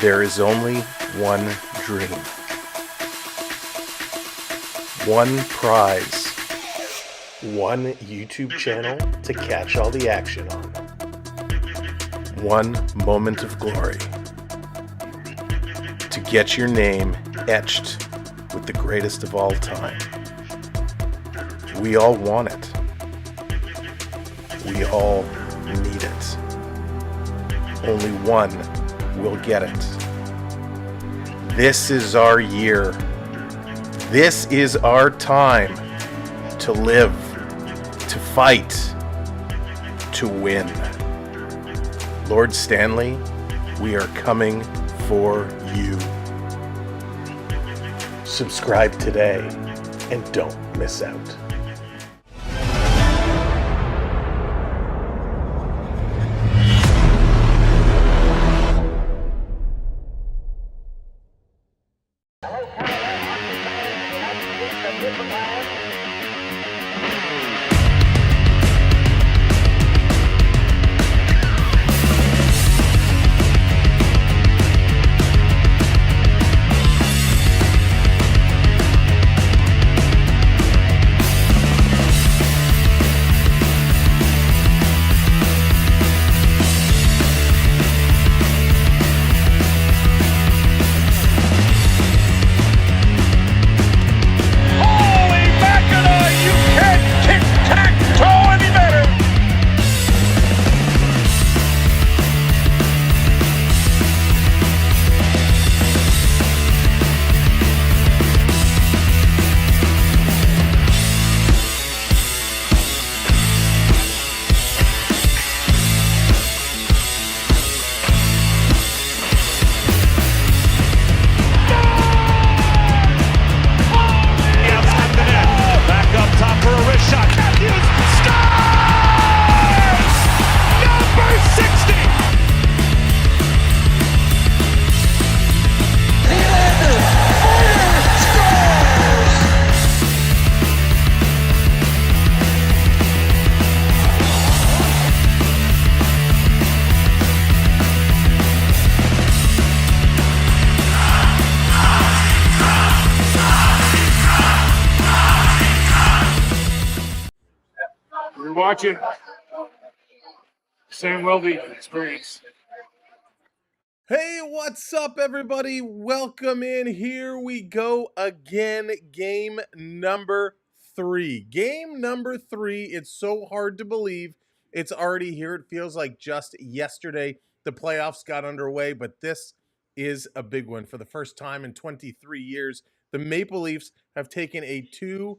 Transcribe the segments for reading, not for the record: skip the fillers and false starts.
There is only one dream, one prize, one YouTube channel to catch all the action on, one moment of glory, to get your name etched with the greatest of all time. We all want it. We all need it. Only one will get it. This is our year. This is our time to live, to fight, to win. Lord Stanley, we are coming for you. Subscribe today and don't miss out. Watching Sam Weldy experience. Hey, what's up, everybody? Welcome in. Here we go again. Game number 3. Game number 3. It's so hard to believe it's already here. It feels like just yesterday the playoffs got underway, but this is a big one. For the first time in 23 years, the Maple Leafs have taken a 2-0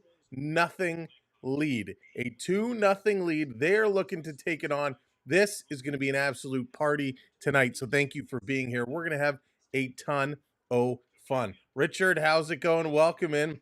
lead. A 2-0 lead. They're looking to take it on. This is going to be an absolute party tonight, so thank you for being here. We're going to have a ton of fun. Richard, how's it going? Welcome in.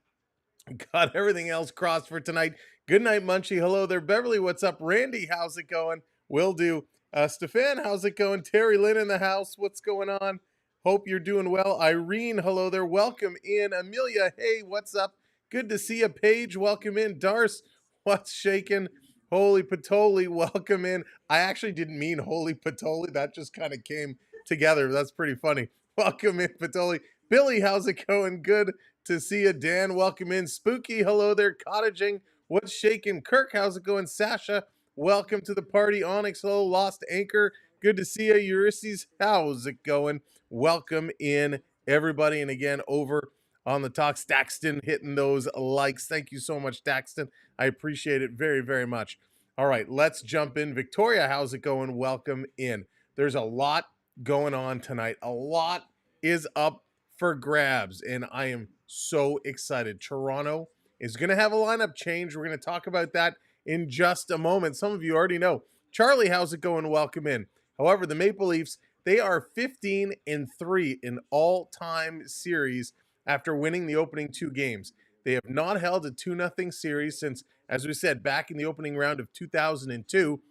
Got everything else crossed for tonight. Good night, Munchie. Hello there. Beverly, what's up? Randy, how's it going? Will do. Stefan, how's it going? Terry Lynn in the house. What's going on? Hope you're doing well. Irene, hello there. Welcome in. Amelia, hey, what's up? Good to see you. Paige, welcome in. Darce, what's shaking? Holy Patoli, welcome in. I actually didn't mean Holy Patoli. That just kind of came together. That's pretty funny. Welcome in, Patoli. Billy, how's it going? Good to see you. Dan, welcome in. Spooky, hello there. Cottaging, what's shaking? Kirk, how's it going? Sasha, welcome to the party. Onyx, hello. Lost Anchor, good to see you. Ulysses, how's it going? Welcome in, everybody. And again, over on the talk, Staxton hitting those likes. Thank you so much, Staxton. I appreciate it very, very much. All right, let's jump in. Victoria, how's it going? Welcome in. There's a lot going on tonight. A lot is up for grabs, and I am so excited. Toronto is going to have a lineup change. We're going to talk about that in just a moment. Some of you already know. Charlie, how's it going? Welcome in. However, the Maple Leafs, they are 15-3 in all-time series after winning the opening 2 games. They have not held a 2-0 series since, as we said, back in the opening round of 2002,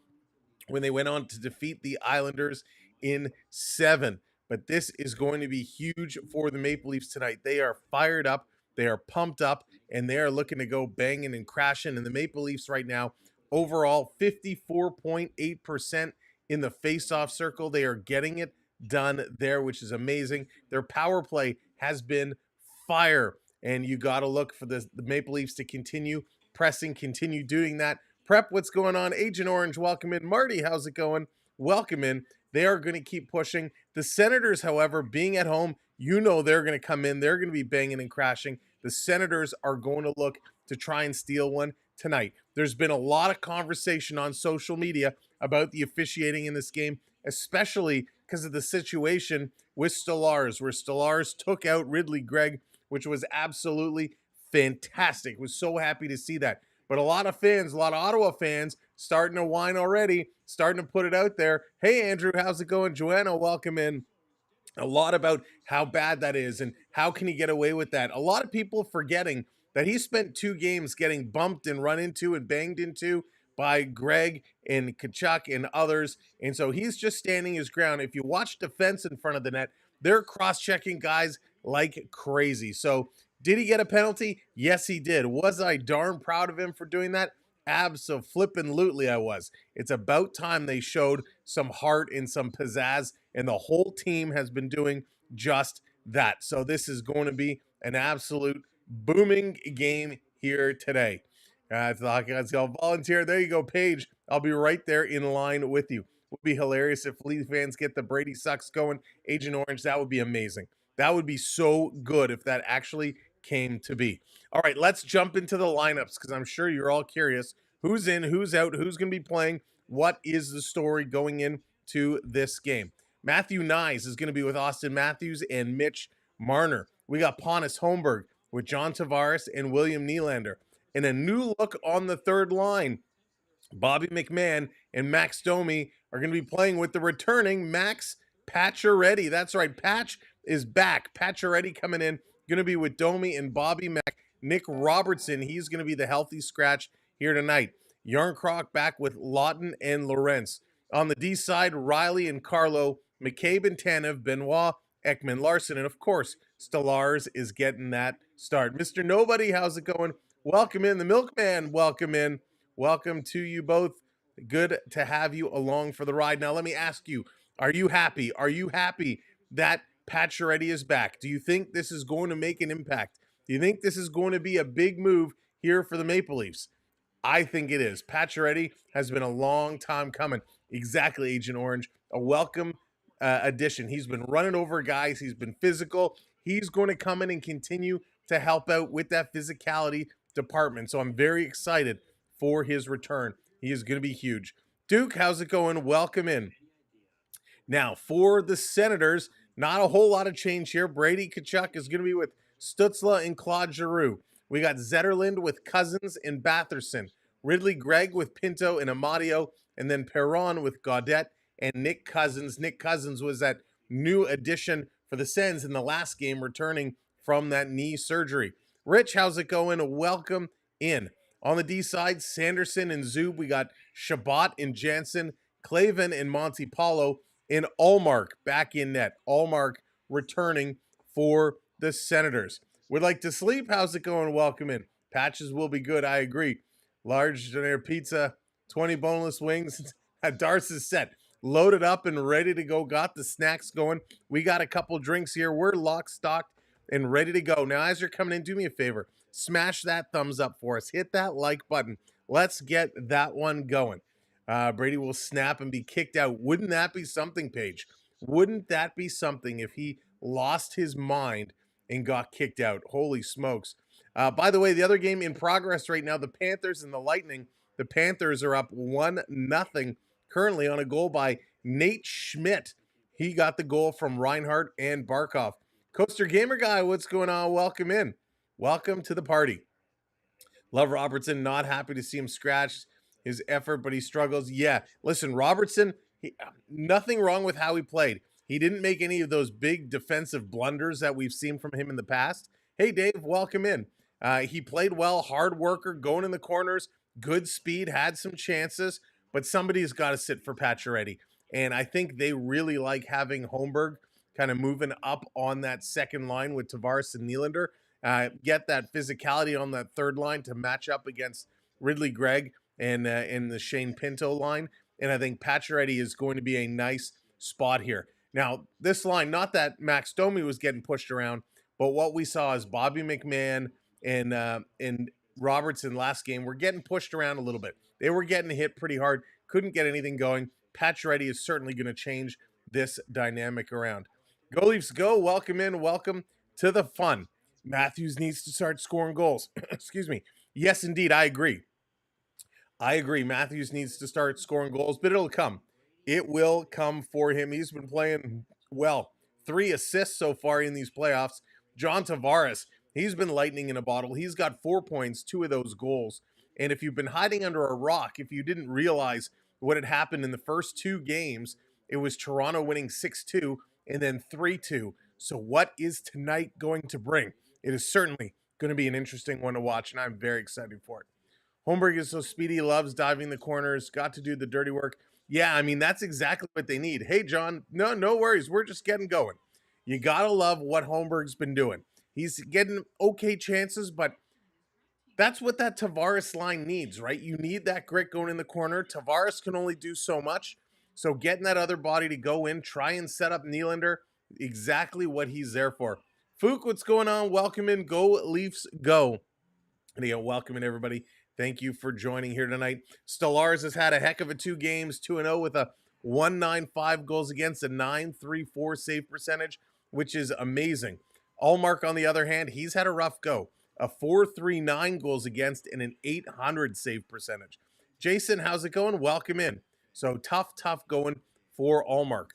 when they went on to defeat the Islanders in 7. But this is going to be huge for the Maple Leafs tonight. They are fired up, they are pumped up, and they are looking to go banging and crashing. And the Maple Leafs right now, overall, 54.8% in the face-off circle. They are getting it done there, which is amazing. Their power play has been fire, and you got to look for the Maple Leafs to continue pressing, continue doing that. Prep, what's going on? Agent Orange, welcome in. Marty, how's it going? Welcome in. They are going to keep pushing. The Senators, however, being at home, you know they're going to come in. They're going to be banging and crashing. The Senators are going to look to try and steal one tonight. There's been a lot of conversation on social media about the officiating in this game, especially because of the situation with Stolarz, where Stolarz took out Ridley Gregg, which was absolutely fantastic. Was so happy to see that. But a lot of fans, a lot of Ottawa fans, starting to whine already, starting to put it out there. Hey, Andrew, how's it going? Joanna, welcome in. A lot about how bad that is and how can he get away with that. A lot of people forgetting that he spent 2 games getting bumped and run into and banged into by Greg and Kachuk and others. And so he's just standing his ground. If you watch defense in front of the net, they're cross-checking guys like crazy. So did he get a penalty? Yes, he did. Was I darn proud of him for doing that? Abso-flippin'-lutely I was. It's about time they showed some heart and some pizzazz, and the whole team has been doing just that. So this is going to be an absolute booming game here today. Let's go volunteer. There you go, Paige. I'll be right there in line with you. Would be hilarious if Leaf fans get the Brady sucks going. Agent Orange, that would be amazing. That would be so good if that actually came to be. All right, let's jump into the lineups because I'm sure you're all curious. Who's in, who's out, who's going to be playing, what is the story going into this game. Matthew Nyes is going to be with Austin Matthews and Mitch Marner. We got Pontus Holmberg with John Tavares and William Nylander. And a new look on the third line. Bobby McMahon and Max Domi are going to be playing with the returning Max Pacioretty. That's right, Patch is back. Pacioretty coming in, going to be with Domi and Bobby Mack. Nick Robertson, he's going to be the healthy scratch here tonight. Yarncroc back with Lawton and Lawrence. On the D side, Riley and Carlo, McCabe and Tanev, Benoit, Ekman Larson, and of course, Stolarz is getting that start. Mr. Nobody, how's it going? Welcome in. The Milkman, welcome in. Welcome to you both. Good to have you along for the ride. Now, let me ask you, are you happy? Are you happy that Pacioretty is back? Do you think this is going to make an impact? Do you think this is going to be a big move here for the Maple Leafs? I think it is. Pacioretty has been a long time coming. Exactly, Agent Orange. A welcome addition. He's been running over guys. He's been physical. He's going to come in and continue to help out with that physicality department. So I'm very excited for his return. He is going to be huge. Duke, how's it going? Welcome in. Now, for the Senators, not a whole lot of change here. Brady Tkachuk is going to be with Stützle and Claude Giroux. We got Zetterlund with Cousins and Batherson. Ridley Gregg with Pinto and Amadio. And then Perron with Gaudette and Nick Cousins. Nick Cousins was that new addition for the Sens in the last game, returning from that knee surgery. Rich, how's it going? Welcome in. On the D side, Sanderson and Zub. We got Shabbat and Jansen, Clavin and Monty Paulo, and Allmark back in net. Allmark returning for the Senators. Would like to sleep? How's it going? Welcome in. Patches will be good. I agree. Large dinner pizza, 20 boneless wings. Darce is set. Loaded up and ready to go. Got the snacks going. We got a couple drinks here. We're locked, stocked, and ready to go. Now, as you're coming in, do me a favor. Smash that thumbs up for us. Hit that like button. Let's get that one going. Brady will snap and be kicked out. Wouldn't that be something, Paige? Wouldn't that be something if he lost his mind and got kicked out? Holy smokes. By the way, the other game in progress right now, the Panthers and the Lightning. The Panthers are up 1-0 currently on a goal by Nate Schmidt. He got the goal from Reinhardt and Barkov. Coaster Gamer Guy, what's going on? Welcome in. Welcome to the party. Love Robertson. Not happy to see him scratched his effort, but he struggles. Yeah, listen, Robertson, nothing wrong with how he played. He didn't make any of those big defensive blunders that we've seen from him in the past. Hey, Dave, welcome in. He played well, hard worker, going in the corners, good speed, had some chances, but somebody's got to sit for Pacioretty. And I think they really like having Holmberg kind of moving up on that second line with Tavares and Nylander. Get that physicality on that third line to match up against Ridley Gregg and in the Shane Pinto line. And I think Pacioretty is going to be a nice spot here. Now, this line, not that Max Domi was getting pushed around, but what we saw is Bobby McMahon and Robertson last game were getting pushed around a little bit. They were getting hit pretty hard, couldn't get anything going. Pacioretty is certainly going to change this dynamic around. Go Leafs, go. Welcome in. Welcome to the fun. Matthews needs to start scoring goals. Excuse me. Yes, indeed. I agree. Matthews needs to start scoring goals, but it'll come. It will come for him. He's been playing well. 3 assists so far in these playoffs. John Tavares, he's been lightning in a bottle. He's got 4 points, 2 of those goals. And if you've been hiding under a rock, if you didn't realize what had happened in the first 2 games, it was Toronto winning 6-2 and then 3-2. So what is tonight going to bring? It is certainly going to be an interesting one to watch, and I'm very excited for it. Holmberg is so speedy, loves diving the corners, got to do the dirty work. Yeah, I mean, that's exactly what they need. Hey, John, no worries. We're just getting going. You got to love what Holmberg's been doing. He's getting okay chances, but that's what that Tavares line needs, right? You need that grit going in the corner. Tavares can only do so much. So getting that other body to go in, try and set up Nylander, exactly what he's there for. Fook, what's going on? Welcome in. Go Leafs, go. And again, welcome in, everybody. Thank you for joining here tonight. Stellars has had a heck of a 2 games, 2-0 with a 1.95 goals against, a 9.34 save percentage, which is amazing. Allmark, on the other hand, he's had a rough go. A 4.39 goals against and an 800 save percentage. Jason, how's it going? Welcome in. So tough going for Allmark.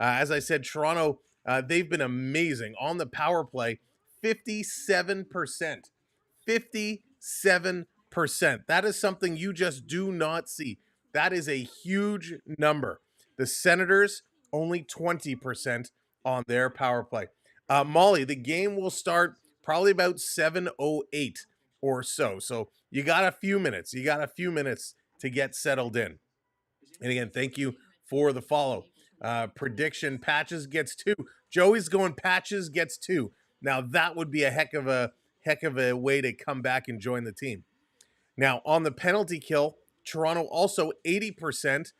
As I said, Toronto, they've been amazing on the power play, 57%. 57%. That is something you just do not see. That is a huge number. The Senators, only 20% on their power play. Molly, the game will start probably about 7:08 or so. So you got a few minutes. You got a few minutes to get settled in. And again, thank you for the follow. Prediction, Patches gets 2. Joey's going Patches gets 2. Now that would be a heck of a way to come back and join the team. Now, on the penalty kill, Toronto also 80%,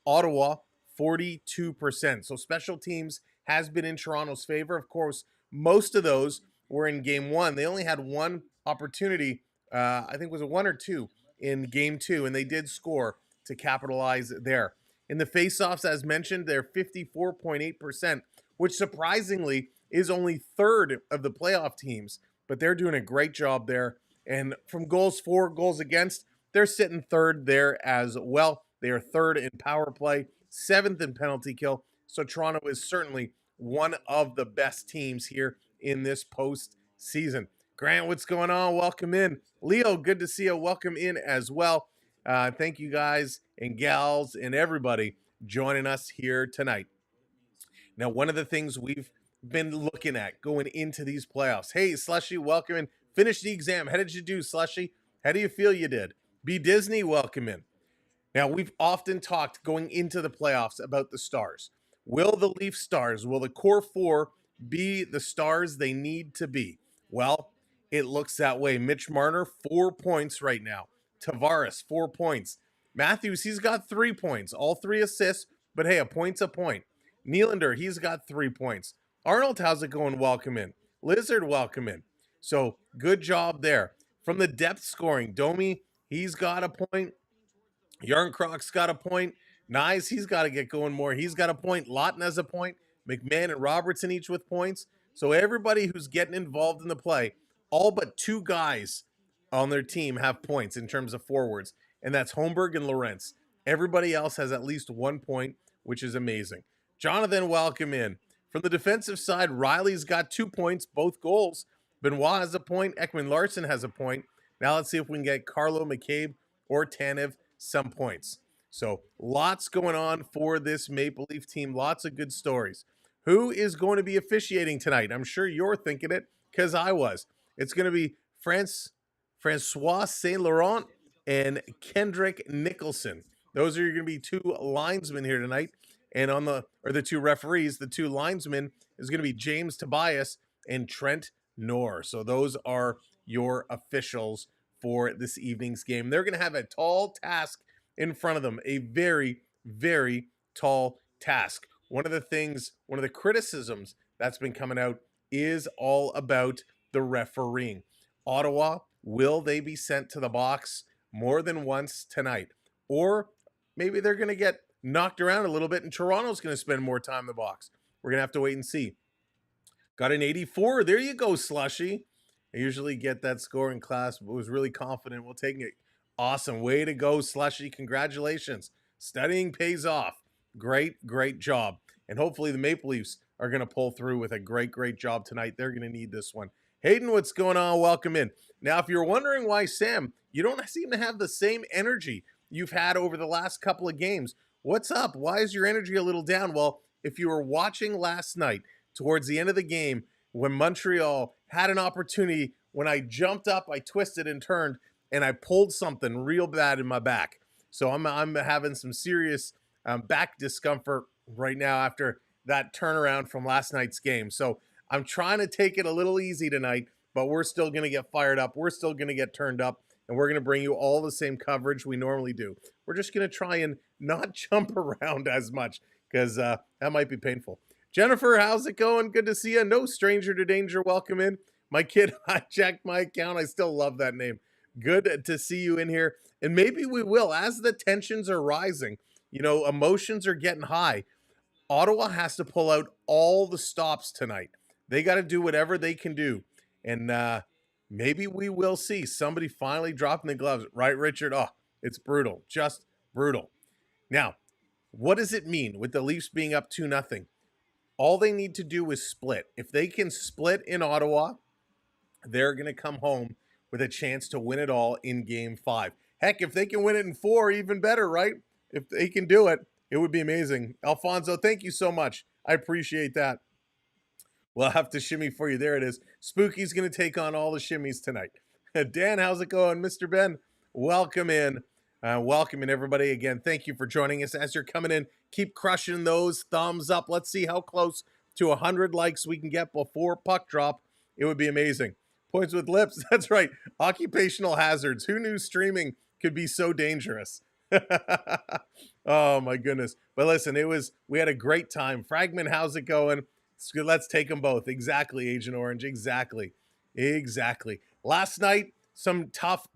Ottawa 42%. So special teams has been in Toronto's favor. Of course, most of those were in game 1. They only had one opportunity, I think was it 1 or 2 in game 2, and they did score to capitalize there. In the faceoffs, as mentioned, they're 54.8%, which surprisingly is only third of the playoff teams, but they're doing a great job there. And from goals for, goals against, they're sitting third there as well. They are third in power play, 7th in penalty kill. So Toronto is certainly one of the best teams here in this postseason. Grant, what's going on? Welcome in. Leo, good to see you. Welcome in as well. Thank you guys and gals and everybody joining us here tonight. Now, one of the things we've been looking at going into these playoffs. Hey, Slushy, welcome in. Finish the exam. How did you do, Slushy? How do you feel you did? Be Disney, welcome in. Now, we've often talked going into the playoffs about the stars. Will the Leaf stars, will the core 4 be the stars they need to be? Well, it looks that way. Mitch Marner, 4 points right now. Tavares, 4 points. Matthews, he's got 3 points. All 3 assists, but hey, a point's a point. Nylander, he's got 3 points. Arnold, how's it going? Welcome in. Lizard, welcome in. So, good job there. From the depth scoring, Domi, he's got a point. Yarncrocs got a point. Nyes, he's got to get going more. He's got a point. Lawton has a point. McMahon and Robertson each with points. So everybody who's getting involved in the play, all but 2 guys on their team have points in terms of forwards, and that's Holmberg and Lorentz. Everybody else has at least 1 point, which is amazing. Jonathan, welcome in. From the defensive side, Riley's got 2 points, both goals. Benoit has a point. Ekman Larson has a point. Now let's see if we can get Carlo McCabe or Tanev some points. So lots going on for this Maple Leaf team. Lots of good stories. Who is going to be officiating tonight? I'm sure you're thinking it because I was. It's going to be Francois Saint Laurent and Kendrick Nicholson. Those are going to be 2 linesmen here tonight. And on the 2 referees, the 2 linesmen is going to be James Tobias and Trent Knorr. So those are your officials for this evening's game. They're going to have a tall task in front of them, a very, very tall task. one of the criticisms that's been coming out is all about the refereeing. Ottawa, will they be sent to the box more than once tonight? Or maybe they're going to get knocked around a little bit and Toronto's going to spend more time in the box. We're going to have to wait and see. Got an 84. There you go, Slushy. I usually get that score in class, but was really confident. We'll take it. Awesome. Way to go, Slushy. Congratulations. Studying pays off. Great, great job. And hopefully the Maple Leafs are going to pull through with a great, great job tonight. They're going to need this one. Hayden, what's going on? Welcome in. Now, if you're wondering why, Sam, you don't seem to have the same energy you've had over the last couple of games. What's up? Why is your energy a little down? Well, if you were watching last night, towards the end of the game, when Montreal had an opportunity, when I jumped up, I twisted and turned, and I pulled something real bad in my back. So I'm having some serious back discomfort right now after that turnaround from last night's game. So I'm trying to take it a little easy tonight, but we're still going to get fired up. We're still going to get turned up, and we're going to bring you all the same coverage we normally do. We're just going to try and not jump around as much because that might be painful. Jennifer, how's it going? Good to see you. No stranger to danger. Welcome in. My kid hijacked my account. I still love that name. Good to see you in here. And maybe we will, as the tensions are rising, emotions are getting high. Ottawa has to pull out all the stops tonight. They got to do whatever they can do. And maybe we will see somebody finally dropping the gloves. Right, Richard? Oh, it's brutal. Just brutal. Now, what does it mean with the Leafs being up 2-0? All they need to do is split. If they can split in Ottawa, they're going to come home with a chance to win it all in Game 5. Heck, if they can win it in 4, even better, right? If they can do it, it would be amazing. Alfonso, thank you so much. I appreciate that. We'll have to shimmy for you. There it is. Spooky's going to take on all the shimmies tonight. Dan, how's it going? Mr. Ben, welcome in. Welcome in, everybody. Again, thank you for joining us. As you're coming in, keep crushing those thumbs up. Let's see how close to 100 likes we can get before puck drop. It would be amazing. Points with lips. That's right. Occupational hazards. Who knew streaming could be so dangerous? Oh, my goodness. But listen, we had a great time. Fragment, how's it going? Let's take them both. Exactly, Agent Orange. Exactly. Last night, some tough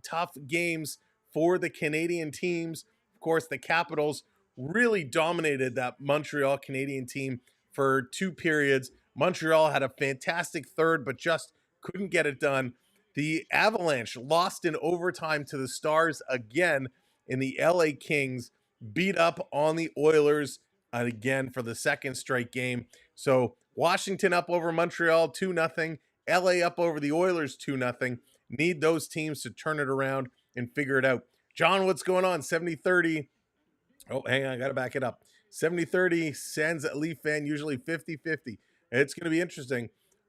games for the Canadian teams. Of course, the Capitals really dominated that Montreal Canadian team for 2 periods. Montreal had a fantastic third, but just couldn't get it done. The Avalanche lost in overtime to the Stars again, and the LA Kings beat up on the Oilers again for the second straight game. So Washington up over Montreal 2-0. LA up over the Oilers 2-0. Need those teams to turn it around and figure it out. John, what's going on? 70-30. Oh, hang on. I got to back it up. 70-30. Sens Leaf fan, usually 50-50. It's going to be interesting.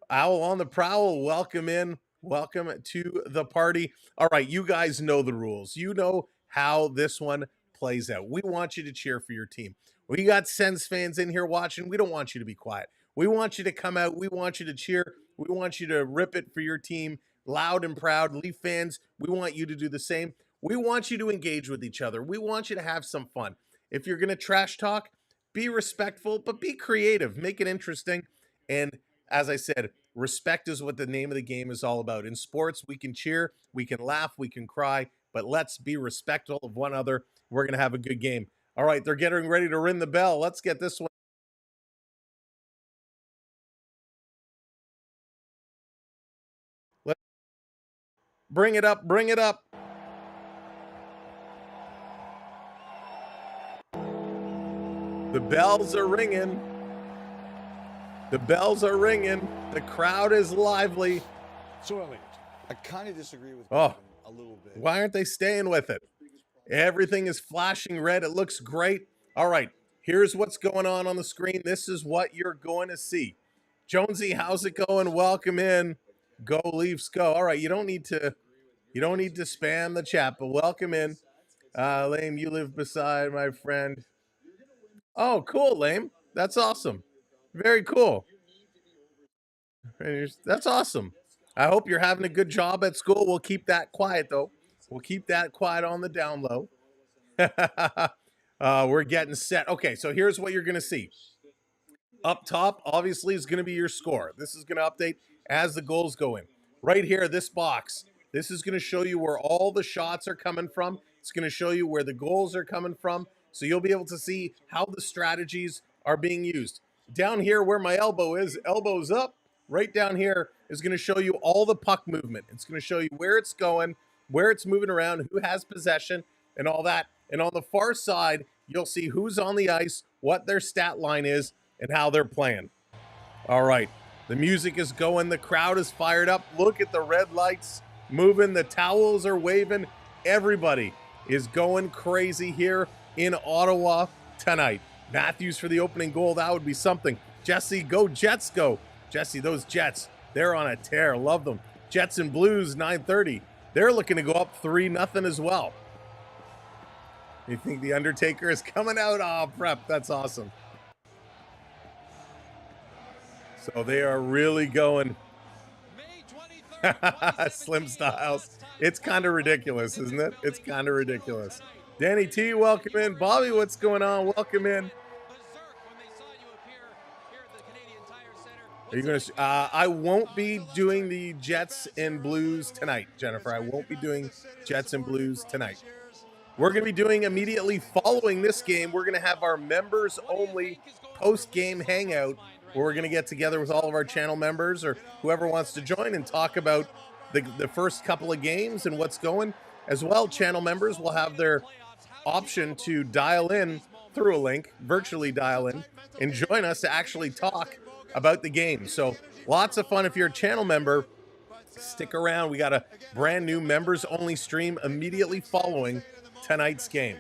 Owl on the prowl. Welcome in. Welcome to the party. All right. You guys know the rules. You know how this one plays out. We want you to cheer for your team. We got Sens fans in here watching. We don't want you to be quiet. We want you to come out. We want you to cheer. We want you to rip it for your team loud and proud. Leaf fans, we want you to do the same. We want you to engage with each other. We want you to have some fun. If you're going to trash talk, be respectful, but be creative. Make it interesting. And as I said, respect is what the name of the game is all about. In sports, we can cheer, we can laugh, we can cry, but let's be respectful of one another. We're going to have a good game. All right, they're getting ready to ring the bell. Let's get this one. Let's bring it up, bring it up. The bells are ringing. The bells are ringing. The crowd is lively. So, Elliot, I kind of disagree with a little bit. Why aren't they staying with it? Everything is flashing red. It looks great. All right, here's what's going on the screen. This is what you're going to see. Jonesy, how's it going? Welcome in. Go Leafs, go. All right, you don't need to spam the chat, but welcome in. Lame, you live beside my friend. Oh, cool, Lame. That's awesome. Very cool. That's awesome. I hope you're having a good job at school. We'll keep that quiet, though. We'll keep that quiet on the down low. We're getting set. Okay, so here's what you're going to see. Up top, obviously, is going to be your score. This is going to update as the goals go in. Right here, this box, this is going to show you where all the shots are coming from. It's going to show you where the goals are coming from. So you'll be able to see how the strategies are being used. Down here where my elbow is, elbows up, right down here is going to show you all the puck movement. It's going to show you where it's going, where it's moving around, who has possession, and all that. And on the far side, you'll see who's on the ice, what their stat line is, and how they're playing. All right, the music is going. The crowd is fired up. Look at the red lights moving. The towels are waving. Everybody is going crazy here in Ottawa tonight. Matthews for the opening goal. That would be something. Jesse, go Jets, go. Jesse, those Jets, they're on a tear. Love them. Jets and Blues, 9:30. They're looking to go up 3-0 as well. You think the Undertaker is coming out? Oh, prep. That's awesome. So they are really going. Slim Styles. It's kind of ridiculous, isn't it? It's kind of ridiculous. Danny T, welcome in. Bobby, what's going on? Welcome in. Are you going to? I won't be doing the Jets and Blues tonight, Jennifer. I won't be doing Jets and Blues tonight. We're going to be doing immediately following this game. We're going to have our members only post-game hangout where we're going to get together with all of our channel members or whoever wants to join and talk about the first couple of games and what's going. As well, channel members will have their option to dial in through a link, virtually dial in, and join us to actually talk about the game. So lots of fun. If you're a channel member, stick around. We got a brand new members only stream immediately following tonight's game.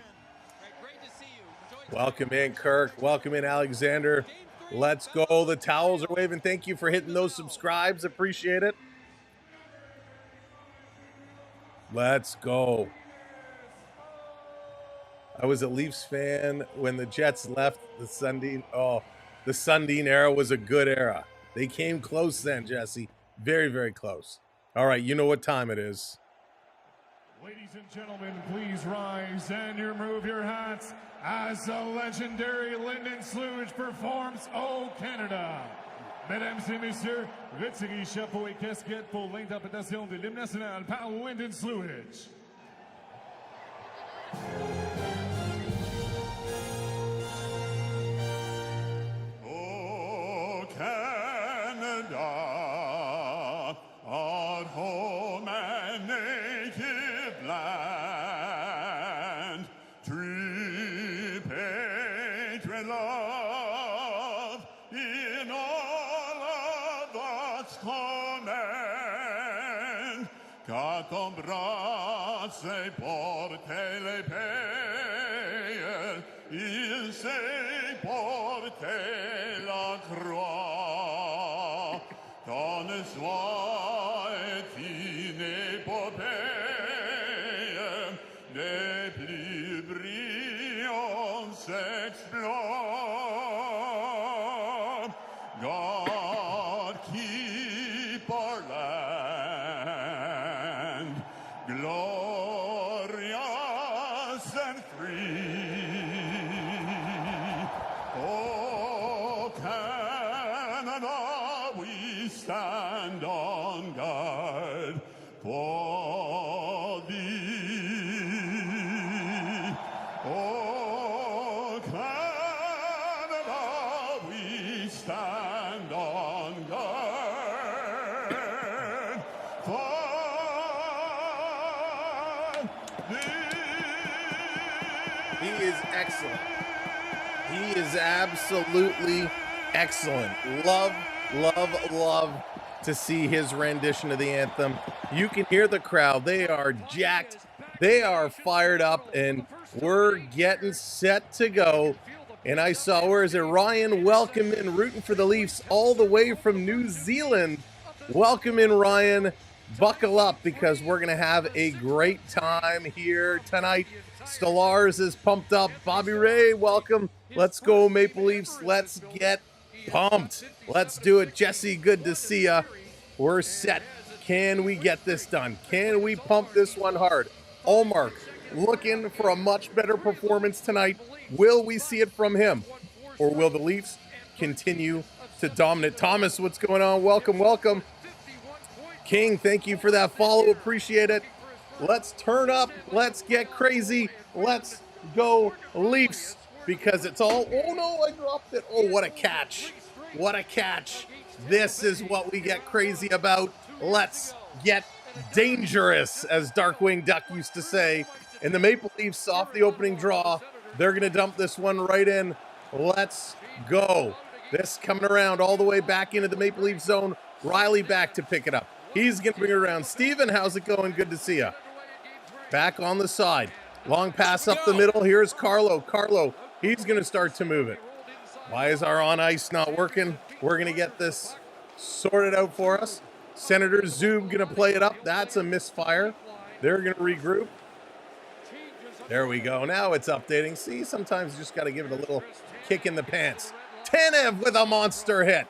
Welcome in, Kirk. Welcome in, Alexander. Let's go. The towels are waving. Thank you for hitting those subscribes. Appreciate it. Let's go. I was a Leafs fan when the Jets left the Sundin. Oh, the Sundin era was a good era. They came close then, Jesse. Very, very close. All right, you know what time it is. Ladies and gentlemen, please rise and remove your hats as the legendary Lyndon Sluage performs "Oh Canada". Mesdames et messieurs, retirez chapeau et casquette pour l'interprétation de l'hymne national par Lyndon Sluage. Oh Canada, our home and native land, true patriot love in all of God's command, car ton bras s'est porté les pays, il s'est porté la croix, ton histoire est une épopée des plus brillants exploits. God keep our land glorious and free. Oh Canada, we stand on guard for thee. Oh Canada, we stand on guard for thee. He is excellent. He is absolutely excellent. Love, love, love to see his rendition of the anthem. You can hear the crowd. They are jacked. They are fired up, and we're getting set to go. And I saw, where is it? Ryan, welcome in, rooting for the Leafs all the way from New Zealand. Welcome in, Ryan. Buckle up because we're going to have a great time here tonight. Stellars is pumped up. Bobby Ray, welcome. Let's go, Maple Leafs. Let's get pumped. Let's do it. Jesse, good to see ya. We're set. Can we get this done? Can we pump this one hard? Allmark looking for a much better performance tonight. Will we see it from him? Or will the Leafs continue to dominate. Thomas, what's going on? Welcome, welcome. King, thank you for that follow. Appreciate it. Let's turn up. Let's get crazy. Let's go Leafs, because it's all, oh no, I dropped it. Oh, what a catch. What a catch. This is what we get crazy about. Let's get dangerous, as Darkwing Duck used to say. And the Maple Leafs off the opening draw. They're going to dump this one right in. Let's go. This coming around all the way back into the Maple Leaf zone. Riley back to pick it up. He's going to bring it around. Steven, how's it going? Good to see you. Back on the side. Long pass up the middle. Here's Carlo. Carlo, he's going to start to move it. Why is our on ice not working? We're going to get this sorted out for us. Senators, Zub going to play it up. That's a misfire. They're going to regroup. There we go. Now it's updating. See, sometimes you just got to give it a little kick in the pants. Tanev with a monster hit.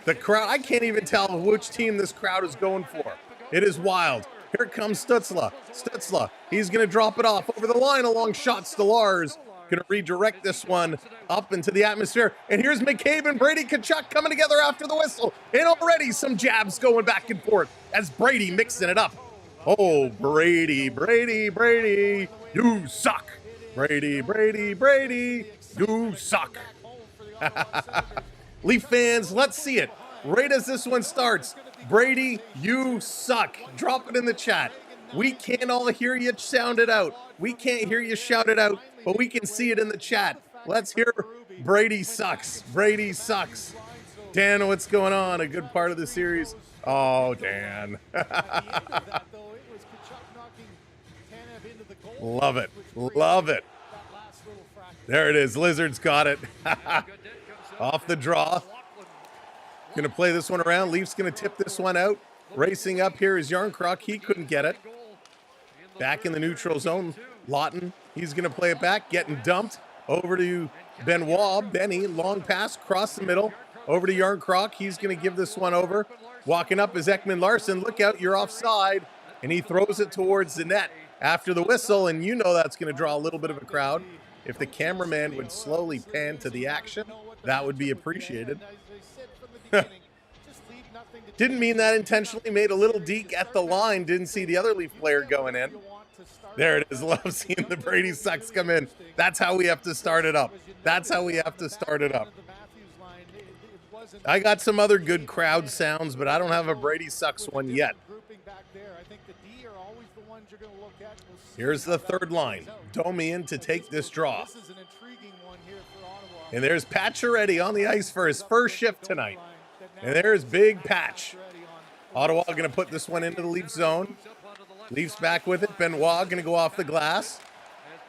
The crowd, I can't even tell which team this crowd is going for. It is wild. Here comes Stützle. Stützle, he's going to drop it off over the line along shot. Stillars going to redirect this one up into the atmosphere. And here's McCabe and Brady Tkachuk coming together after the whistle. And already some jabs going back and forth as Brady mixing it up. Oh, Brady, Brady, Brady, you suck. Brady, Brady, Brady, you suck. Leaf fans, let's see it. Right as this one starts, Brady, you suck. Drop it in the chat. We can't all hear you sound it out. We can't hear you shout it out, but we can see it in the chat. Let's hear Brady sucks. Brady sucks. Dan, what's going on? A good part of the series. Oh, Dan. Love it. Love it. There it is. Lizards got it. Off the draw. Going to play this one around. Leafs going to tip this one out. Racing up here is Yarncroc. He couldn't get it. Back in the neutral zone. Lawton. He's going to play it back. Getting dumped. Over to Benoit. Benny. Long pass. Across the middle. Over to Yarncroc. He's going to give this one over. Walking up is Ekman Larson. Look out. You're offside. And he throws it towards the net after the whistle. And you know that's going to draw a little bit of a crowd. If the cameraman would slowly pan to the action, that would be appreciated. Didn't mean that intentionally. Made a little deke at the line. Didn't see the other Leaf player going in. There it is. Love seeing the Brady sucks come in. That's how we have to start it up. That's how we have to start it up. I got some other good crowd sounds, but I don't have a Brady sucks one yet. Here's the third line. Domian to take this draw. And there's Pacioretty on the ice for his first shift tonight. And there's Big Patch. Ottawa going to put this one into the Leaf zone. Leafs back with it. Benoit going to go off the glass.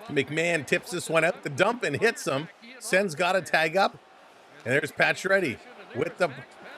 McMahon tips this one out the dump and hits him. Sens got a tag up. And there's Pacioretty with the,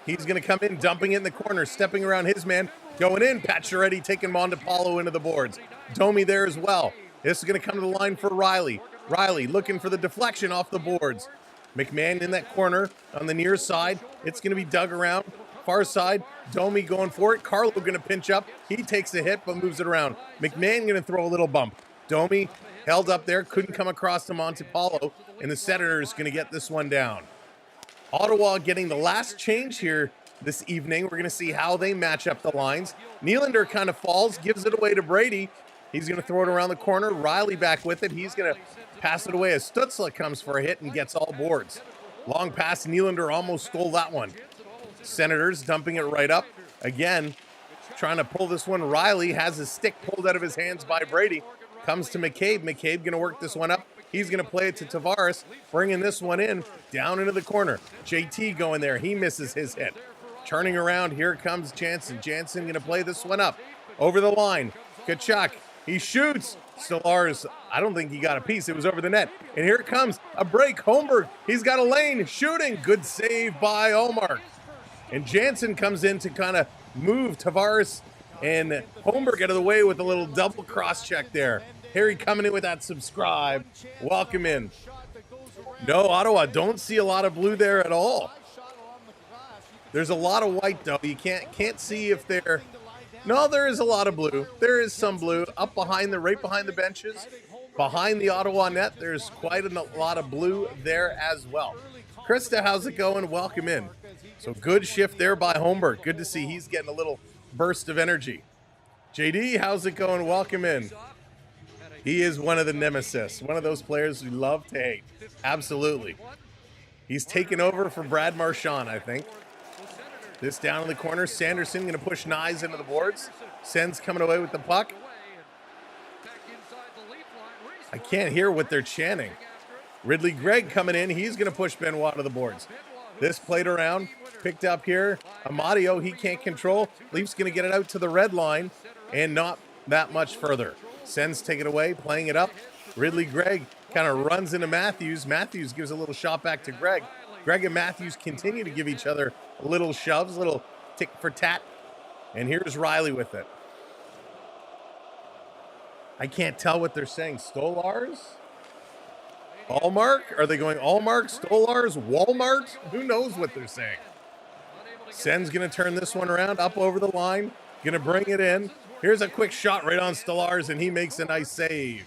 he's going to come in, dumping it in the corner, stepping around his man, going in. Pacioretty taking Montepallo into the boards. Domi there as well. This is going to come to the line for Riley. Riley looking for the deflection off the boards. McMahon in that corner on the near side. It's going to be dug around. Far side. Domi going for it. Carlo going to pinch up. He takes a hit but moves it around. McMahon going to throw a little bump. Domi held up there. Couldn't come across to Montepallo. And the Senators going to get this one down. Ottawa getting the last change here this evening. We're going to see how they match up the lines. Nylander kind of falls. Gives it away to Brady. He's going to throw it around the corner. Riley back with it. He's going to pass it away as Stützle comes for a hit and gets all boards. Long pass. Nylander almost stole that one. Senators dumping it right up. Again, trying to pull this one. Riley has his stick pulled out of his hands by Brady. Comes to McCabe. McCabe going to work this one up. He's going to play it to Tavares. Bringing this one in. Down into the corner. JT going there. He misses his hit. Turning around. Here comes Jansen. Jansen going to play this one up. Over the line. Tkachuk. He shoots. Stillars, I don't think he got a piece. It was over the net. And here it comes. A break. Holmberg. He's got a lane. Shooting. Good save by Omar. And Jansen comes in to kind of move Tavares and Holmberg out of the way with a little double cross check there. Harry coming in with that subscribe. Welcome in. No, Ottawa, don't see a lot of blue there at all. There's a lot of white, though. You can't see if they're... No, there is a lot of blue. There is some blue up behind right behind the benches. Behind the Ottawa net, there's quite a lot of blue there as well. Krista, how's it going? Welcome in. So good shift there by Holmberg. Good to see he's getting a little burst of energy. JD, how's it going? Welcome in. He is one of the nemesis, one of those players we love to hate. Absolutely. He's taken over for Brad Marchand, I think. This down in the corner. Sanderson going to push Nyes into the boards. Sens coming away with the puck. I can't hear what they're chanting. Ridley Gregg coming in. He's going to push Benoit to the boards. This played around. Picked up here. Amadio, he can't control. Leafs going to get it out to the red line. And not that much further. Sens take it away. Playing it up. Ridley Gregg kind of runs into Matthews. Matthews gives a little shot back to Gregg. Gregg and Matthews continue to give each other little shoves, little tick for tat. And here's Riley with it. I can't tell what they're saying. Stolars? Allmark? Are they going Allmark, Stolars, Walmart? Who knows what they're saying? Sen's going to turn this one around, up over the line. Going to bring it in. Here's a quick shot right on Stolars, and he makes a nice save.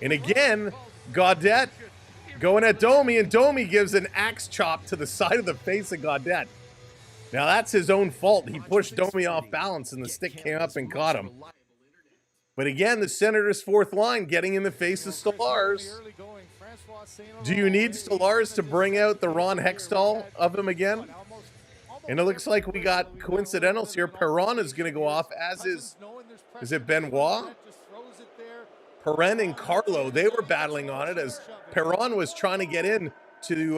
And again, Gaudette going at Domi, and Domi gives an axe chop to the side of the face of Gaudette. Now, that's his own fault. He pushed Domi off balance, and the stick came up and caught him. But again, the Senators' fourth line getting in the face of Stolars. Do you need Stolars to bring out the Ron Hextall of him again? And it looks like we got coincidentals here. Perron is going to go off, as is it Benoit? Perrin and Carlo, they were battling on it as Perron was trying to get in to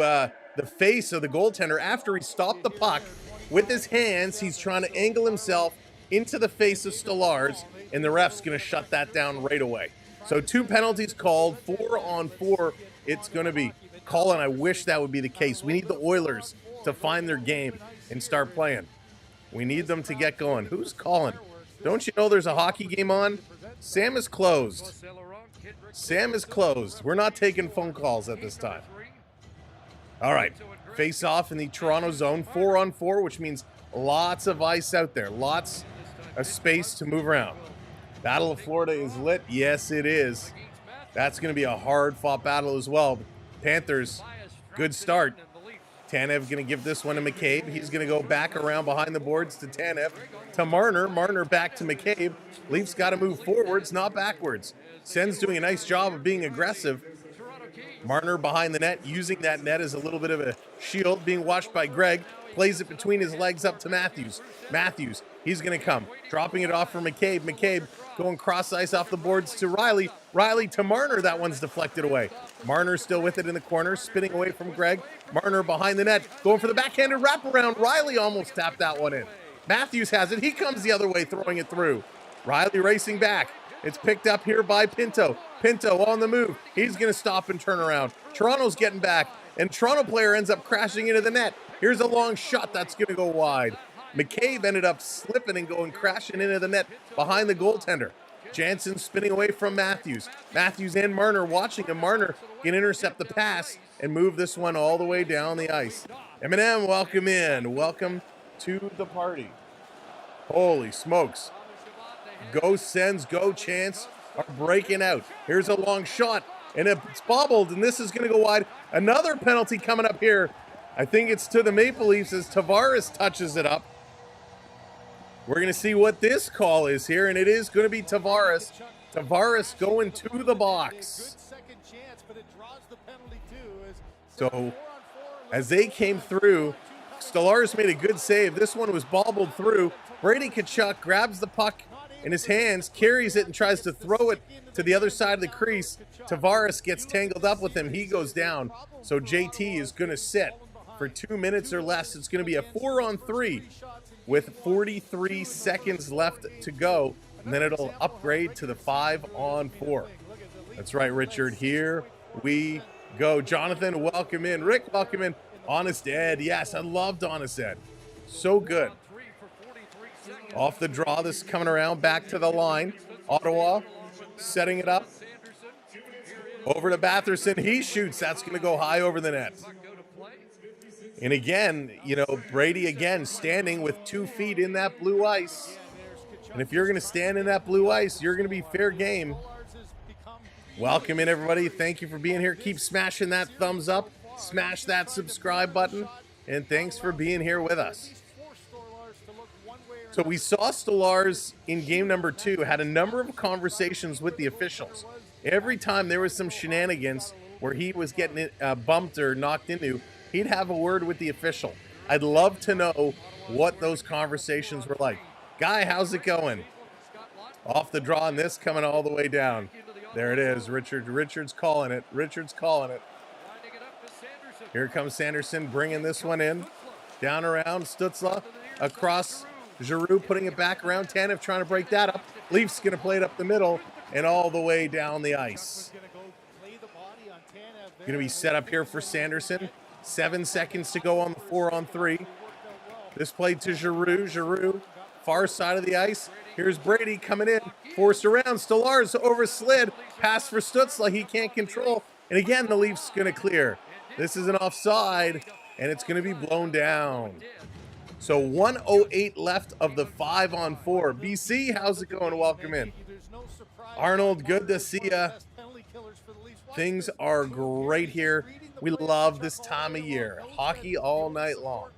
the face of the goaltender after he stopped the puck. With his hands, he's trying to angle himself into the face of Stolars, and the ref's going to shut that down right away. So 2 penalties called, 4-on-4 it's going to be. Colin, I wish that would be the case. We need the Oilers to find their game and start playing. We need them to get going. Who's calling? Don't you know there's a hockey game on? Sam is closed. Sam is closed. We're not taking phone calls at this time. All right. Face off in the Toronto zone. 4-on-4, which means lots of ice out there. Lots of space to move around. Battle of Florida is lit. Yes, it is. That's going to be a hard-fought battle as well. Panthers, good start. Tanev going to give this one to McCabe. He's going to go back around behind the boards to Tanev. To Marner. Marner back to McCabe. Leafs got to move forwards, not backwards. Sens doing a nice job of being aggressive. Marner behind the net, using that net as a little bit of a shield, being watched by Gregg. Plays it between his legs up to Matthews. Matthews, he's going to come. Dropping it off for McCabe. McCabe going cross ice off the boards to Riley. Riley to Marner. That one's deflected away. Marner still with it in the corner, spinning away from Gregg. Marner behind the net, going for the backhanded wraparound. Riley almost tapped that one in. Matthews has it. He comes the other way, throwing it through. Riley racing back. It's picked up here by Pinto. Pinto on the move. He's going to stop and turn around. Toronto's getting back, and Toronto player ends up crashing into the net. Here's a long shot that's going to go wide. McCabe ended up slipping and going crashing into the net behind the goaltender. Jansen spinning away from Matthews. Matthews and Marner watching him. Marner can intercept the pass and move this one all the way down the ice. Eminem, welcome in. Welcome to the party. Holy smokes. Go Sens, go Chance are breaking out. Here's a long shot, and it's bobbled, and this is going to go wide. Another penalty coming up here. I think it's to the Maple Leafs as Tavares touches it up. We're going to see what this call is here, and it is going to be Tavares. Tavares going to the box. So as they came through, Stolars made a good save. This one was bobbled through. Brady Tkachuk grabs the puck in his hands, carries it, and tries to throw it to the other side of the crease. Tavares gets tangled up with him. He goes down. So JT is going to sit for 2 minutes or less. It's going to be a 4-on-3 with 43 seconds left to go. And then it'll upgrade to the 5-on-4. That's right, Richard. Here we go. Jonathan, welcome in. Rick, welcome in. Honest Ed. Yes, I loved Honest Ed. So good. Off the draw, this is coming around back to the line. Ottawa setting it up. Over to Batherson. He shoots. That's going to go high over the net. And again, you know, Brady again standing with 2 feet in that blue ice. And if you're going to stand in that blue ice, you're going to be fair game. Welcome in, everybody. Thank you for being here. Keep smashing that thumbs up, smash that subscribe button, and thanks for being here with us. So we saw Stolarz in game number 2 had a number of conversations with the officials. Every time there was some shenanigans where he was getting bumped or knocked into, he'd have a word with the official. I'd love to know what those conversations were like. Guy, how's it going? Off the draw on this, coming all the way down. There it is, Richard. Richard's calling it. Richard's calling it. Here comes Sanderson bringing this one in. Down around Stützle, across Giroux, putting it back around. Tanev trying to break that up. Leafs going to play it up the middle and all the way down the ice. Going to be set up here for Sanderson. 7 seconds to go on the 4-on-3. This play to Giroux. Giroux, far side of the ice. Here's Brady coming in. Forced around. Stolarz overslid. Pass for Stützle. He can't control. And again, the Leafs going to clear. This is an offside, and it's going to be blown down. So 1:08 left of the 5-on-4. BC, how's it going? Welcome in. Arnold, good to see ya. Things are great here. We love this time of year. Hockey all night long.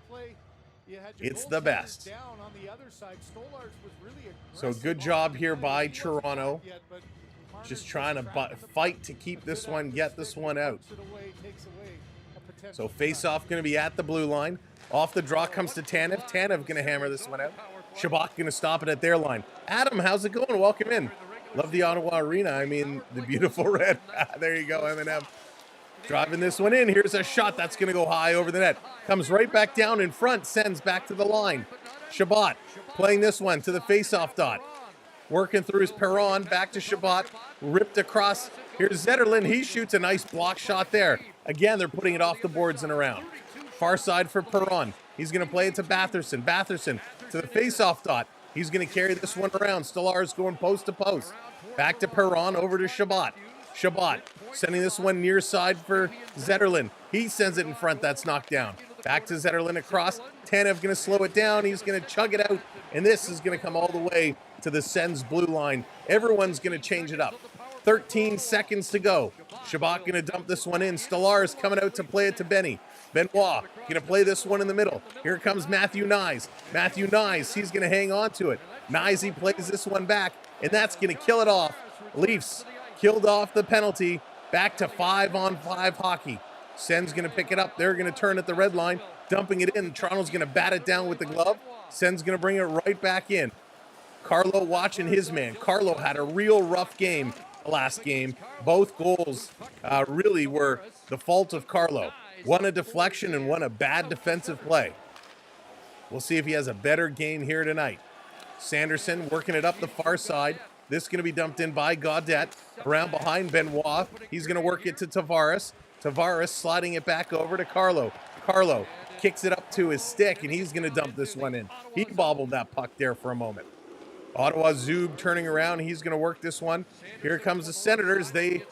It's the best. So good job here by Toronto. Just trying to fight to keep this one, get this one out. So face-off going to be at the blue line. Off the draw comes to Tanev. Tanev going to hammer this one out. Shabbat going to stop it at their line. Adam, how's it going? Welcome in. Love the Ottawa Arena. I mean, the beautiful red. There you go, M&M. Driving this one in. Here's a shot that's going to go high over the net. Comes right back down in front. Sends back to the line. Shabbat playing this one to the face-off dot. Working through his Perron. Back to Shabbat. Ripped across. Here's Zetterlund. He shoots a nice block shot there. Again, they're putting it off the boards and around. Far side for Perron. He's going to play it to Batherson. Batherson to the face-off dot. He's going to carry this one around. Stolarz going post to post. Back to Perron, over to Shabbat. Shabbat sending this one near side for Zetterlund. He sends it in front. That's knocked down. Back to Zetterlund across. Tanev going to slow it down. He's going to chug it out. And this is going to come all the way to the Sens blue line. Everyone's going to change it up. 13 seconds to go. Shabbat going to dump this one in. Stolarz coming out to play it to Benny. Benoit going to play this one in the middle. Here comes Matthew Nyes. Matthew Nyes, he's going to hang on to it. Nyes, he plays this one back, and that's going to kill it off. Leafs killed off the penalty. Back to 5-on-5 hockey. Sens going to pick it up. They're going to turn at the red line, dumping it in. Toronto's going to bat it down with the glove. Sens going to bring it right back in. Carlo watching his man. Carlo had a real rough game last game. Both goals really were the fault of Carlo. One a deflection and one a bad defensive play. We'll see if he has a better game here tonight. Sanderson working it up the far side. This is going to be dumped in by Gaudette. Around behind Benoit. He's going to work it to Tavares. Tavares sliding it back over to Carlo. Carlo kicks it up to his stick, and he's going to dump this one in. He bobbled that puck there for a moment. Ottawa Zub turning around. He's going to work this one. Here comes the Senators. They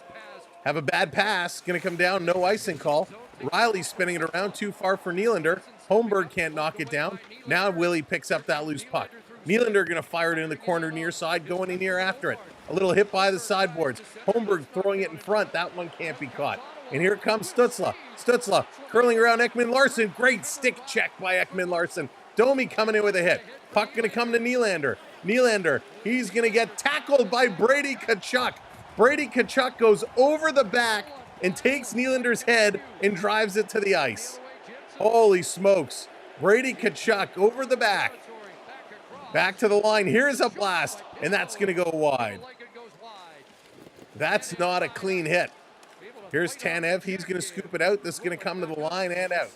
have a bad pass. Going to come down. No icing call. Riley spinning it around, too far for Nylander. Holmberg can't knock it down. Now Willie picks up that loose puck. Nylander going to fire it in the corner near side, going in here after it. A little hit by the sideboards. Holmberg throwing it in front. That one can't be caught. And here comes Stützle. Stützle curling around Ekman-Larsson. Great stick check by Ekman-Larsson. Domi coming in with a hit. Puck going to come to Nylander. Nylander, he's going to get tackled by Brady Tkachuk. Brady Tkachuk goes over the back and takes Nylander's head and drives it to the ice. Holy smokes. Brady Tkachuk over the back. Back to the line. Here's a blast, and that's going to go wide. That's not a clean hit. Here's Tanev. He's going to scoop it out. This is going to come to the line and out.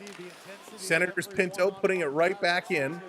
Senators Pinto putting it right back in.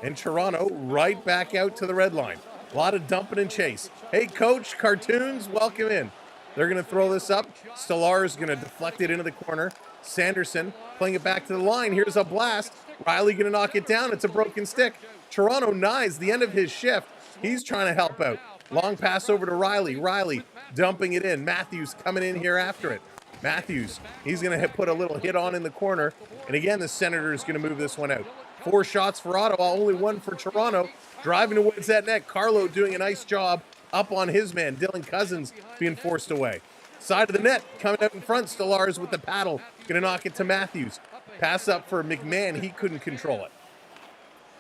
And Toronto right back out to the red line. A lot of dumping and chase. Hey, Coach, cartoons, welcome in. They're going to throw this up. Stolarz is going to deflect it into the corner. Sanderson playing it back to the line. Here's a blast. Riley going to knock it down. It's a broken stick. Toronto Nyes, the end of his shift. He's trying to help out. Long pass over to Riley. Riley dumping it in. Matthews coming in here after it. Matthews, he's going to put a little hit on in the corner. And again, the Senators going to move this one out. 4 shots for Ottawa, only 1 for Toronto. Driving towards that net. Carlo doing a nice job Up on his man. Dylan Cousins being forced away. Side of the net. Coming out in front. Stolarz with the paddle. Going to knock it to Matthews. Pass up for McMahon. He couldn't control it.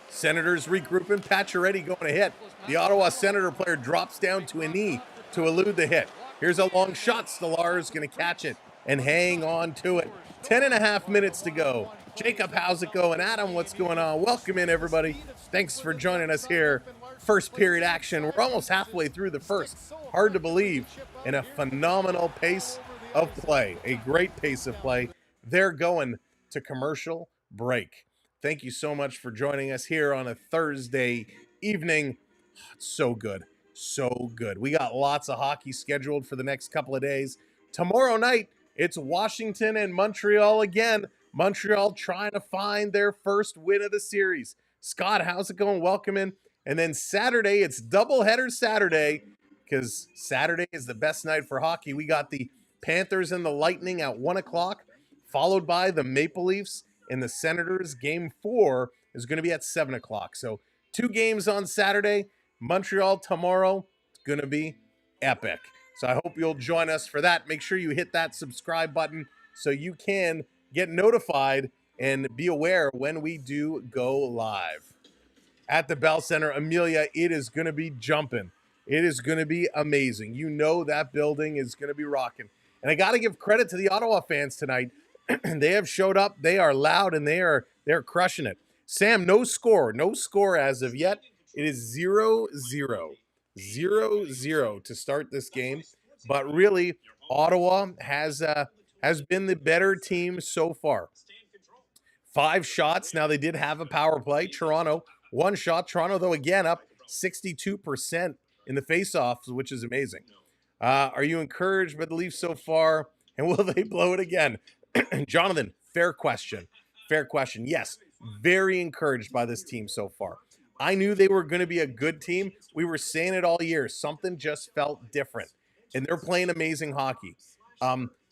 Senators regrouping. Pacioretty going to hit. The Ottawa Senator player drops down to a knee to elude the hit. Here's a long shot. Stolarz going to catch it and hang on to it. 10.5 minutes to go. Jacob, how's it going? Adam, what's going on? Welcome in, everybody. Thanks for joining us here. First period action. We're almost halfway through the first. Hard to believe. And a phenomenal pace of play. A great pace of play. They're going to commercial break. Thank you so much for joining us here on a Thursday evening. It's so good. So good. We got lots of hockey scheduled for the next couple of days. Tomorrow night, it's Washington and Montreal again. Montreal trying to find their first win of the series. Scott, how's it going? Welcome in. And then Saturday, it's doubleheader Saturday because Saturday is the best night for hockey. We got the Panthers and the Lightning at 1 o'clock, followed by the Maple Leafs and the Senators. Game 4 is going to be at 7 o'clock. So 2 games on Saturday. Montreal tomorrow. It's going to be epic. So I hope you'll join us for that. Make sure you hit that subscribe button so you can get notified and be aware when we do go live. At the Bell Center, Amelia, it is going to be jumping. It is going to be amazing. You know that building is going to be rocking. And I got to give credit to the Ottawa fans tonight. They have showed up. They are loud and they're crushing it. Sam, no score. No score as of yet. It is 0-0. 0-0 to start this game. But really, Ottawa has been the better team so far. 5 shots. Now, they did have a power play. Toronto, 1 shot. Toronto, though, again, up 62% in the faceoffs, which is amazing. Are you encouraged by the Leafs so far? And will they blow it again? Jonathan, fair question. Fair question. Yes, very encouraged by this team so far. I knew they were going to be a good team. We were saying it all year. Something just felt different. And they're playing amazing hockey.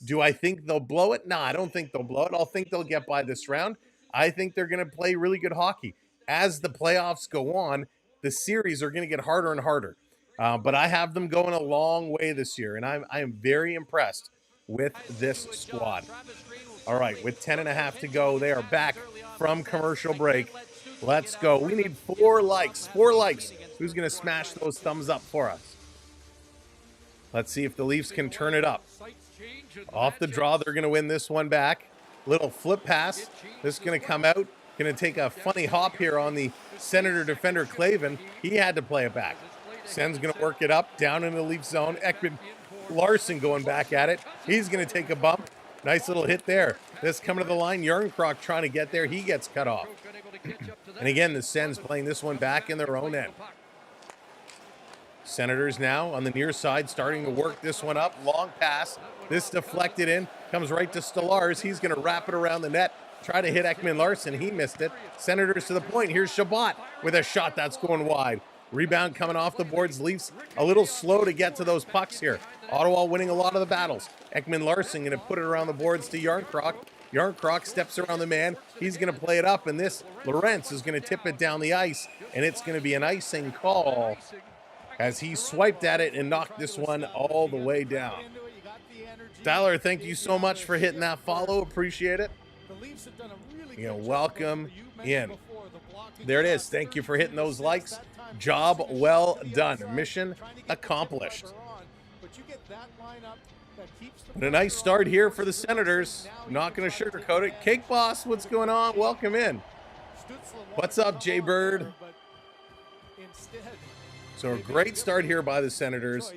Do I think they'll blow it? No, I don't think they'll blow it. I'll think they'll get by this round. I think they're going to play really good hockey. As the playoffs go on, the series are going to get harder and harder. But I have them going a long way this year, and I am very impressed with this squad. All right, with 10.5 to go, they are back from commercial break. Let's go. We need 4 likes. 4 likes. Who's going to smash those thumbs up for us? Let's see if the Leafs can turn it up. Off the draw, they're going to win this one back. Little flip pass. This is going to come out. Going to take a funny hop here on the Senator defender, Clavin. He had to play it back. Sens going to work it up, down in the Leaf zone. Ekman Larson going back at it. He's going to take a bump. Nice little hit there. This coming to the line. Yarncroc trying to get there. He gets cut off. And again, the Sens playing this one back in their own end. Senators now on the near side starting to work this one up. Long pass. This deflected in. Comes right to Stolarz. He's going to wrap it around the net. Try to hit Ekman Larson. He missed it. Senators to the point. Here's Shabbat with a shot that's going wide. Rebound coming off the boards. Leafs a little slow to get to those pucks here. Ottawa winning a lot of the battles. Ekman Larson going to put it around the boards to Yarncroc. Yarncroc steps around the man. He's going to play it up, and this Lorentz is going to tip it down the ice, and it's going to be an icing call as he swiped at it and knocked this one all the way down. Tyler, thank you so much for hitting that follow. Appreciate it. Welcome in. There it is. Thank you for hitting those likes. Job well done. Mission accomplished. And a nice start here for the Senators. Not going to sugarcoat it. Cake Boss, what's going on? Welcome in. What's up, Jay Bird? So a great start here by the Senators.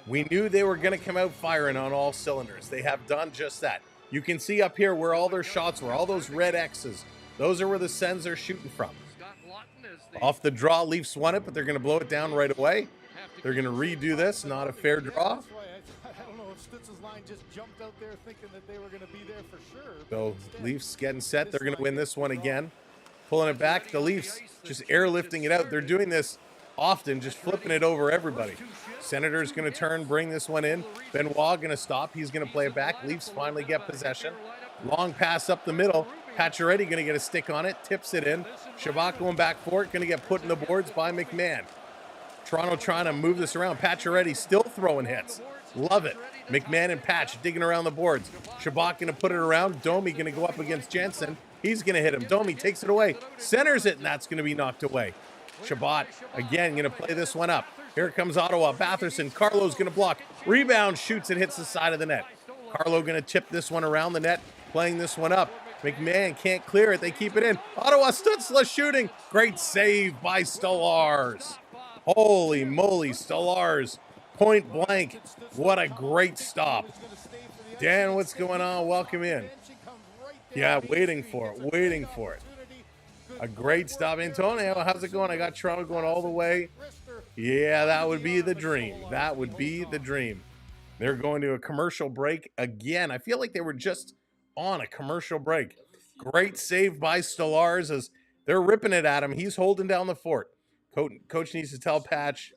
We knew they were going to come out firing on all cylinders. They have done just that. You can see up here where all their shots were, all those red X's. Those are where the Sens are shooting from. Off the draw, Leafs won it, but they're going to blow it down right away. They're going to redo this. Not a fair draw. I don't know if Stutz's line just jumped out there thinking that they were going to be there for sure. So Leafs getting set. They're going to win this one again. Pulling it back. The Leafs just airlifting it out. They're doing this often, just flipping it over everybody. Senators going to turn, bring this one in. Benoit going to stop. He's going to play it back. Leafs finally get possession. Long pass up the middle. Pacioretty going to get a stick on it. Tips it in. Shabbat going back for it. Going to get put in the boards by McMahon. Toronto trying to move this around. Pacioretty still throwing hits. Love it. McMahon and Patch digging around the boards. Shabbat going to put it around. Domi going to go up against Jensen. He's going to hit him. Domi takes it away. Centers it, and that's going to be knocked away. Shabbat, again, going to play this one up. Here comes Ottawa. Batherson. Carlo's going to block. Rebound, shoots, and hits the side of the net. Carlo going to tip this one around the net, playing this one up. McMahon can't clear it. They keep it in. Ottawa Stutzla shooting. Great save by Stolarz. Holy moly, Stolarz. Point blank. What a great stop. Dan, what's going on? Welcome in. Yeah, waiting for it. A great stop. Antonio, how's it going? I got Toronto going all the way. Yeah, that would be the dream. That would be the dream. They're going to a commercial break again. I feel like they were just on a commercial break. Great save by Stolarz as they're ripping it at him. He's holding down the fort. Coach needs to tell Patch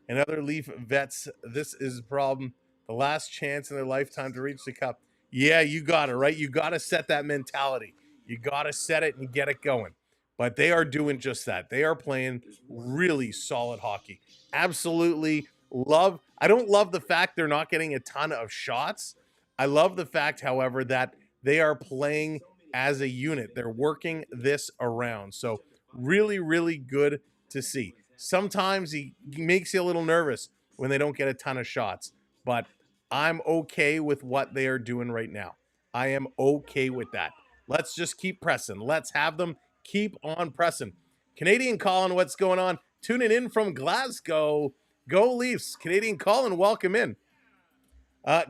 and other Leaf vets this is a problem. The last chance in their lifetime to reach the cup. Yeah, you got it, right? You got to set that mentality. You got to set it and get it going. But they are doing just that. They are playing really solid hockey. Absolutely love. I don't love the fact they're not getting a ton of shots. I love the fact, however, that they are playing as a unit. They're working this around. So really, really good to see. Sometimes he makes you a little nervous when they don't get a ton of shots. But I'm okay with what they are doing right now. I am okay with that. Let's just keep pressing. Let's have them keep on pressing. Canadian Colin, what's going on? Tuning in from Glasgow. Go Leafs. Canadian Colin, welcome in.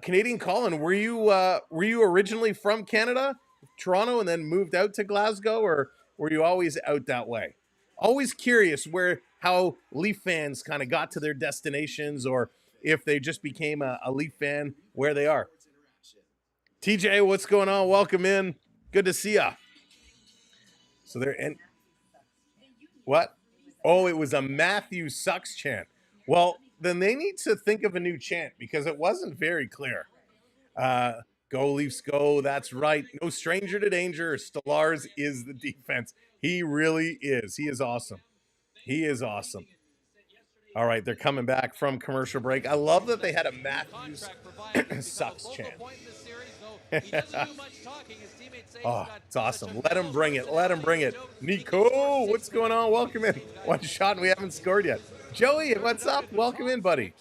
Canadian Colin, were you originally from Canada, Toronto, and then moved out to Glasgow, or were you always out that way? Always curious how Leaf fans kind of got to their destinations, or if they just became a Leaf fan where they are. TJ, what's going on? Welcome in. Good to see ya. So they're in. What? Oh, it was a Matthew Sucks chant. Well, then they need to think of a new chant because it wasn't very clear. Go Leafs, go. That's right. No stranger to danger. Stolarz is the defense. He really is. He is awesome. He is awesome. All right, they're coming back from commercial break. I love that they had a Matthews Sucks chant. Oh, it's awesome. Let him bring it. Let him bring it. Nico, what's going on? Welcome in. One shot and we haven't scored yet. Joey, what's up? Welcome in, buddy.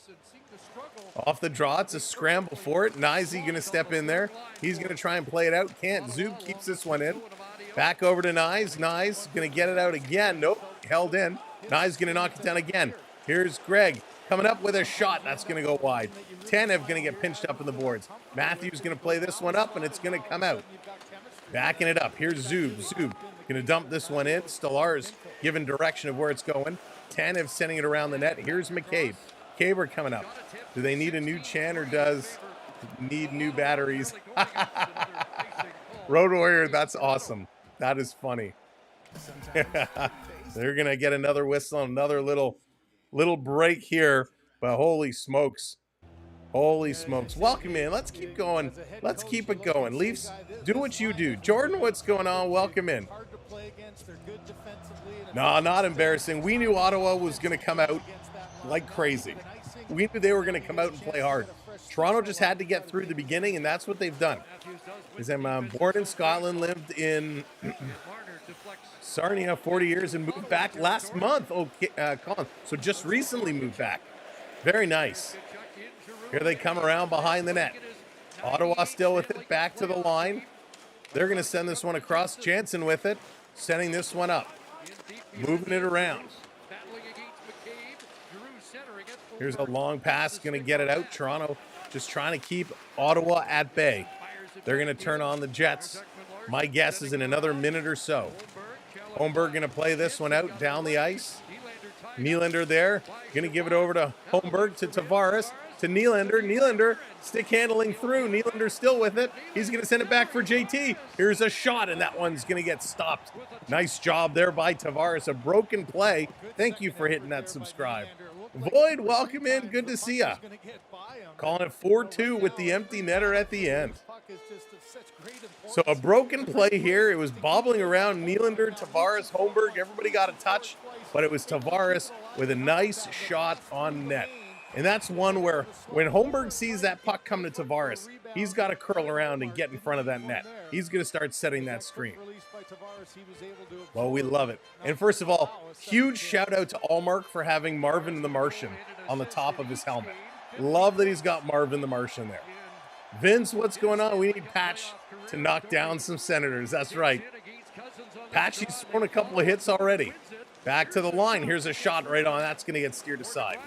Off the draw. It's a scramble for it. Nyzy going to step in there. He's going to try and play it out. Can't. Zub keeps this one in. Back over to Nyz. Nyz going to get it out again. Nope. Held in. Nyz going to knock it down again. Here's Greg coming up with a shot. That's going to go wide. Tanev going to get pinched up in the boards. Matthews going to play this one up, and it's going to come out. Backing it up. Here's Zub. Zub going to dump this one in. Stolarz giving direction of where it's going. Tanev sending it around the net. Here's McCabe. Caber coming up. Do they need a new chant or does need new batteries? Road Warrior, that's awesome. That is funny. They're going to get another whistle, another little break here. But holy smokes. Holy smokes. Welcome in. Let's keep going. Let's keep it going. Leafs, do what you do. Jordan, what's going on? Welcome in. No, not embarrassing. We knew Ottawa was going to come out like crazy. We knew they were going to come out and play hard. Toronto just had to get through the beginning, and that's what they've done. I'm born in Scotland, lived in Sarnia 40 years, and moved back last month. Okay, Colin. So just recently moved back. Very nice. Here they come around behind the net. Ottawa still with it, back to the line. They're going to send this one across. Jansen with it, sending this one up. Moving it around. Here's a long pass, going to get it out. Toronto just trying to keep Ottawa at bay. They're going to turn on the Jets. My guess is in another minute or so. Holmberg going to play this one out down the ice. Nylander there. Going to give it over to Holmberg, to Tavares, to Nylander. Nylander stick handling through. Nylander still with it. He's going to send it back for JT. Here's a shot, and that one's going to get stopped. Nice job there by Tavares. A broken play. Thank you for hitting that subscribe. Void, welcome in. Good to see ya. Calling it 4-2 with the empty netter at the end. So a broken play here. It was bobbling around. Nylander, Tavares, Holmberg. Everybody got a touch, but it was Tavares with a nice shot on net. And that's one where when Holmberg sees that puck come to Tavares, he's got to curl around and get in front of that net. He's going to start setting that screen. Well, we love it. And first of all, huge shout out to Allmark for having Marvin the Martian on the top of his helmet. Love that he's got Marvin the Martian there. Vince, what's going on? We need Patch to knock down some Senators. That's right. Patch, he's thrown a couple of hits already. Back to the line. Here's a shot right on. That's going to get steered aside.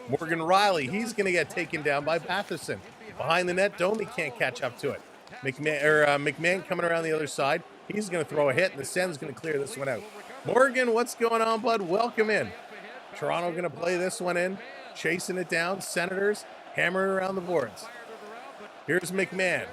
Morgan Riley, he's going to get taken down by Batherson. Behind the net, Domi can't catch up to it. McMahon coming around the other side. He's going to throw a hit, and the Sens going to clear this one out. Morgan, what's going on, bud? Welcome in. Toronto going to play this one in. Chasing it down. Senators hammering around the boards. Here's McMahon.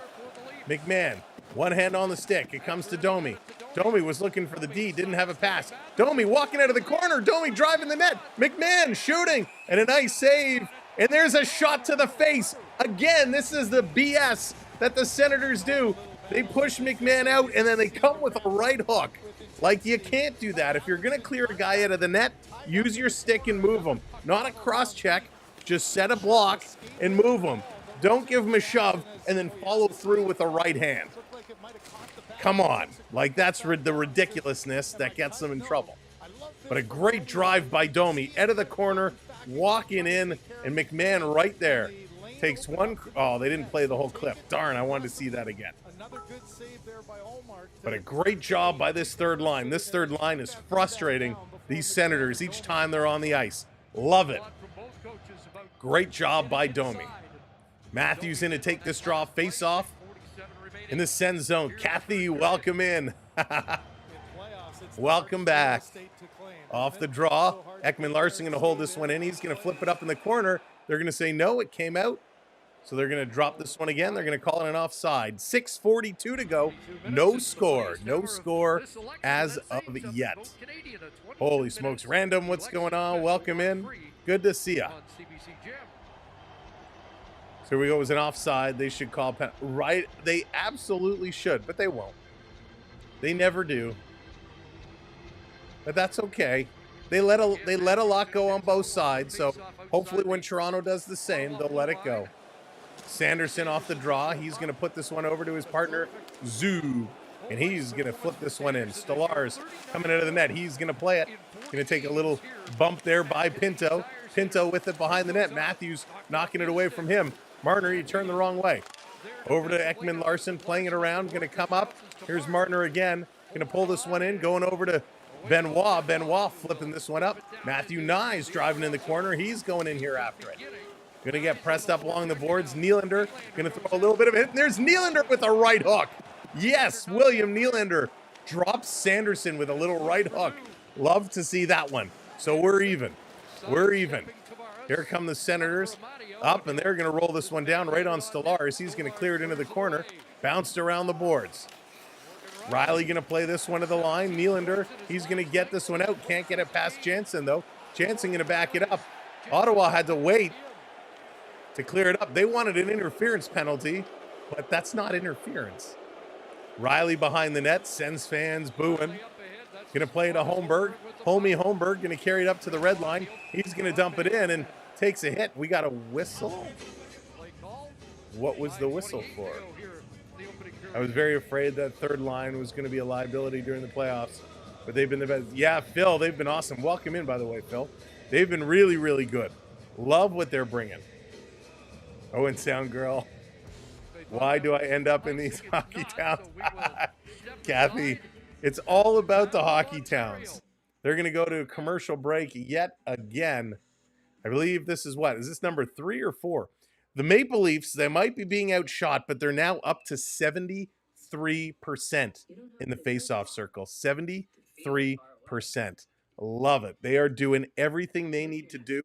McMahon, one hand on the stick. It comes to Domi. Domi was looking for the D, didn't have a pass. Domi walking out of the corner. Domi driving the net. McMahon shooting, and a nice save. And there's a shot to the face. Again, this is the BS that the Senators do. They push McMahon out, and then they come with a right hook. Like, you can't do that. If you're going to clear a guy out of the net, use your stick and move him. Not a cross-check. Just set a block and move him. Don't give him a shove and then follow through with a right hand. Come on. Like, that's the ridiculousness that gets them in trouble. But a great drive by Domi. Out of the corner, walking in, and McMahon right there. Takes one. Oh, they didn't play the whole clip. Darn, I wanted to see that again. But a great job by this third line. This third line is frustrating these Senators each time they're on the ice. Love it. Great job by Domi. Matthews in to take this draw face-off in the Sens zone. Kathy, welcome in. Welcome back. Off the draw. Ekman Larson going to hold this one in. He's going to flip it up in the corner. They're going to say no, it came out. So they're going to drop this one again. They're going to call it an offside. 6:42 to go. No score. No score as of yet. Holy smokes. Random, what's going on? Welcome in. Good to see ya. So here we go. It was an offside. They should call right. They absolutely should, but they won't. They never do. But that's okay. They let a lot go on both sides. So hopefully when Toronto does the same, they'll let it go. Sanderson off the draw. He's going to put this one over to his partner, Zoo. And he's going to flip this one in. Stolarz coming out of the net. He's going to play it. Going to take a little bump there by Pinto. Pinto with it behind the net. Matthews knocking it away from him. Marner, he turned the wrong way. Over to Ekman Larson, playing it around. Going to come up. Here's Marner again. Going to pull this one in. Going over to Benoit. Benoit flipping this one up. Matthew Nyes driving in the corner. He's going in here after it. Going to get pressed up along the boards. Nylander going to throw a little bit of it. And there's Nylander with a right hook. Yes, William Nylander drops Sanderson with a little right hook. Love to see that one. So we're even. We're even. Here come the Senators up, and they're going to roll this one down right on Stolarz. He's going to clear it into the corner. Bounced around the boards. Riley going to play this one to the line. Nylander, he's going to get this one out. Can't get it past Jansen, though. Jansen going to back it up. Ottawa had to wait to clear it up. They wanted an interference penalty, but that's not interference. Riley behind the net. Sens fans booing. Going to play it to Holmberg. Homie Holmberg going to carry it up to the red line. He's going to dump it in and takes a hit. We got a whistle. What was the whistle for? I was very afraid that third line was going to be a liability during the playoffs, but they've been the best. Yeah, Phil, they've been awesome. Welcome in, by the way, Phil. They've been really, really good. Love what they're bringing. Oh, and Sound Girl. Why do I end up in these hockey towns? Kathy, it's all about the hockey towns. They're going to go to a commercial break yet again. I believe this is what? Is this number 3 or 4? The Maple Leafs, they might be being outshot, but they're now up to 73% in the faceoff circle. 73%. Love it. They are doing everything they need to do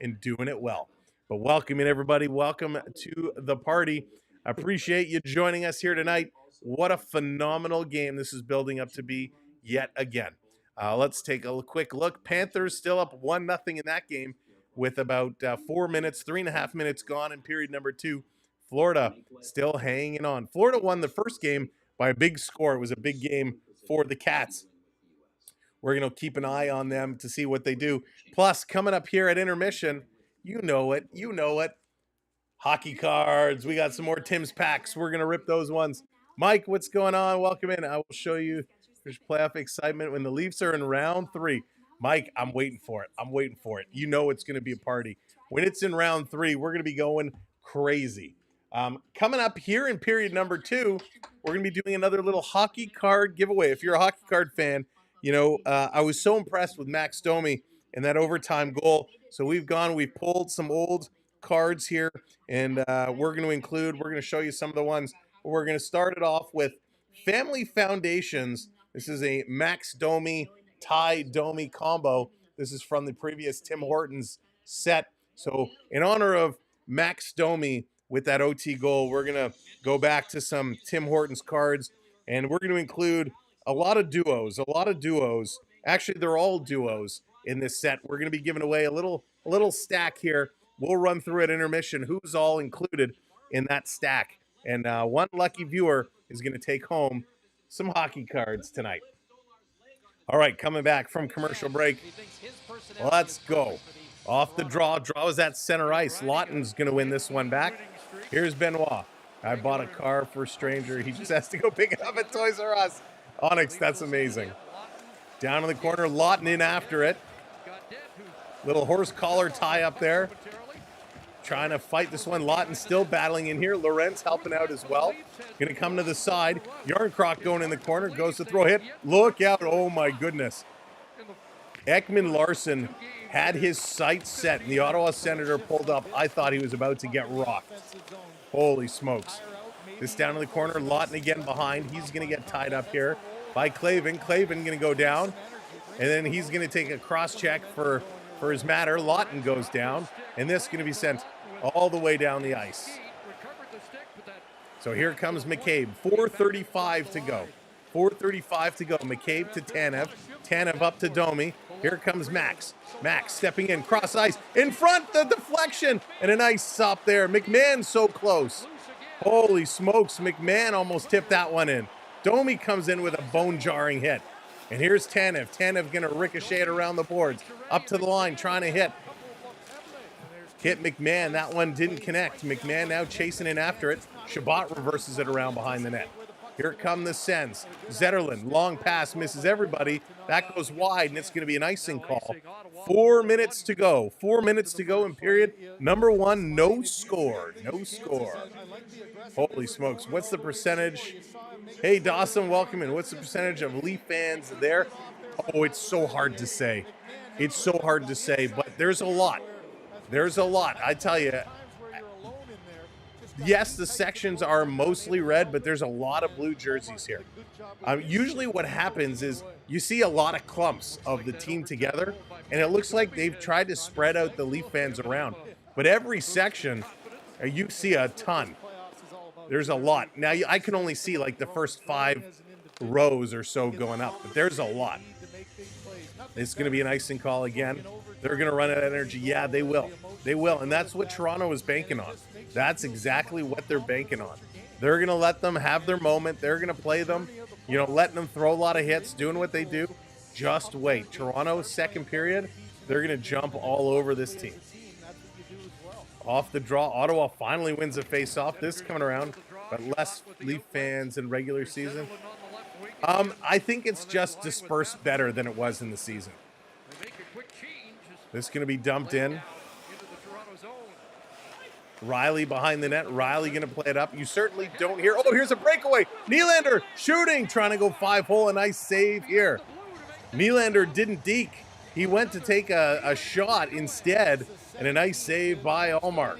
and doing it well. But welcome in, everybody. Welcome to the party. I appreciate you joining us here tonight. What a phenomenal game this is building up to be yet again. Let's take a quick look. Panthers still up 1-0 in that game with about 4 minutes, 3.5 minutes gone in period number 2. Florida still hanging on. Florida won the first game by a big score. It was a big game for the Cats. We're going to keep an eye on them to see what they do. Plus, coming up here at intermission, you know it. Hockey cards. We got some more Tim's packs. We're going to rip those ones. Mike, what's going on? Welcome in. I will show you there's playoff excitement when the Leafs are in round 3. Mike, I'm waiting for it. You know it's going to be a party. When it's in round 3, we're going to be going crazy. Coming up here in period number 2, we're going to be doing another little hockey card giveaway. If you're a hockey card fan, I was so impressed with Max Domi and that overtime goal. So we've pulled some old cards here, and we're going to show you some of the ones. We're going to start it off with Family Foundations. This is a Max Domi, Ty Domi combo. This is from the previous Tim Hortons set. So in honor of Max Domi with that OT goal, we're going to go back to some Tim Hortons cards, and we're going to include a lot of duos. Actually, they're all duos in this set. We're going to be giving away a little stack here. We'll run through at intermission who's all included in that stack. And one lucky viewer is going to take home some hockey cards tonight. All right, coming back from commercial break. Let's go. Off the draw. Draw is at center ice. Lawton's going to win this one back. Here's Benoit. I bought a car for a stranger. He just has to go pick it up at Toys R Us. Onyx, that's amazing. Down in the corner, Lawton in after it. Little horse collar tie up there. Trying to fight this one. Lawton still battling in here. Lorenz helping out as well. Going to come to the side. Yarncroc going in the corner. Goes to throw a hit. Look out. Oh, my goodness. Ekman Larson had his sights set, and the Ottawa Senator pulled up. I thought he was about to get rocked. Holy smokes. This down in the corner. Lawton again behind. He's going to get tied up here by Clavin. Clavin going to go down, and then he's going to take a cross-check for his matter. Lawton goes down, and this is going to be sent all the way down the ice. So here comes McCabe. 4:35 to go. 4:35 to go. McCabe to Tanev. Tanev up to Domi. Here comes Max. Max stepping in, cross ice, in front, the deflection, and a nice stop there. McMahon so close. Holy smokes, McMahon almost tipped that one in. Domi comes in with a bone-jarring hit. And here's Tanev. Tanev going to ricochet it around the boards. Up to the line, trying to hit. Hit McMahon. That one didn't connect. McMahon now chasing in after it. Shabbat reverses it around behind the net. Here come the Sens. Zetterlund, long pass, misses everybody. That goes wide, and it's going to be an icing call. 4 minutes to go. 4 minutes to go in period number 1. No score. Holy smokes. What's the percentage? Hey, Dawson, welcome in. What's the percentage of Leaf fans there? Oh, it's so hard to say. But there's a lot. I tell you. Yes, the sections are mostly red, but there's a lot of blue jerseys here. Usually what happens is you see a lot of clumps of the team together, and it looks like they've tried to spread out the Leaf fans around. But every section, you see a ton. There's a lot. Now, I can only see like the first 5 rows or so going up, but there's a lot. It's going to be an icing call again. They're going to run out of energy. Yeah, they will. And that's what Toronto is banking on. That's exactly what they're banking on. They're going to let them have their moment. They're going to play them, letting them throw a lot of hits, doing what they do. Just wait. Toronto, second period, they're going to jump all over this team. Off the draw, Ottawa finally wins a face-off. This coming around, but less Leaf fans in regular season. I think it's just dispersed better than it was in the season. This is going to be dumped in. Riley behind the net. Riley going to play it up. You certainly don't hear. Oh, here's a breakaway. Nylander shooting, trying to go 5-hole. A nice save here. Nylander didn't deke. He went to take a shot instead, and a nice save by Allmark.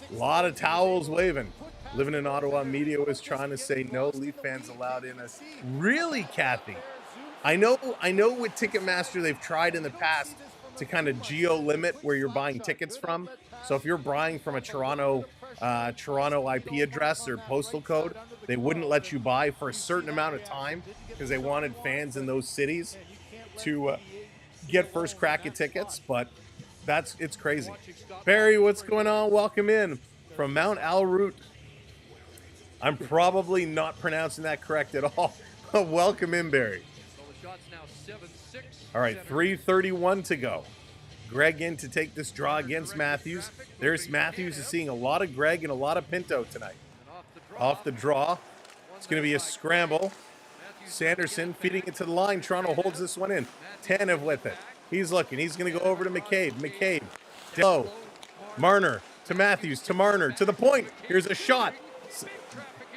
A lot of towels waving. Living in Ottawa, media was trying to say no Leaf fans allowed in us. Really, Kathy? I know with Ticketmaster they've tried in the past to kind of geo-limit where you're buying tickets from. So if you're buying from a Toronto IP address or postal code, they wouldn't let you buy for a certain amount of time because they wanted fans in those cities to get first crack at tickets. But it's crazy. Barry, what's going on? Welcome in from Mount Al Route. I'm probably not pronouncing that correct at all. Welcome in, Barry. All right, 3:31 to go. Greg in to take this draw against Matthews. There's Matthews is seeing a lot of Greg and a lot of Pinto tonight. Off the draw. It's going to be a scramble. Sanderson feeding it to the line. Toronto holds this one in. Tanev with it. He's looking. He's going to go over to McCabe. McCabe. Low. Marner to Matthews to Marner to the point. Here's a shot.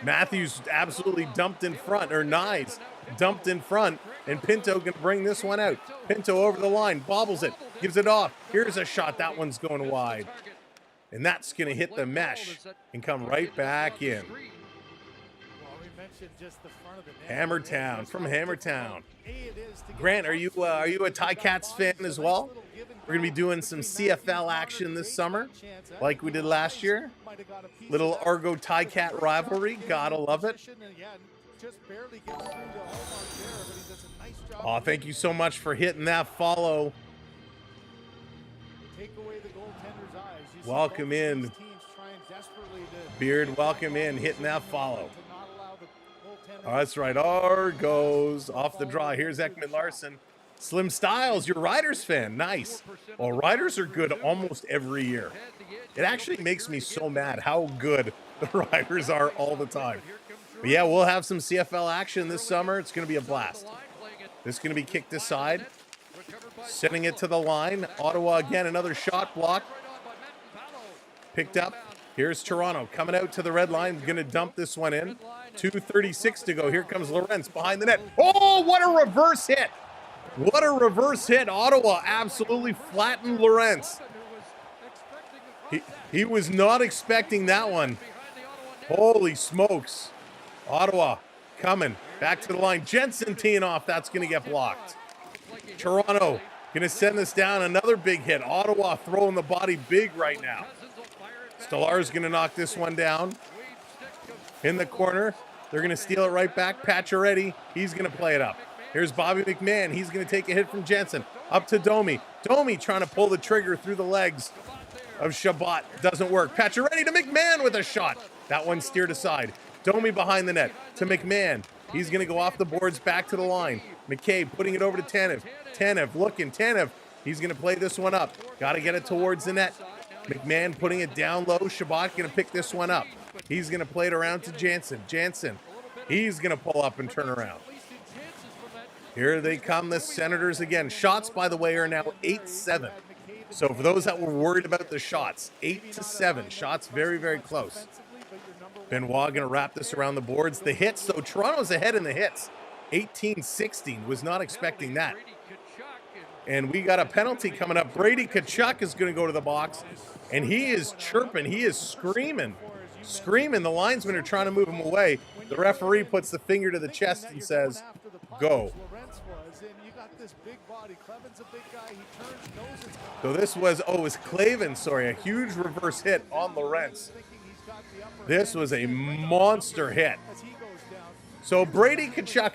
Matthews absolutely dumped in front, or Nyes dumped in front, and Pinto can bring this one out. Pinto over the line, bobbles it, gives it off. Here's a shot. That one's going wide. And that's going to hit the mesh and come right back in. Hammertown, from Hammertown. Grant, are you a Ticats fan as well? We're going to be doing some CFL action this summer, like we did last year. Little Argo Ticat rivalry. Gotta love it. Oh, thank you so much for hitting that follow. Welcome in. Beard, welcome in. Hitting that follow. Oh, that's right. Argos off the draw. Here's Ekman Larson. Slim Styles, your Riders fan. Nice. Well, Riders are good almost every year. It actually makes me so mad how good the Riders are all the time. But yeah, we'll have some CFL action this summer. It's going to be a blast. This is going to be kicked aside. Sending it to the line. Ottawa again, another shot block. Picked up. Here's Toronto coming out to the red line. Going to dump this one in. 2:36 to go. Here comes Lorentz behind the net. Oh, what a reverse hit. What a reverse hit. Ottawa absolutely flattened Lorentz. He was not expecting that one. Holy smokes. Ottawa coming back to the line. Jensen teeing off. That's going to get blocked. Toronto going to send this down. Another big hit. Ottawa throwing the body big right now. Stolar's going to knock this one down. In the corner. They're going to steal it right back. Pacioretty. He's going to play it up. Here's Bobby McMahon. He's going to take a hit from Jensen. Up to Domi. Domi trying to pull the trigger through the legs of Shabbat. Doesn't work. Pacioretty to McMahon with a shot. That one steered aside. Domi behind the net to McMahon. He's going to go off the boards back to the line. McCabe putting it over to Tanev. Tanev looking. Tanev. He's going to play this one up. Got to get it towards the net. McMahon putting it down low. Shabbat going to pick this one up. He's going to play it around to Jansen. Jansen. He's going to pull up and turn around. Here they come, the Senators again. Shots, by the way, are now 8-7. So for those that were worried about the shots, 8-7. Shots very, very close. Benoit going to wrap this around the boards. The hits, though, Toronto's ahead in the hits. 18-16. Was not expecting that. And we got a penalty coming up. Brady Tkachuk is going to go to the box. And he is chirping. He is screaming. Screaming. The linesmen are trying to move him away. The referee puts the finger to the chest and says, go. So this was, it was Clavin, sorry, a huge reverse hit on Lorentz. This was a monster hit. So Brady Tkachuk,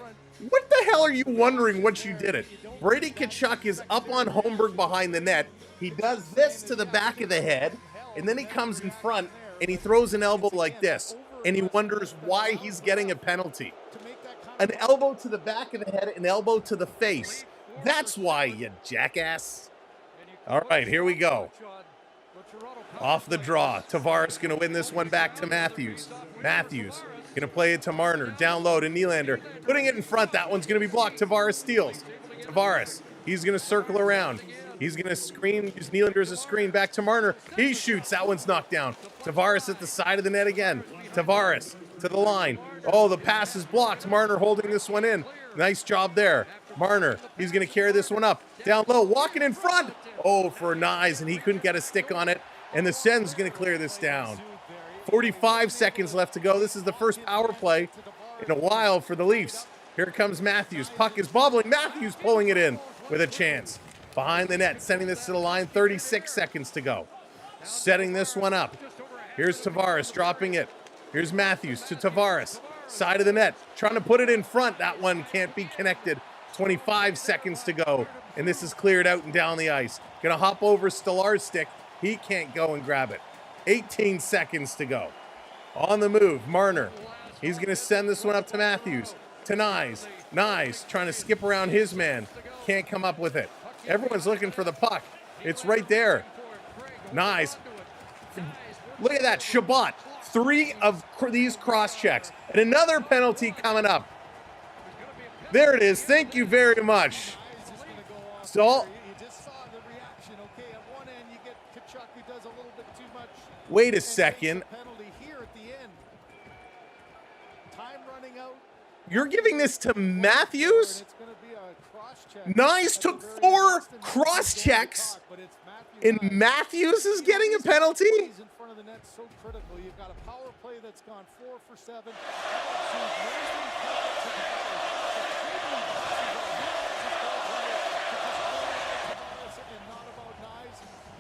what the hell are you wondering once you did it? Brady Tkachuk is up on Holmberg behind the net. He does this to the back of the head, and then he comes in front, and he throws an elbow like this, and he wonders why he's getting a penalty. An elbow to the back of the head, an elbow to the face. That's why, you jackass. All right, here we go. Off the draw. Tavares going to win this one back to Matthews. Matthews going to play it to Marner. Down low to Nylander. Putting it in front. That one's going to be blocked. Tavares steals. Tavares. He's going to circle around. He's going to screen. Use Nylander as a screen. Back to Marner. He shoots. That one's knocked down. Tavares at the side of the net again. Tavares to the line. Oh, the pass is blocked. Marner holding this one in. Nice job there. Marner, he's going to carry this one up. Down low, walking in front. Oh, for Nyes, and he couldn't get a stick on it. And the Sens going to clear this down. 45 seconds left to go. This is the first power play in a while for the Leafs. Here comes Matthews. Puck is bobbling. Matthews pulling it in with a chance. Behind the net, sending this to the line. 36 seconds to go. Setting this one up. Here's Tavares dropping it. Here's Matthews to Tavares. Side of the net. Trying to put it in front. That one can't be connected. 25 seconds to go. And this is cleared out and down the ice. Going to hop over Stolar's stick. He can't go and grab it. 18 seconds to go. On the move, Marner. He's going to send this one up to Matthews. To Nyes. Nyes trying to skip around his man. Can't come up with it. Everyone's looking for the puck. It's right there. Nyes. Look at that. Shabbat. 3 of these cross checks. And another penalty coming up. There it is. Thank you very much. So, wait a second. You're giving this to Matthews? Nyes took 4 cross checks, and Matthews is getting a penalty? You've got a power play that's gone 4 for 7.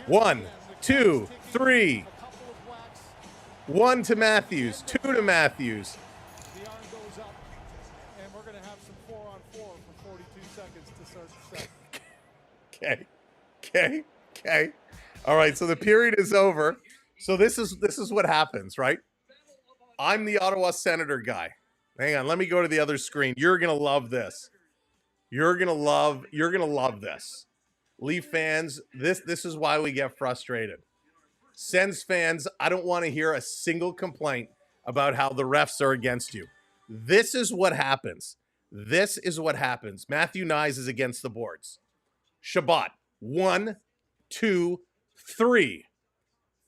1, 2, 3. 1 to Matthews, 2 to Matthews. The arm goes up, and we're going to have some 4-on-4 for 42 seconds to start the second. Okay. All right, so the period is over. So this is what happens, right? I'm the Ottawa Senator guy. Hang on, let me go to the other screen. You're gonna love this. You're gonna love this. Leaf fans, this is why we get frustrated. Sens fans, I don't want to hear a single complaint about how the refs are against you. This is what happens. Matthew Nyes is against the boards. Shabbat, 1, 2, 3.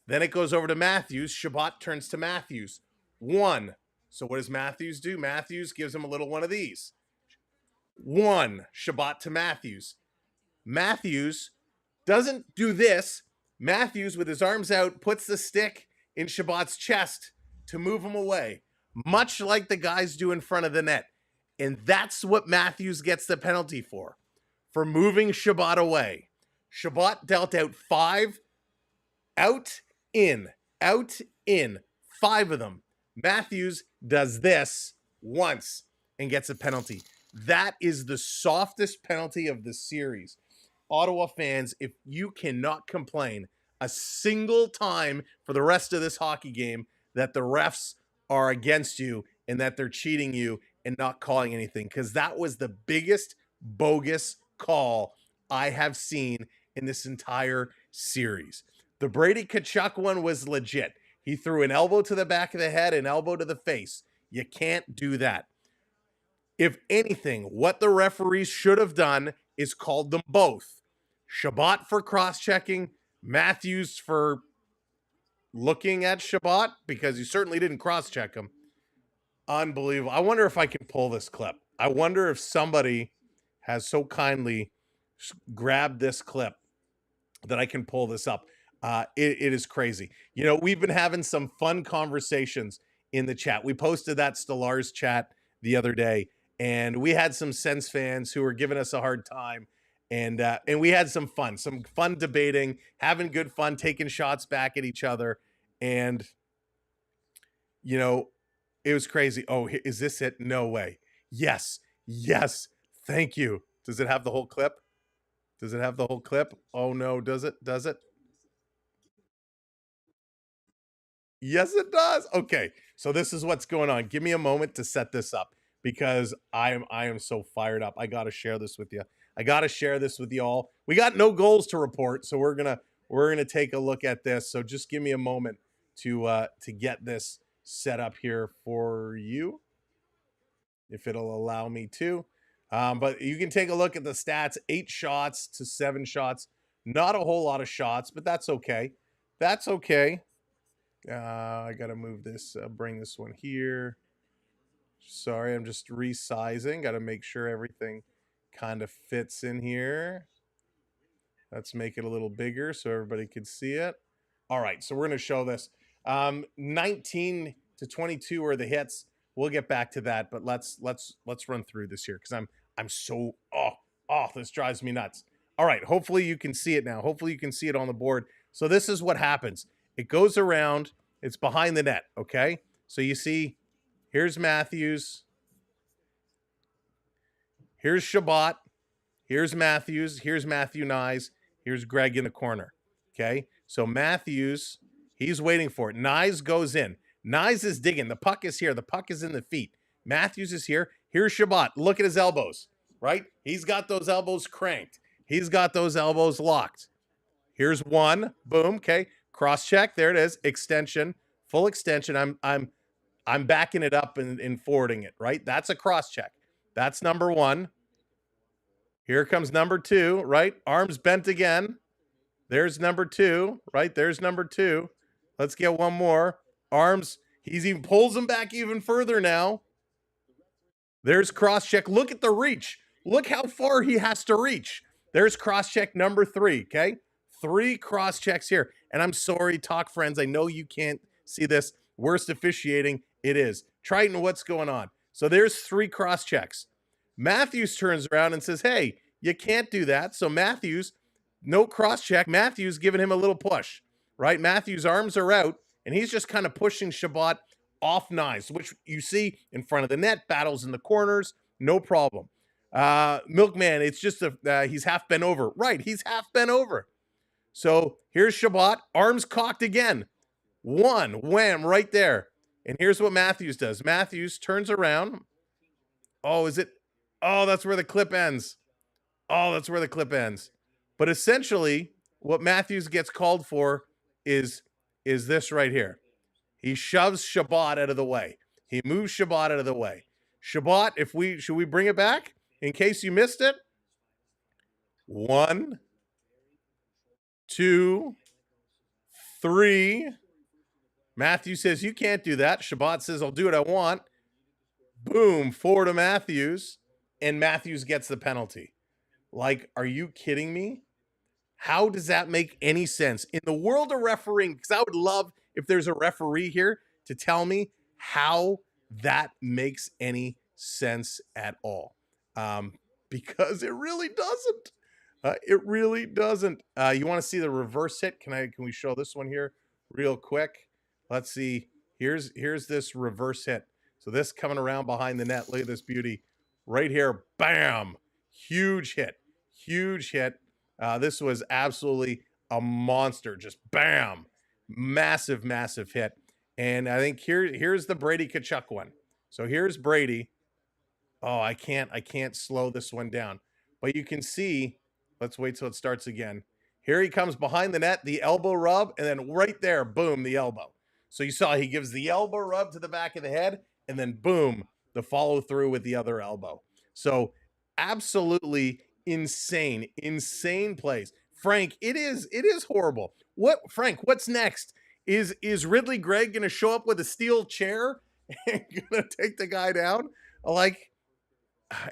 Then it goes over to Matthews. Shabbat turns to Matthews. 1. So what does Matthews do? Matthews gives him a little one of these. 1. Shabbat to Matthews. Matthews doesn't do this. Matthews, with his arms out, puts the stick in Shabbat's chest to move him away, much like the guys do in front of the net. And that's what Matthews gets the penalty for moving Shabbat away. Shabbat dealt out 5, out, in, 5 of them. Matthews does this once and gets a penalty. That is the softest penalty of the series. Ottawa fans, if you cannot complain a single time for the rest of this hockey game that the refs are against you and that they're cheating you and not calling anything, because that was the biggest bogus call I have seen in this entire series. The Brady Tkachuk one was legit. He threw an elbow to the back of the head, an elbow to the face. You can't do that. If anything, what the referees should have done is called them both. Shabbat for cross-checking, Matthews for looking at Shabbat, because he certainly didn't cross-check him. Unbelievable. I wonder if I can pull this clip. I wonder if somebody has so kindly grabbed this clip that I can pull this up. It is crazy. You know, we've been having some fun conversations in the chat. We posted that Stellars chat the other day, and we had some Sens fans who were giving us a hard time. And we had some fun debating, having good fun, taking shots back at each other. And, you know, it was crazy. Oh, is this it? No way. Yes. Thank you. Does it have the whole clip? Oh, no. Does it? Yes, it does. Okay. So this is what's going on. Give me a moment to set this up, because I am so fired up. I got to share this with you. I got to share this with y'all. We got no goals to report, so we're gonna take a look at this. So just give me a moment to get this set up here for you, if it'll allow me to. But you can take a look at the stats: 8 shots to 7 shots. Not a whole lot of shots, but that's okay. I gotta move this. Bring this one here. Sorry, I'm just resizing. Got to make sure everything kind of fits in here. Let's make it a little bigger so everybody can see it. All right, so we're going to show this. 19 to 22 are the hits. We'll get back to that, but let's run through this here, because I'm so this drives me nuts. All right, hopefully you can see it now. Hopefully you can see it on the board. So this is what happens. It goes around. It's behind the net. Okay, so you see, here's Matthews. Here's Shabbat. Here's Matthews. Here's Matthew Nyes. Here's Greg in the corner. Okay, so Matthews, he's waiting for it. Nyes goes in. Nyes is digging. The puck is here. The puck is in the feet. Matthews is here. Here's Shabbat. Look at his elbows, right? He's got those elbows cranked. He's got those elbows locked. Here's one. Boom. Okay. Cross check. There it is. Extension. Full extension. I'm backing it up and forwarding it, right? That's a cross check. That's number one. Here comes number two, right? Arms bent again. There's number two, right? There's number two. Let's get one more. Arms. He's even pulls him back even further now. There's cross check. Look at the reach. Look how far he has to reach. There's cross check number three, okay? 3 cross checks here. And I'm sorry, talk friends. I know you can't see this. Worst officiating, it is. Triton, what's going on? So there's 3 cross checks. Matthews turns around and says, hey, you can't do that. So Matthews, no cross check. Matthews giving him a little push, right? Matthews' arms are out, and he's just kind of pushing Shabbat off Nyes, which you see in front of the net, battles in the corners, no problem. Milkman, it's just he's half bent over. Right, he's half bent over. So here's Shabbat, arms cocked again. One, wham, right there. And here's what Matthews does. Matthews turns around. Oh, is it? Oh, that's where the clip ends. Oh, that's where the clip ends. But essentially, what Matthews gets called for is this right here. He shoves Shabbat out of the way. He moves Shabbat out of the way. Shabbat, should we bring it back in case you missed it? 1, 2, 3. Matthews says, you can't do that. Shabbat says, I'll do what I want. Boom, 4 to Matthews. And Matthews gets the penalty. Like, are you kidding me? How does that make any sense? In the world of refereeing, because I would love if there's a referee here to tell me how that makes any sense at all. Because it really doesn't. It really doesn't. You want to see the reverse hit? Can we show this one here real quick? Let's see. Here's this reverse hit. So this coming around behind the net. Look at this beauty. Right here. Bam. Huge hit. Huge hit. This was absolutely a monster. Just bam. Massive, massive hit. And I think here's the Brady Tkachuk one. So here's Brady. Oh, I can't slow this one down. But you can see, let's wait till it starts again. Here he comes behind the net, the elbow rub, and then right there, boom, the elbow. So you saw he gives the elbow rub to the back of the head, and then boom, the follow through with the other elbow. So absolutely insane plays. Frank, it is horrible. Frank, what's next? Is Ridley Gregg going to show up with a steel chair and going to take the guy down? Like,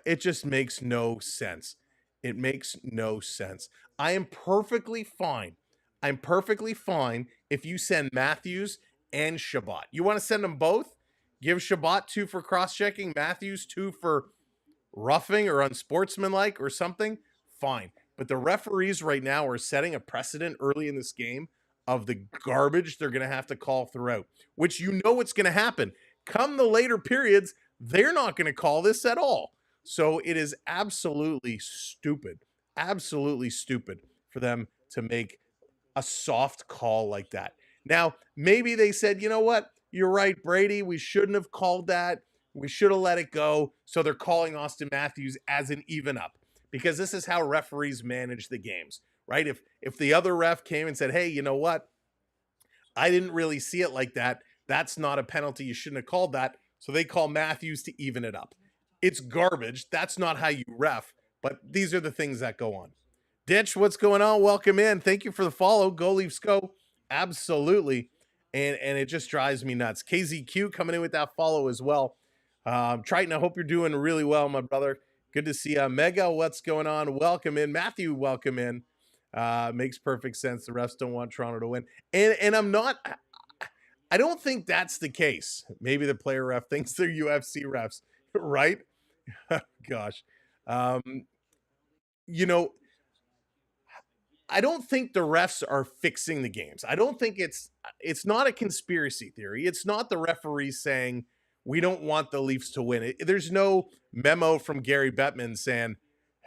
it just makes no sense. It makes no sense. I am perfectly fine. I'm perfectly fine if you send Matthews and Shabbat. You want to send them both? Give Shabbat 2 for cross-checking, Matthews 2 for roughing or unsportsmanlike or something. Fine. But the referees right now are setting a precedent early in this game of the garbage they're going to have to call throughout, which you know what's going to happen. Come the later periods, they're not going to call this at all. So it is absolutely stupid for them to make a soft call like that. Now, maybe they said, you know what? You're right, Brady. We shouldn't have called that. We should have let it go. So they're calling Austin Matthews as an even up, because this is how referees manage the games, right? If the other ref came and said, hey, you know what? I didn't really see it like that. That's not a penalty. You shouldn't have called that. So they call Matthews to even it up. It's garbage. That's not how you ref, but these are the things that go on. Ditch, what's going on? Welcome in. Thank you for the follow. Go Leafs go. Absolutely. And it just drives me nuts. KZQ coming in with that follow as well. Triton, I hope you're doing really well, my brother. Good to see you. Mega, what's going on? Welcome in. Matthew, welcome in. Makes perfect sense. The refs don't want Toronto to win. And I don't think that's the case. Maybe the player ref thinks they're UFC refs, right? Gosh. You know, I don't think the refs are fixing the games. I don't think it's not a conspiracy theory. It's not the referees saying we don't want the Leafs to win. There's no memo from Gary Bettman saying,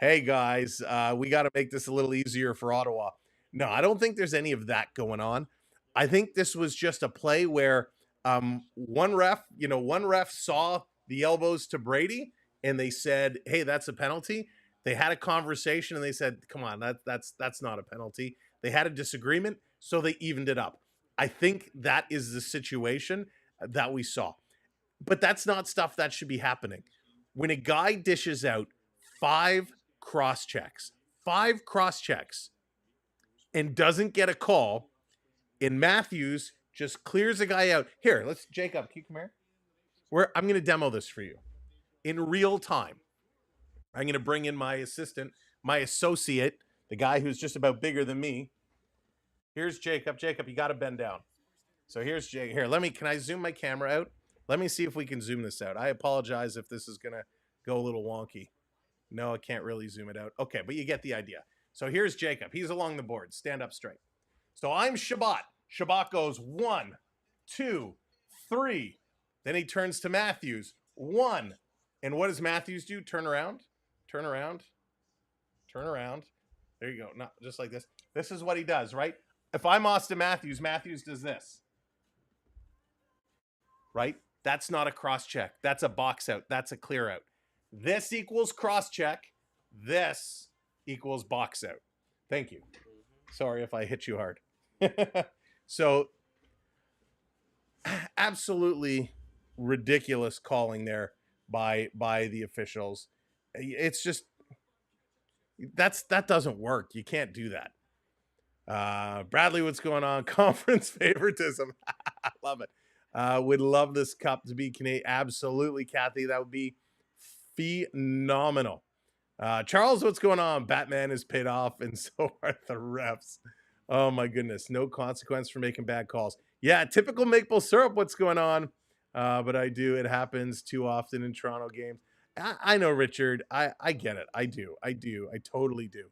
hey guys, we got to make this a little easier for Ottawa. No, I don't think there's any of that going on. I think this was just a play where One ref saw the elbows to Brady and they said, "Hey, that's a penalty." They had a conversation and they said, "Come on, that's not a penalty." They had a disagreement, so they evened it up. I think that is the situation that we saw. But that's not stuff that should be happening. When a guy dishes out five cross checks, and doesn't get a call, and Matthews just clears a guy out. Here, Jacob, can you come here? I'm going to demo this for you in real time. I'm going to bring in my assistant, my associate, the guy who's just about bigger than me. Here's Jacob. Jacob, you got to bend down. So here's Jake. Here, can I zoom my camera out? Let me see if we can zoom this out. I apologize if this is going to go a little wonky. No, I can't really zoom it out. Okay, but you get the idea. So here's Jacob. He's along the board. Stand up straight. So I'm Shabbat. Shabbat goes 1, 2, 3. Then he turns to Matthews. 1. And what does Matthews do? Turn around. Turn around. Turn around. There you go. Not just like this. This is what he does, right? If I'm Austin Matthews, Matthews does this. Right? That's not a cross check. That's a box out. That's a clear out. This equals cross check. This equals box out. Thank you. Sorry if I hit you hard. So absolutely ridiculous calling there by the officials. It's just that doesn't work. You can't do that. Bradley, what's going on? Conference favoritism. I love it. Would love this cup to be Canadian. Absolutely, Kathy. That would be phenomenal. Charles, what's going on? Batman is paid off, and so are the refs. Oh, my goodness. No consequence for making bad calls. Yeah, typical maple syrup. What's going on? But I do. It happens too often in Toronto games. I know, Richard. I get it. I do. I totally do.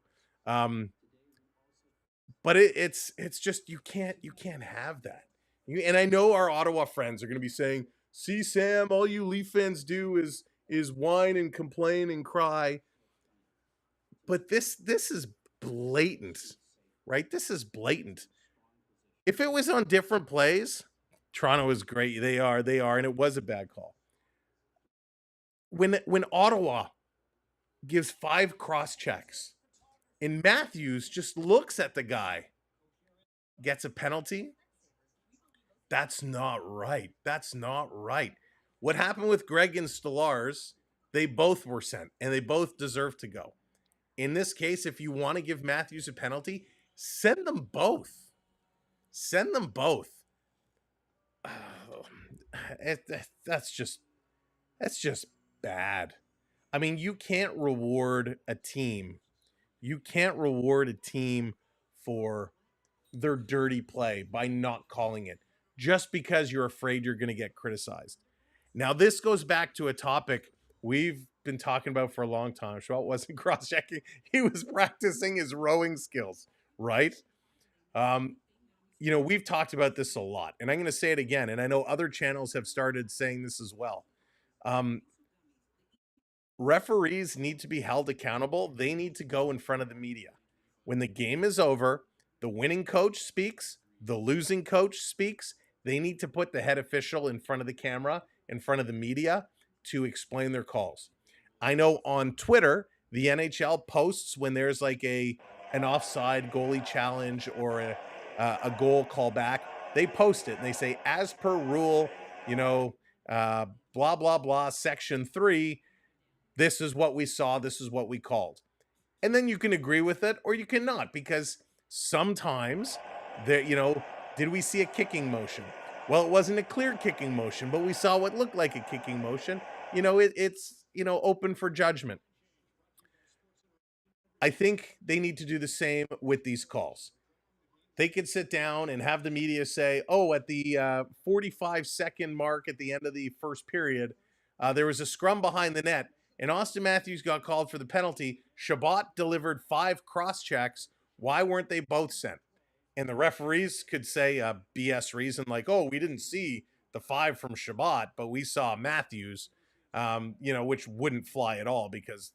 But it's just you can't have that. And I know our Ottawa friends are going to be saying, "See, Sam, all you Leaf fans do is whine and complain and cry." But this is blatant, right? This is blatant. If it was on different plays, Toronto is great. They are, and it was a bad call. When Ottawa gives 5 cross checks and Matthews just looks at the guy, gets a penalty, that's not right. That's not right. What happened with Greg and Stallars, they both were sent, and they both deserve to go. In this case, if you want to give Matthews a penalty, send them both. Send them both. That's just bad. I mean, you can't reward a team. You can't reward a team for their dirty play by not calling it just because you're afraid you're going to get criticized. Now, this goes back to a topic we've been talking about for a long time. Schwalt wasn't cross-checking. He was practicing his rowing skills, right? We've talked about this a lot, and I'm going to say it again, and I know other channels have started saying this as well. Referees need to be held accountable. They need to go in front of the media. When the game is over, the winning coach speaks, the losing coach speaks. They need to put the head official in front of the camera, in front of the media, to explain their calls. I know on Twitter, the NHL posts when there's like an offside goalie challenge or a goal callback. They post it and they say, as per rule, blah, blah, blah, section 3, this is what we saw, this is what we called. And then you can agree with it or you cannot, because sometimes there, did we see a kicking motion? Well, it wasn't a clear kicking motion, but we saw what looked like a kicking motion. It's open for judgment. I think they need to do the same with these calls. They could sit down and have the media say, oh, at the 45-second mark at the end of the first period, there was a scrum behind the net, and Austin Matthews got called for the penalty. Shabbat delivered 5 cross-checks. Why weren't they both sent? And the referees could say a BS reason like, oh, we didn't see the 5 from Shabbat, but we saw Matthews, which wouldn't fly at all because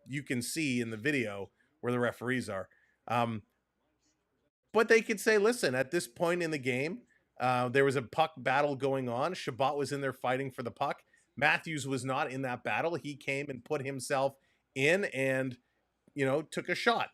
you can see in the video where the referees are. But they could say, listen, at this point in the game, There was a puck battle going on. Shabbat was in there fighting for the puck. Matthews was not in that battle. He came and put himself in and, took a shot.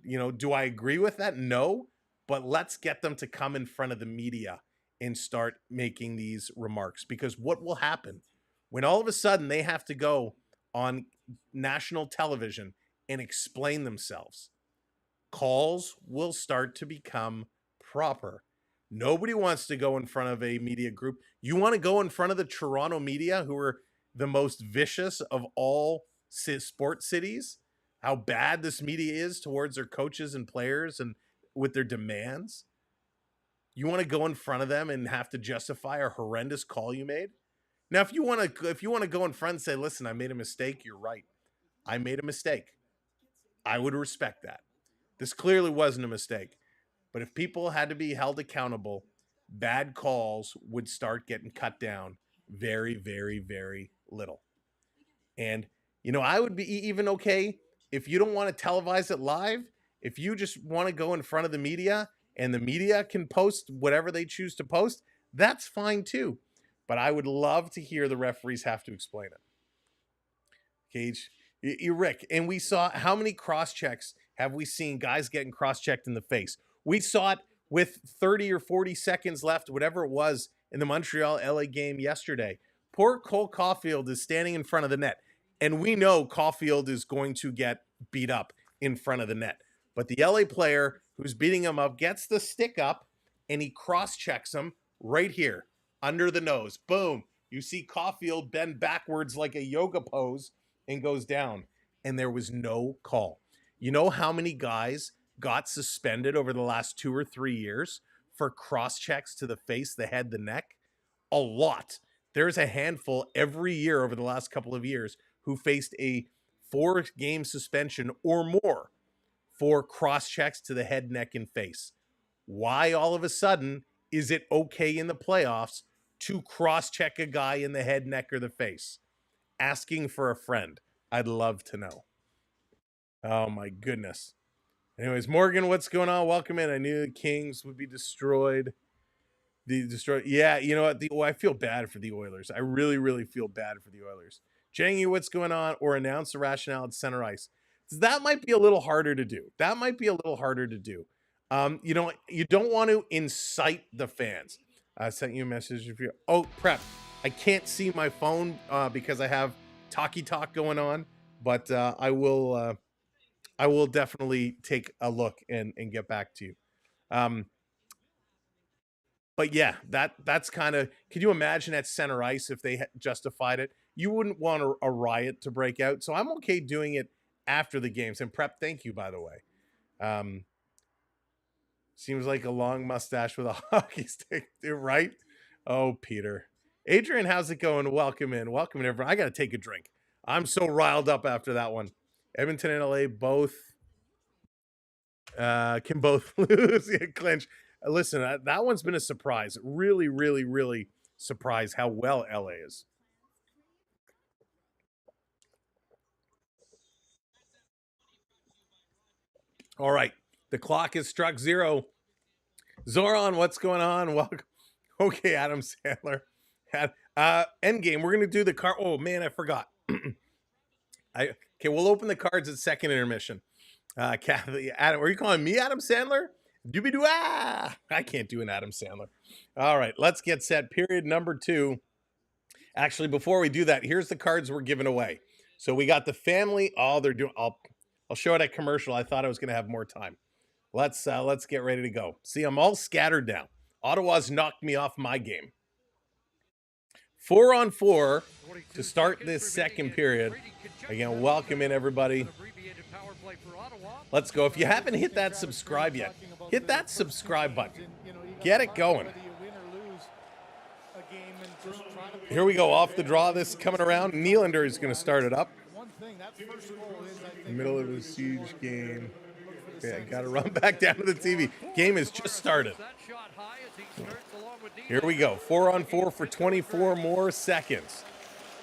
Do I agree with that? No, but let's get them to come in front of the media and start making these remarks, because what will happen when all of a sudden they have to go on national television and explain themselves? Calls will start to become proper. Nobody wants to go in front of a media group. You want to go in front of the Toronto media, who are the most vicious of all sports cities? How bad this media is towards their coaches and players and with their demands? You want to go in front of them and have to justify a horrendous call you made? Now, if you want to go in front and say, listen, I made a mistake, you're right. I made a mistake. I would respect that. This clearly wasn't a mistake. But if people had to be held accountable, bad calls would start getting cut down very, very, very little. And, I would be even okay if you don't want to televise it live, if you just want to go in front of the media and the media can post whatever they choose to post, that's fine too. But I would love to hear the referees have to explain it. Cage, Rick, and we saw how many cross-checks have we seen guys getting cross-checked in the face? We saw it with 30 or 40 seconds left, whatever it was, in the Montreal-LA game yesterday. Poor Cole Caulfield is standing in front of the net, and we know Caulfield is going to get beat up in front of the net. But the LA player who's beating him up gets the stick up, and he cross-checks him right here, under the nose. Boom. You see Caulfield bend backwards like a yoga pose and goes down, and there was no call. You know how many guys got suspended over the last 2 or 3 years for cross-checks to the face, the head, the neck? A lot. There's a handful every year over the last couple of years who faced a 4-game suspension or more for cross-checks to the head, neck, and face. Why all of a sudden is it okay in the playoffs to cross-check a guy in the head, neck, or the face? Asking for a friend. I'd love to know. Oh my goodness. Anyways, Morgan, what's going on? Welcome in. I knew the Kings would be destroyed. Yeah, you know what? I feel bad for the Oilers. I really, really feel bad for the Oilers. Jangy, what's going on? Or announce the rationale at center ice. That might be a little harder to do. You don't want to incite the fans. I sent you a message. Prep. I can't see my phone because I have talkie talk going on, but I will definitely take a look and get back to you. But yeah, that's kind of, could you imagine at center ice if they justified it? You wouldn't want a riot to break out. So I'm okay doing it after the games. And Prep, thank you, by the way. Seems like a long mustache with a hockey stick, right? Oh, Peter. Adrian, how's it going? Welcome in, everyone. I got to take a drink. I'm so riled up after that one. Edmonton and LA both can both lose and clinch. Listen, that one's been a surprise. Really, really, really surprised how well LA is. All right. The clock has struck 0. Zoran, what's going on? Welcome. Okay, Adam Sandler. Endgame. We're going to do the card. Oh, man, I forgot. Okay, we'll open the cards at second intermission. Kathy, Adam, are you calling me Adam Sandler? Doobie-doo-ah! I can't do an Adam Sandler. All right, let's get set. Period number 2. Actually, before we do that, here's the cards we're giving away. So we got the family. Oh, they're doing. I'll show it at commercial. I thought I was going to have more time. Let's get ready to go. See, I'm all scattered now. Ottawa's knocked me off my game. 4-on-4 to start this second period. Again, welcome in, everybody. Let's go. If you haven't hit that subscribe yet, hit that subscribe button. Get it going. Here we go. Off the draw, this coming around. Nylander is going to start it up. Middle of a siege game. Okay, I got to run back down to the TV. Game has just started. Here we go. 4-on-4 for 24 more seconds.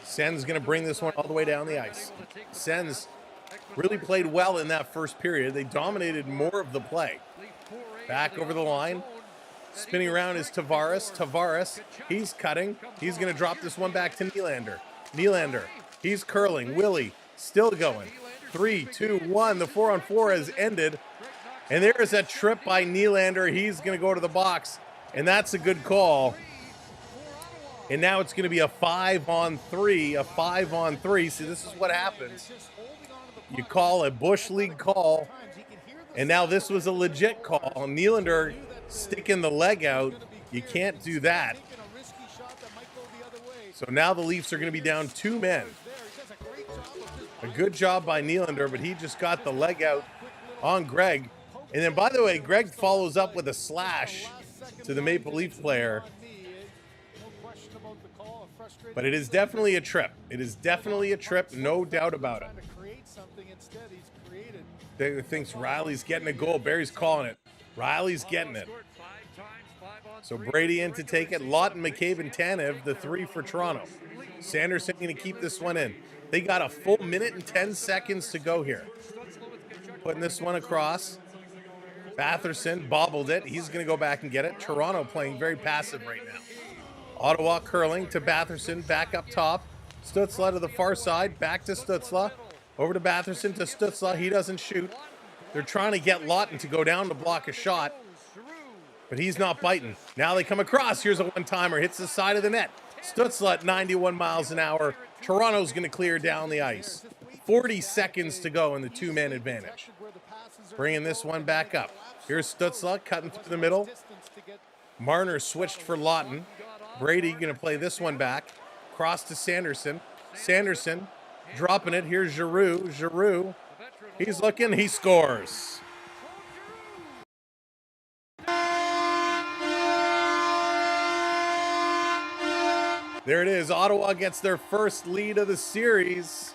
Sens going to bring this one all the way down the ice. Sens really played well in that first period. They dominated more of the play. Back over the line. Spinning around is Tavares. Tavares, he's cutting. He's going to drop this one back to Nylander. Nylander, he's curling. Willie, still going. 3, 2, 1. The 4-on-4 has ended. And there's a trip by Nylander. He's going to go to the box. And that's a good call. And now it's going to be a 5-on-3. A 5-on-3. See, this is what happens. You call a Bush League call. And now this was a legit call. Nylander sticking the leg out. You can't do that. So now the Leafs are going to be down 2 men. A good job by Nylander, but he just got the leg out on Greg. And then, by the way, Greg follows up with a slash to the Maple Leaf player. But it is definitely a trip. It is definitely a trip, no doubt about it. They thinks Riley's getting a goal. Barry's calling it. Riley's getting it. So Brady in to take it. Lawton, McCabe, and Tanev, the 3 for Toronto. Sanderson going to keep this one in. They got a full minute and 10 seconds to go here. Putting this one across. Batherson bobbled it. He's going to go back and get it. Toronto playing very passive right now. Ottawa curling to Batherson, back up top. Stützle to the far side, back to Stützle. Over to Batherson to Stützle. He doesn't shoot. They're trying to get Lawton to go down to block a shot, but he's not biting. Now they come across. Here's a one-timer. Hits the side of the net. Stützle at 91 miles an hour. Toronto's going to clear down the ice. 40 seconds to go in the 2-man advantage. Bringing this one back up. Here's Stützle cutting through the middle. Marner switched for Lawton. Brady going to play this one back. Cross to Sanderson. Sanderson dropping it. Here's Giroux. Giroux. He's looking. He scores. There it is. Ottawa gets their first lead of the series.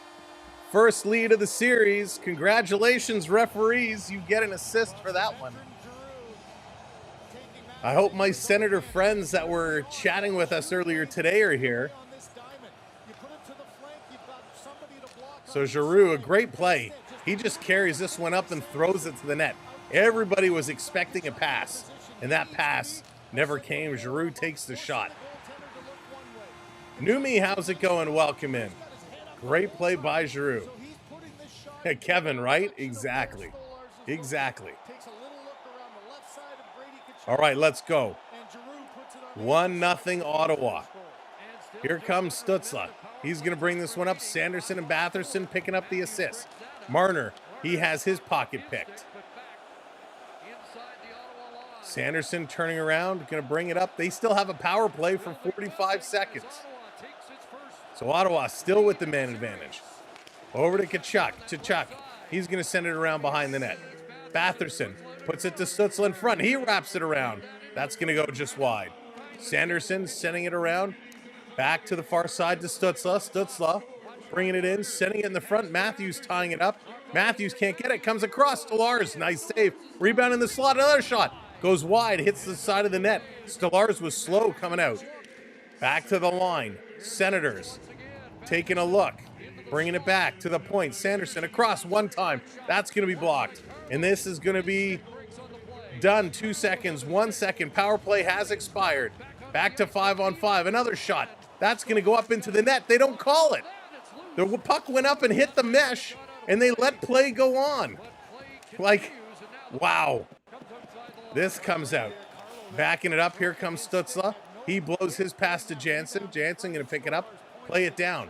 First lead of the series. Congratulations, referees. You get an assist for that one. I hope my Senator friends that were chatting with us earlier today are here. So Giroux, a great play. He just carries this one up and throws it to the net. Everybody was expecting a pass, and that pass never came. Giroux takes the shot. Numi, how's it going? Welcome in. Great play by Giroux. Hey, Kevin, right? Exactly. Exactly. All right, let's go. 1-0 Ottawa. Here comes Stützle. He's going to bring this one up. Sanderson and Batherson picking up the assist. Marner, he has his pocket picked. Sanderson turning around, going to bring it up. They still have a power play for 45 seconds. So Ottawa still with the man advantage. Over to Tkachuk. Tkachuk, he's going to send it around behind the net. Batherson puts it to Stützle in front. He wraps it around. That's going to go just wide. Sanderson sending it around. Back to the far side to Stützle. Stützle bringing it in, sending it in the front. Matthews tying it up. Matthews can't get it. Comes across Stolarz. Nice save. Rebound in the slot. Another shot. Goes wide. Hits the side of the net. Stolarz was slow coming out. Back to the line. Senators taking a look. Bringing it back to the point. Sanderson across one time. That's going to be blocked. And this is going to be done. 2 seconds. 1 second. Power play has expired. Back to 5-on-5. Another shot. That's going to go up into the net. They don't call it. The puck went up and hit the mesh, and they let play go on. Like, wow. This comes out. Backing it up. Here comes Stützle. He blows his pass to Jansen. Jansen going to pick it up. Play it down.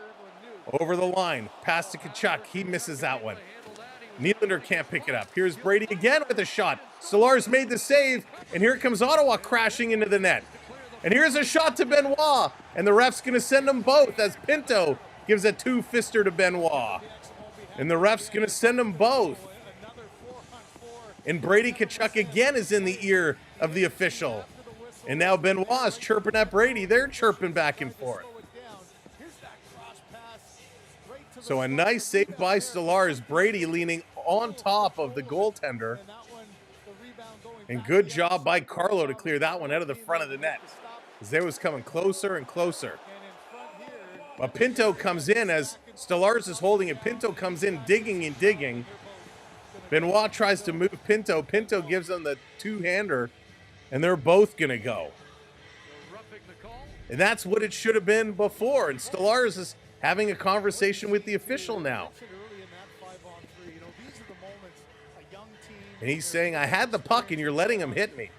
Over the line. Pass to Tkachuk. He misses that one. Nylander can't pick it up. Here's Brady again with a shot. Stolarz made the save, and here comes Ottawa crashing into the net. And here's a shot to Benoit, and the ref's going to send them both as Pinto gives a 2-fister to Benoit. And the ref's going to send them both. And Brady Tkachuk again is in the ear of the official. And now Benoit is chirping at Brady. They're chirping back and forth. So a nice save by Stolarz. Brady leaning on top of the goaltender. And good job by Carlo to clear that one out of the front of the net, as they was coming closer and closer. But Pinto comes in as Stolarz is holding it. Pinto comes in digging and digging. Benoit tries to move Pinto. Pinto gives him the two-hander. and they're both going to go. And that's what it should have been before. And Stolarz is having a conversation with the official now. And he's saying, I had the puck and you're letting him hit me.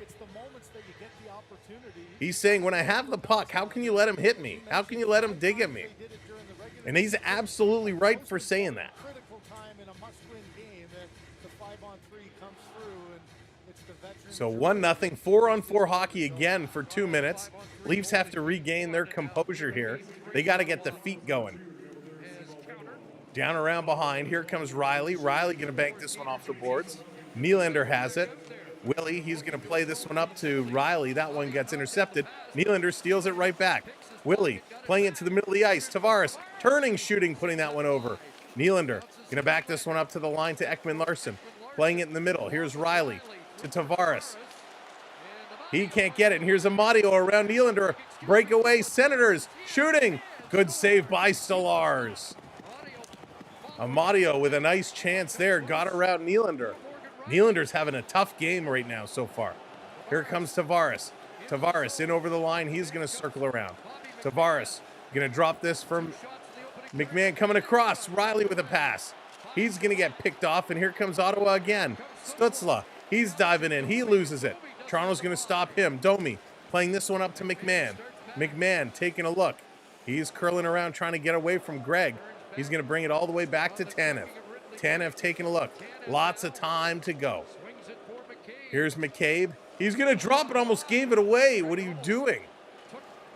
He's saying, when I have the puck, how can you let him hit me? How can you let him dig at me? And he's absolutely right for saying that. So 1-0, 4-on-4 hockey again for 2 minutes. Leafs have to regain their composure here. They got to get the feet going. Down around behind. Here comes Riley. Riley going to bank this one off the boards. Nylander has it. Willie, he's going to play this one up to Riley. That one gets intercepted. Nylander steals it right back. Willie playing it to the middle of the ice. Tavares turning, shooting, putting that one over. Nylander going to back this one up to the line to Ekman-Larsson. Playing it in the middle. Here's Riley to Tavares. He can't get it. And here's Amadio around Nylander. Breakaway. Senators shooting. Good save by Stolarz. Amadio with a nice chance there. Got around Nylander. Nylander's having a tough game right now so far. Here comes Tavares. Tavares in over the line. He's going to circle around. Tavares going to drop this from McMahon coming across. Riley with a pass. He's going to get picked off, and here comes Ottawa again. Stützle. He's diving in. He loses it. Toronto's going to stop him. Domi playing this one up to McMahon. McMahon taking a look. He's curling around trying to get away from Greg. He's going to bring it all the way back to Tanev. Tanev taking a look. Lots of time to go. Here's McCabe. He's going to drop it. Almost gave it away. What are you doing?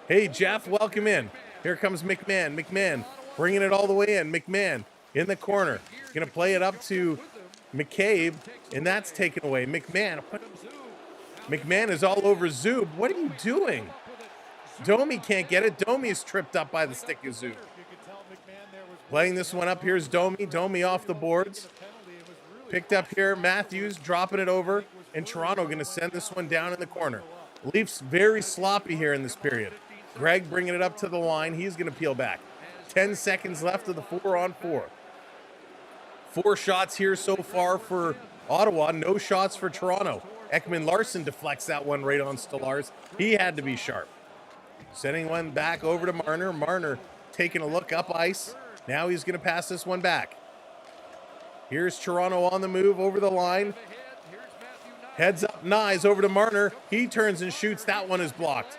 Hey, Jeff, welcome in. Here comes McMahon. McMahon bringing it all the way in. McMahon in the corner. Going to play it up to McCabe, and that's taken away. McMahon is all over Zub. What are you doing? Domi can't get it. Domi is tripped up by the stick of Zub. Playing this one up. Here's Domi. Domi off the boards. Picked up here. Matthews dropping it over. And Toronto going to send this one down in the corner. Leafs very sloppy here in this period. Greg bringing it up to the line. He's going to peel back. 10 seconds left of the 4-on-4. 4 shots here so far for Ottawa. No shots for Toronto. Ekman-Larsson deflects that one right on Stolarz. He had to be sharp. Sending one back over to Marner. Marner taking a look up ice. Now he's going to pass this one back. Here's Toronto on the move over the line. Heads up, Nyes over to Marner. He turns and shoots. That one is blocked.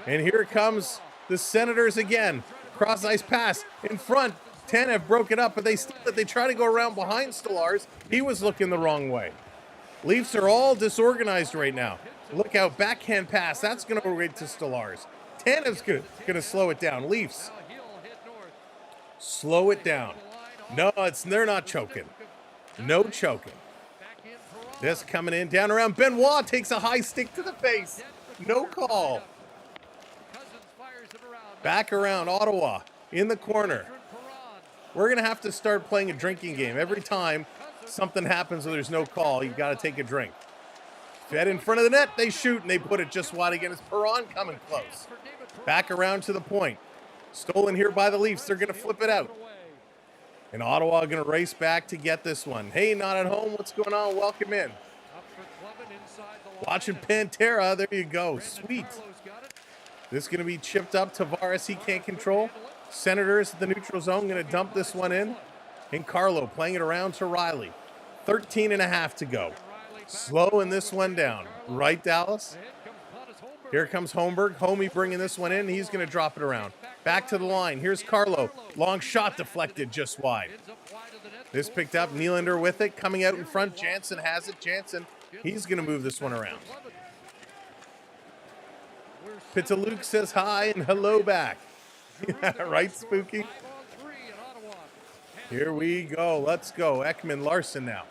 And here comes the Senators again. Cross ice pass in front. Tanev broke it up, but they steal it. They try to go around behind Stolarz. He was looking the wrong way. Leafs are all disorganized right now. Look out, backhand pass. That's going to go right to Stolarz. Tanev's going to slow it down. Leafs. Slow it down. No, they're not choking. No choking. This coming in, down around. Benoit takes a high stick to the face. No call. Back around, Ottawa in the corner. We're going to have to start playing a drinking game. Every time something happens where there's no call, you've got to take a drink. Fed in front of the net, they shoot, and they put it just wide again. It's Perron coming close. Back around to the point. Stolen here by the Leafs. They're going to flip it out. And Ottawa going to race back to get this one. Hey, not at home. What's going on? Welcome in. Watching Pantera. There you go. Sweet. This is going to be chipped up. Tavares, he can't control. Senators at the neutral zone going to dump this one in. And Carlo playing it around to Riley. 13.5 to go. Slowing this one down. Right, Dallas? Here comes Holmberg. Homie bringing this one in. He's going to drop it around. Back to the line. Here's Carlo. Long shot deflected just wide. This picked up. Nylander with it. Coming out in front. Jansen has it. Jansen, he's going to move this one around. Pitaluk says hi and hello back. Right, Spooky? Here we go. Let's go. Ekman-Larsson now.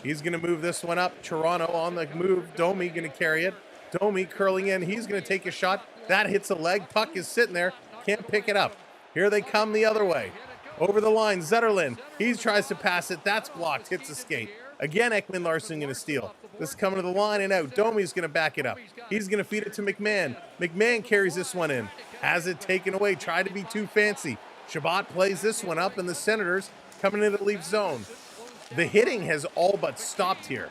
He's going to move this one up. Toronto on the move. Domi going to carry it. Domi curling in. He's going to take a shot. That hits a leg. Puck is sitting there. Can't pick it up. Here they come the other way. Over the line. Zetterlund. He tries to pass it. That's blocked. Hits a skate. Again, Ekman-Larsson going to steal. This is coming to the line and out. Domi's going to back it up. He's going to feed it to McMahon. McMahon carries this one in. Has it taken away. Tried to be too fancy. Shabbat plays this one up, and the Senators coming into the Leaf zone. The hitting has all but stopped here.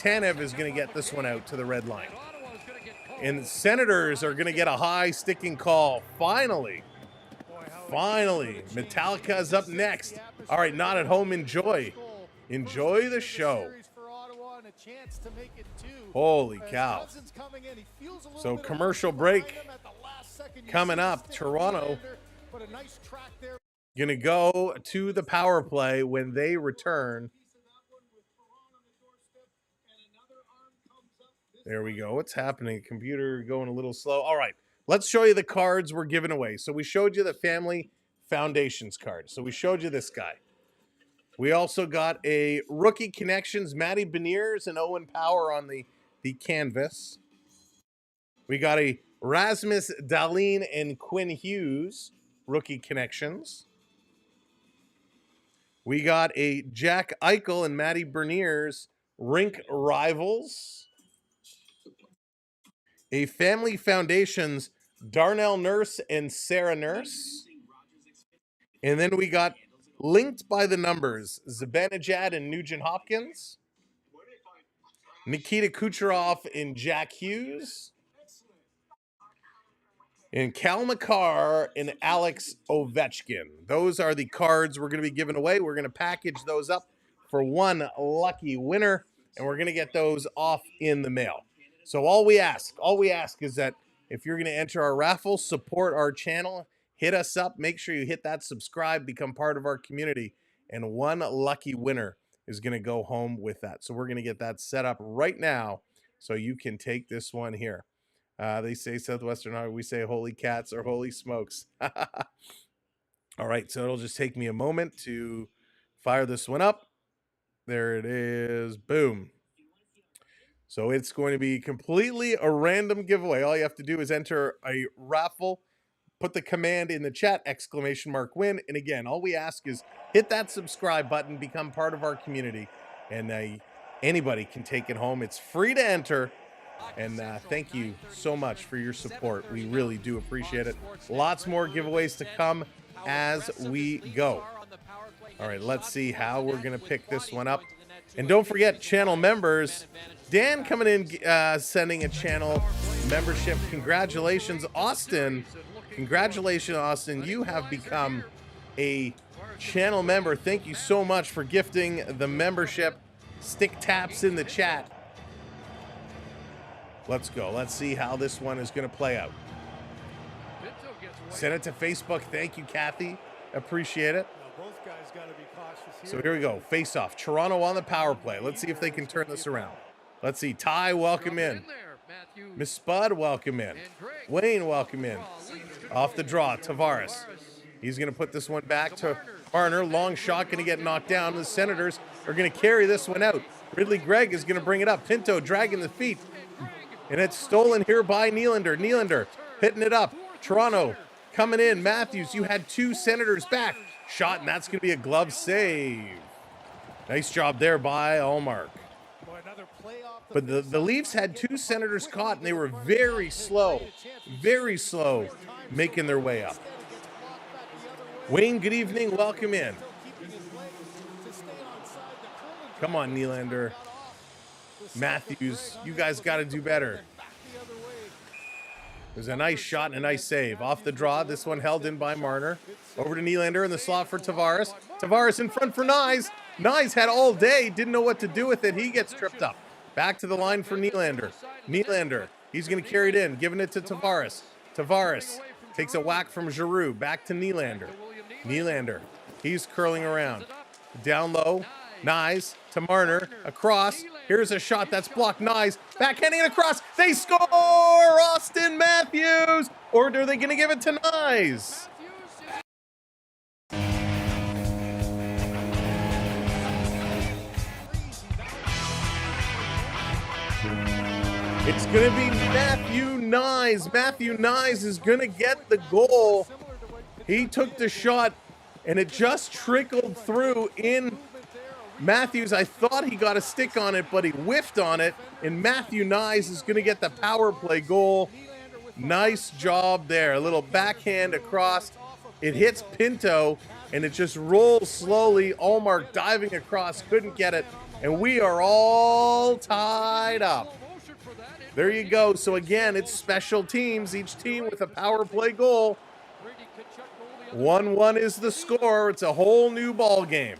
Tanev is going to get this one out to the red line. And the Senators are going to get a high sticking call. Finally. Finally. Metallica is up next. All right, not at home. Enjoy. Enjoy the show. Holy cow. So commercial break coming up. Toronto going to go to the power play when they return. There we go. What's happening? Computer going a little slow. All right. Let's show you the cards we're giving away. So we showed you the Family Foundations card. So we showed you this guy. We also got a Rookie Connections, Matty Beniers and Owen Power on the canvas. We got a Rasmus Dahlin and Quinn Hughes Rookie Connections. We got a Jack Eichel and Matty Beniers Rink Rivals. A Family Foundations, Darnell Nurse and Sarah Nurse. And then we got linked by the numbers, Zibanejad and Nugent Hopkins. Nikita Kucherov and Jack Hughes. And Cal McCarr and Alex Ovechkin. Those are the cards we're going to be giving away. We're going to package those up for one lucky winner, and we're going to get those off in the mail. So all we ask is that if you're going to enter our raffle, support our channel, hit us up, make sure you hit that subscribe, become part of our community, and one lucky winner is going to go home with that. So we're going to get that set up right now so you can take this one here. They say Southwestern Iowa, we say holy cats or holy smokes. All right, so it'll just take me a moment to fire this one up. There it is. Boom. So it's going to be completely a random giveaway. All you have to do is enter a raffle, put the command in the chat, !win. And again, all we ask is hit that subscribe button, become part of our community, and anybody can take it home. It's free to enter. And thank you so much for your support. We really do appreciate it. Lots more giveaways to come as we go. All right, let's see how we're going to pick this one up. And don't forget, channel members, Dan coming in, sending a channel membership. Congratulations, Austin. Congratulations, Austin. You have become a channel member. Thank you so much for gifting the membership. Stick taps in the chat. Let's go. Let's see how this one is going to play out. Send it to Facebook. Thank you, Kathy. Appreciate it. Both guys got to be cautious here. So here we go. Face off. Toronto on the power play. Let's see if they can turn this around. Let's see. Ty, welcome in. Miss Spud, welcome in. Wayne, welcome in. Off the draw, Tavares. He's going to put this one back to Marner. Long shot, going to get knocked down. The Senators are going to carry this one out. Ridley Gregg is going to bring it up. Pinto dragging the feet. And it's stolen here by Nylander. Nylander hitting it up. Toronto coming in. Matthews, you had two Senators back. Shot, and that's going to be a glove save. Nice job there by Allmark. But the Leafs had two Senators caught, and they were very slow making their way up. Wayne, good evening. Welcome in. Come on, Nylander. Matthews, you guys got to do better. There's a nice shot and a nice save. Off the draw, this one held in by Marner. Over to Nylander in the slot for Tavares. Tavares in front for Nyes. Nyes had all day, didn't know what to do with it. He gets tripped up. Back to the line for Nylander. Nylander, he's going to carry it in, giving it to Tavares. Tavares takes a whack from Giroux. Back to Nylander. Nylander, he's curling around. Down low. Nyes to Marner, across. Here's a shot that's blocked. Nyes backhanding it across. They score! Austin Matthews! Or are they going to give it to Nyes? It's going to be Matthew Nyes. Matthew Nyes is going to get the goal. He took the shot, and it just trickled through in Matthews. I thought he got a stick on it, but he whiffed on it, and Matthew Nyes is going to get the power play goal. Nice job there. A little backhand across. It hits Pinto, and it just rolls slowly. Allmark diving across, couldn't get it. And we are all tied up. There you go. So again, it's special teams, each team with a power play goal. 1-1 is the score. It's a whole new ball game.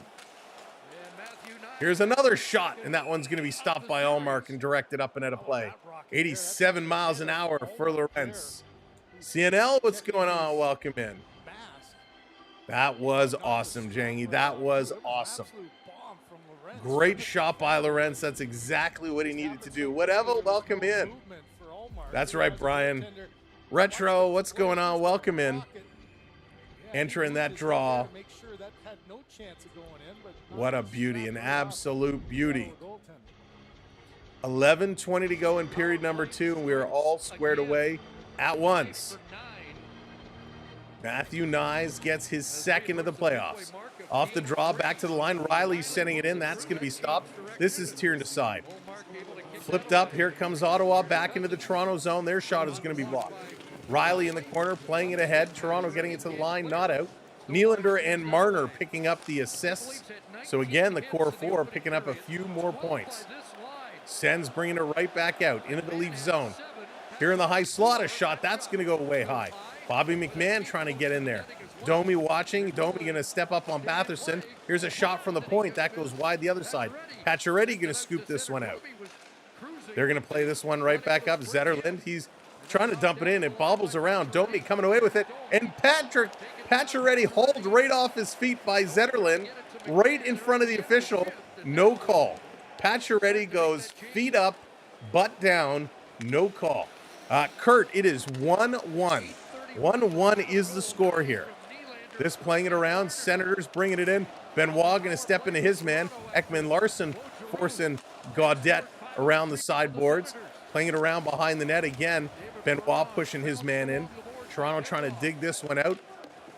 Here's another shot, and that one's going to be stopped by Allmark and directed up and out of play. 87 miles an hour for Lawrence. CNL, what's going on? Welcome in. That was awesome, Jangy. That was awesome. Great shot by Lawrence. That's exactly what he needed to do. Whatever, welcome in. That's right, Brian. Retro, what's going on? Welcome in. Entering that draw. What a beauty, an absolute beauty. 11:20 to go in period number 2, and we are all squared away at once. Matthew Nyes gets his second of the playoffs. Off the draw, back to the line. Riley's sending it in. That's going to be stopped. This is turned aside. Flipped up. Here comes Ottawa back into the Toronto zone. Their shot is going to be blocked. Riley in the corner, playing it ahead. Toronto getting it to the line, not out. Nylander and Marner picking up the assists. So again, the core 4 picking up a few more points. Sens bringing it right back out into the Leaf zone. Here in the high slot, a shot. That's going to go way high. Bobby McMahon trying to get in there. Domi watching. Domi going to step up on Batherson. Here's a shot from the point. That goes wide the other side. Pacioretty going to scoop this one out. They're going to play this one right back up. Zetterlund, he's trying to dump it in. It bobbles around. Domi coming away with it. And Pacioretty hauled right off his feet by Zetterlund, right in front of the official. No call. Pacioretty goes feet up, butt down, no call. Kurt, it is 1-1. 1-1 is the score here. This playing it around. Senators bringing it in. Benoit going to step into his man. Ekman Larson forcing Gaudette around the sideboards. Playing it around behind the net again. Benoit pushing his man in. Toronto trying to dig this one out.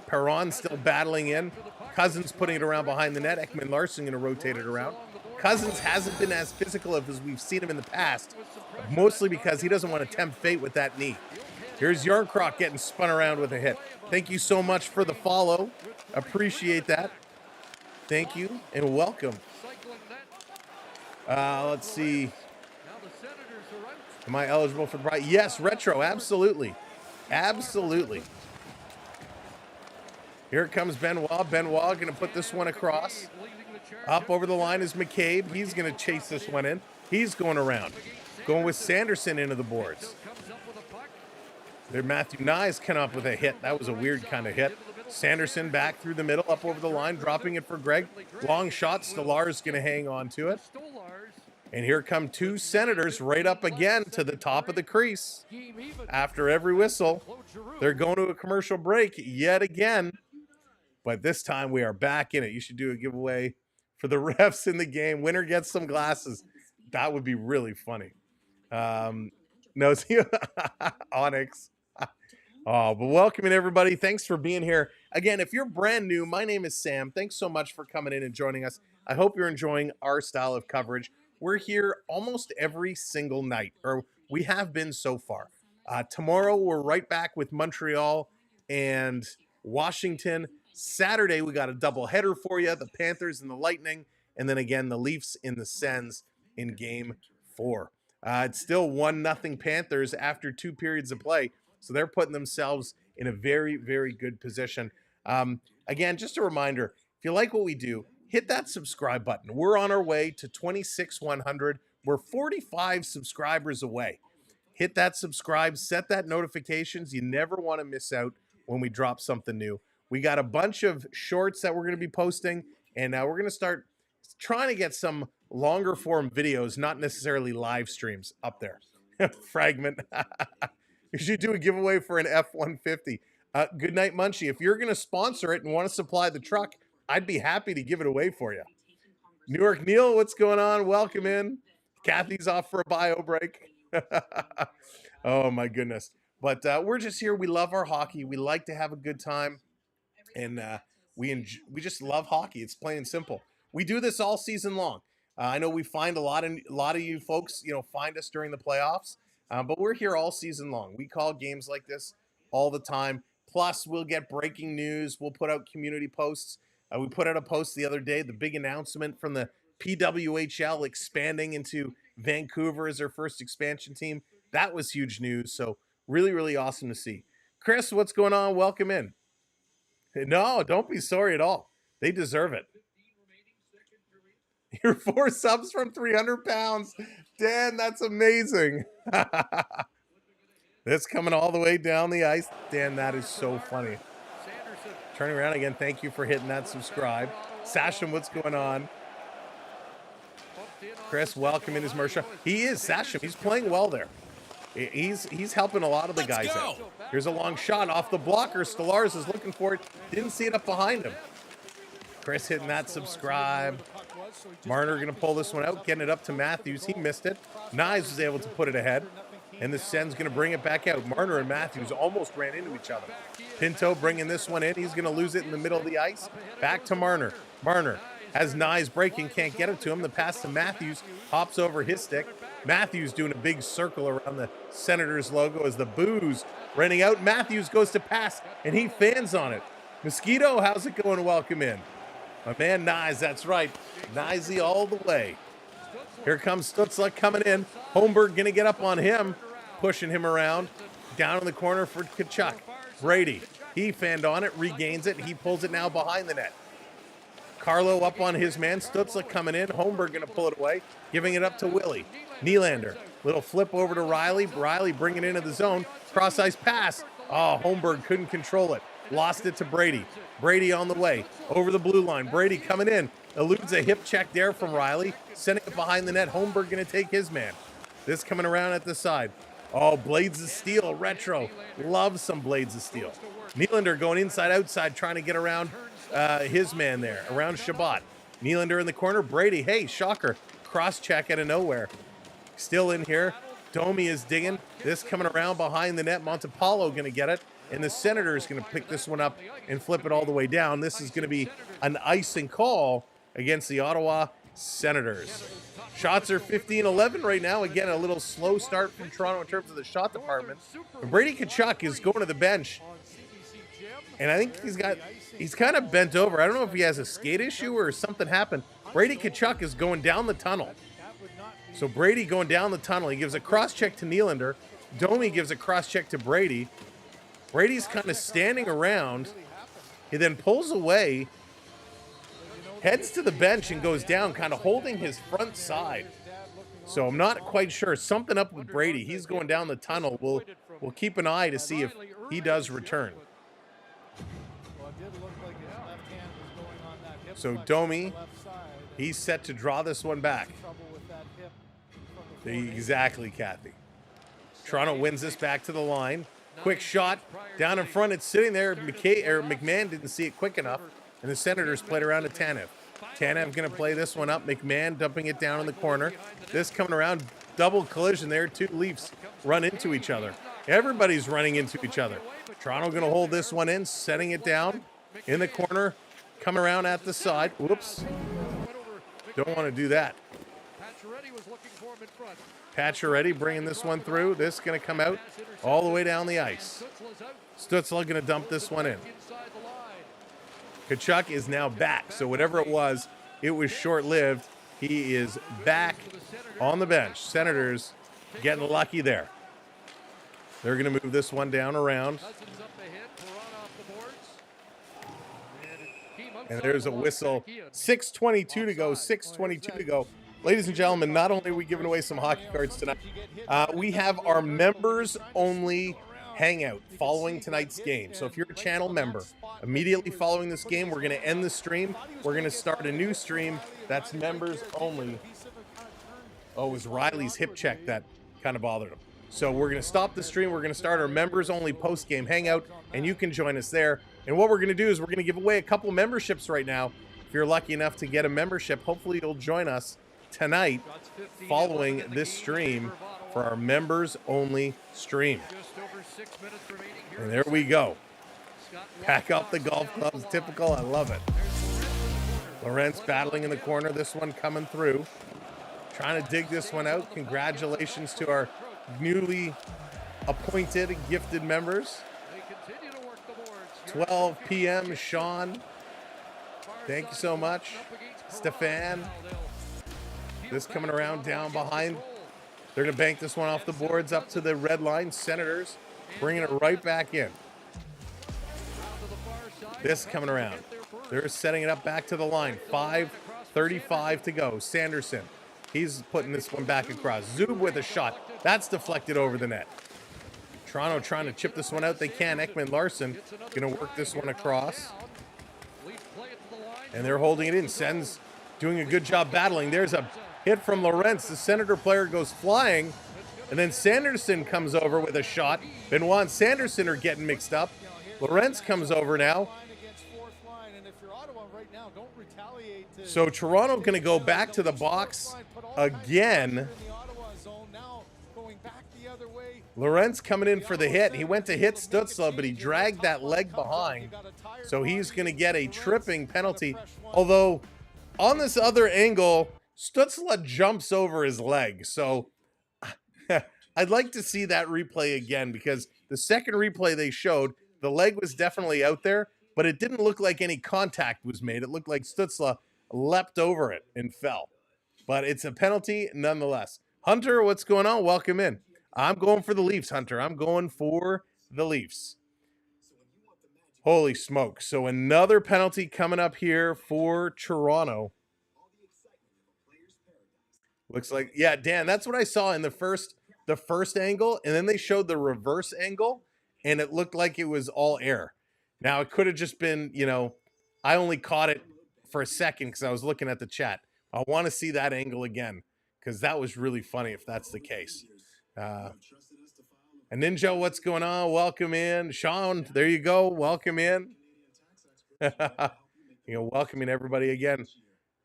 Perron still battling in. Cousins putting it around behind the net. Ekman Larson going to rotate it around. Cousins hasn't been as physical as we've seen him in the past, mostly because he doesn't want to tempt fate with that knee. Here's Yarncroc getting spun around with a hit. Thank you so much for the follow. Appreciate that. Thank you and welcome. Let's see. Am I eligible for the prize? Yes, Retro, absolutely. Absolutely. Here comes Benoit. Benoit going to put this one across. Up over the line is McCabe. He's going to chase this one in. He's going around. Going with Sanderson into the boards. There, Matthew Nyes came up with a hit. That was a weird kind of hit. Sanderson back through the middle, up over the line, dropping it for Greg. Long shot. Stolar's going to hang on to it. And here come 2 Senators right up again to the top of the crease. After every whistle, they're going to a commercial break yet again. But this time we are back in it. You should do a giveaway for the refs in the game. Winner gets some glasses. That would be really funny. No, see, Onyx. Oh, but welcome in, everybody. Thanks for being here. Again, if you're brand new, my name is Sam. Thanks so much for coming in and joining us. I hope you're enjoying our style of coverage. We're here almost every single night, or we have been so far. Tomorrow, we're right back with Montreal and Washington. Saturday, we got a doubleheader for you, the Panthers and the Lightning, and then again, the Leafs in the Sens in Game 4. It's still 1-0 Panthers after 2 periods of play, so they're putting themselves in a very, very good position. Again, just a reminder, if you like what we do, hit that subscribe button. We're on our way to 26,100. We're 45 subscribers away. Hit that subscribe, set that notifications. You never want to miss out when we drop something new. We got a bunch of shorts that we're going to be posting, and we're going to start trying to get some longer form videos, not necessarily live streams up there. Fragment. You should do a giveaway for an F-150. Good night, Munchie. If you're going to sponsor it and want to supply the truck, I'd be happy to give it away for you. New York Neil, what's going on? Welcome in. Kathy's off for a bio break. Oh, my goodness. But we're just here. We love our hockey. We like to have a good time. And we just love hockey. It's plain and simple. We do this all season long. I know we find a lot of you folks, find us during the playoffs, but we're here all season long. We call games like this all the time. Plus, we'll get breaking news. We'll put out community posts. We put out a post the other day, the big announcement from the PWHL expanding into Vancouver as their first expansion team. That was huge news. So really, really awesome to see. Chris, what's going on? Welcome in. No, don't be sorry at all. They deserve it. You're 4 subs from 300 pounds. Dan, that's amazing. This coming all the way down the ice. Dan, that is so funny. Turning around again, thank you for hitting that subscribe. Sasham, what's going on? Chris, welcome in his Mersha. He is, Sasham. He's playing well there. He's helping a lot of the guys out. Here's a long shot off the blocker. Stallars is looking for it. Didn't see it up behind him. Chris hitting that subscribe. Marner going to pull this one out, getting it up to Matthews. He missed it. Knives was able to put it ahead. And the Sens going to bring it back out. Marner and Matthews almost ran into each other. Pinto bringing this one in. He's going to lose it in the middle of the ice. Back to Marner. Marner has Knives breaking, can't get it to him. The pass to Matthews, hops over his stick. Matthews doing a big circle around the Senators logo as the boos running out. Matthews goes to pass, and he fans on it. Mosquito, how's it going? Welcome in. My man Knives, that's right. Knivesy all the way. Here comes Stutzla coming in. Holmberg going to get up on him, pushing him around. Down in the corner for Tkachuk. Brady, he fanned on it, regains it. He pulls it now behind the net. Carlo up on his man. Stutzla coming in. Holmberg going to pull it away, giving it up to Willie. Nylander, little flip over to Riley. Riley bringing it into the zone. Cross-ice pass. Oh, Holmberg couldn't control it. Lost it to Brady. Brady on the way. Over the blue line. Brady coming in. Eludes a hip check there from Riley. Sending it behind the net. Holmberg going to take his man. This coming around at the side. Oh, Blades of Steel. Retro. Love some Blades of Steel. Nylander going inside-outside trying to get around his man there. Around Shabbat. Nylander in the corner. Brady. Hey, shocker. Cross-check out of nowhere. Still in here. Domi is digging. This coming around behind the net. Montepallo going to get it. And the Senators going to pick this one up and flip it all the way down. This is going to be an icing call against the Ottawa Senators. Shots are 15-11 right now. Again, a little slow start from Toronto in terms of the shot department. But Brady Tkachuk is going to the bench. And I think he's kind of bent over. I don't know if he has a skate issue or something happened. Brady Tkachuk is going down the tunnel. So Brady going down the tunnel. He gives a cross-check to Nylander. Domi gives a cross-check to Brady. Brady's kind of standing around. He then pulls away, heads to the bench, and goes down, kind of holding his front side. So I'm not quite sure. Something up with Brady. He's going down the tunnel. We'll keep an eye to see if he does return. So Domi, he's set to draw this one back. Exactly, Kathy. Toronto wins this back to the line. Quick shot down in front. It's sitting there. McMahon didn't see it quick enough, and the Senators played around to Tanev. Tanev going to play this one up. McMahon dumping it down in the corner. This coming around. Double collision there. Two Leafs run into each other. Everybody's running into each other. Toronto going to hold this one in, setting it down in the corner. Coming around at the side. Whoops. Don't want to do that. Pacioretty bringing this one through. This is going to come out all the way down the ice. Stutzla going to dump this one in. Tkachuk is now back. So whatever it was short-lived. He is back on the bench. Senators getting lucky there. They're going to move this one down around. And there's a whistle. 6:22 to go. 6:22 to go. Ladies and gentlemen, not only are we giving away some hockey cards tonight, we have our members-only hangout following tonight's game. So if you're a channel member, immediately following this game, we're going to end the stream. We're going to start a new stream that's members only. Oh, it was Riley's hip check that kind of bothered him. So we're going to stop the stream. We're going to start our members-only post-game hangout, and you can join us there. And what we're going to do is we're going to give away a couple memberships right now. If you're lucky enough to get a membership, hopefully you'll join us tonight following this stream for our members only stream. And there we go. Pack up the golf clubs. Typical. I love it. Lorentz battling in the corner. This one coming through. Trying to dig this one out. Congratulations to our newly appointed gifted members. 12 p.m. Sean. Thank you so much. Stefan. This coming around down behind. They're going to bank this one off the boards up to the red line. Senators bringing it right back in. This coming around. They're setting it up back to the line. 5:35 to go. Sanderson. He's putting this one back across. Zub with a shot. That's deflected over the net. Toronto trying to chip this one out. They can. Ekman Larson going to work this one across. And they're holding it in. Sens doing a good job battling. There's a hit from Lorentz. The Senator player goes flying. And then Sanderson comes over with a shot. Benoit and Sanderson are getting mixed up. Lorentz comes over now. So Toronto going to go back to the box again. Lorentz coming in for the hit. He went to hit Stützle, but he dragged that leg behind. So he's going to get a tripping penalty. Although, on this other angle, Stützle jumps over his leg. So I'd like to see that replay again, because the second replay they showed, the leg was definitely out there, but it didn't look like any contact was made. It looked like Stützle leapt over it and fell. But it's a penalty nonetheless. Hunter, what's going on? Welcome in. I'm going for the Leafs, Hunter. I'm going for the Leafs. Holy smoke. So another penalty coming up here for Toronto. Looks like, yeah, Dan, that's what I saw in the first angle, and then they showed the reverse angle, and it looked like it was all air. Now, it could have just been, you know, I only caught it for a second because I was looking at the chat. I want to see that angle again, because that was really funny if that's the case. And Ninja, what's going on? Welcome in. Sean, there you go. Welcome in. Welcoming everybody again.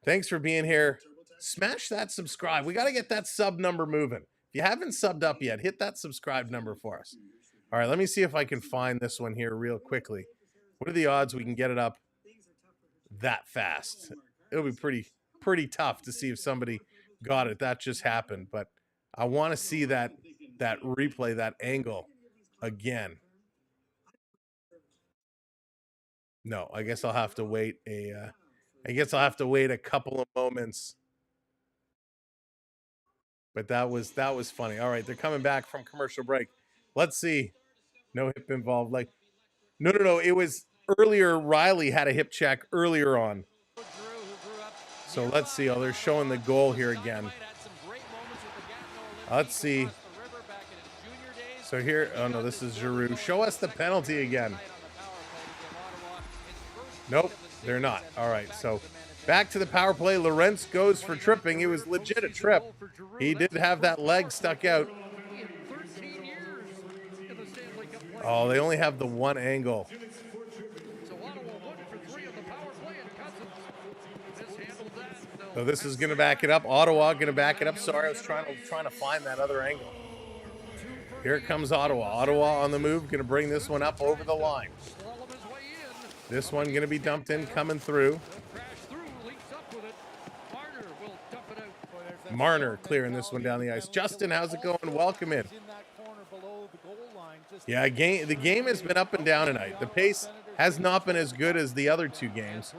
Thanks for being here. Smash that subscribe. We got to get that sub number moving. If you haven't subbed up yet, hit that subscribe number for us. All right, let me see if I can find this one here real quickly. What are the odds we can get it up that fast? It'll be pretty tough to see if somebody got it. That just happened, but I want to see that replay, that angle again. No, I guess I'll have to wait a couple of moments. But that was funny. All right, they're coming back from commercial break. Let's see. No hip involved. No. It was earlier. Riley had a hip check earlier on. So let's see. Oh, they're showing the goal here again. Let's see. So here, oh no, this is Giroux. Show us the penalty again. Nope, they're not. All right, so back to the power play. Lorentz goes for tripping. It was legit a trip. He did have that leg stuck out. Oh, they only have the one angle. So this is going to back it up. Ottawa going to back it up. Sorry, I was trying to find that other angle. Here comes Ottawa. Ottawa on the move. Going to bring this one up over the line. This one going to be dumped in, coming through. Marner clearing this one down the ice. Justin, how's it going? Welcome in. Yeah, the game has been up and down tonight. The pace has not been as good as the other two games,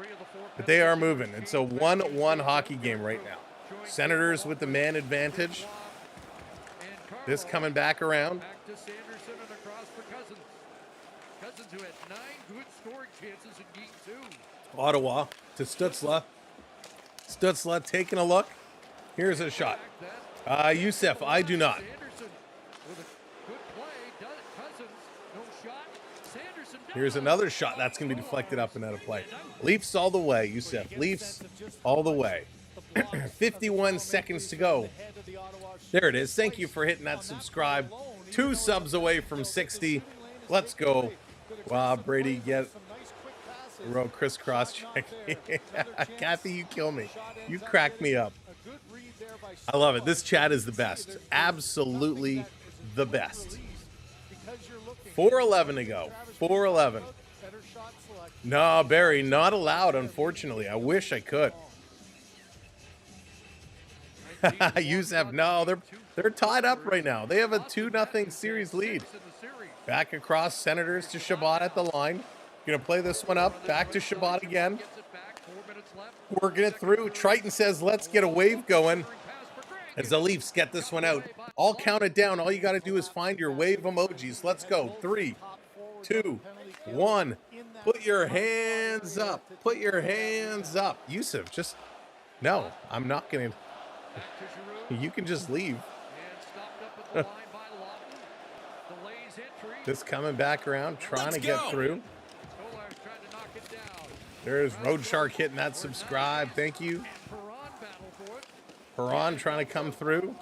but they are moving. It's a 1-1 hockey game right now. Senators with the man advantage. This coming back around. Ottawa to Stützle. Stützle taking a look. Here's a shot. Youssef, I do not. Here's another shot. That's going to be deflected up and out of play. Leafs all the way, Youssef. Leafs all the way. 51 seconds to go. There it is. Thank you for hitting that subscribe. 2 subs away from 60. Let's go. Wow, Brady, get row crisscross check. Kathy, you kill me. You crack me up. I love it. This chat is the best. Absolutely the best. 4:11 to go. 4:11. No, Barry, not allowed, unfortunately. I wish I could. Youssef, no, they're tied up right now. They have a 2-0 series lead. Back across, Senators to Shabbat at the line. Going to play this one up. Back to Shabbat again. Working it through. Triton says, let's get a wave going. As the Leafs get this one out, I'll count it down. All you got to do is find your wave emojis. Let's go. 3, 2, 1. Put your hands up. Put your hands up. Yusuf, just... No, I'm not going to... You can just leave. Just coming back around, trying to get through. There's Road Shark hitting that subscribe. Thank you. Perron trying to come through.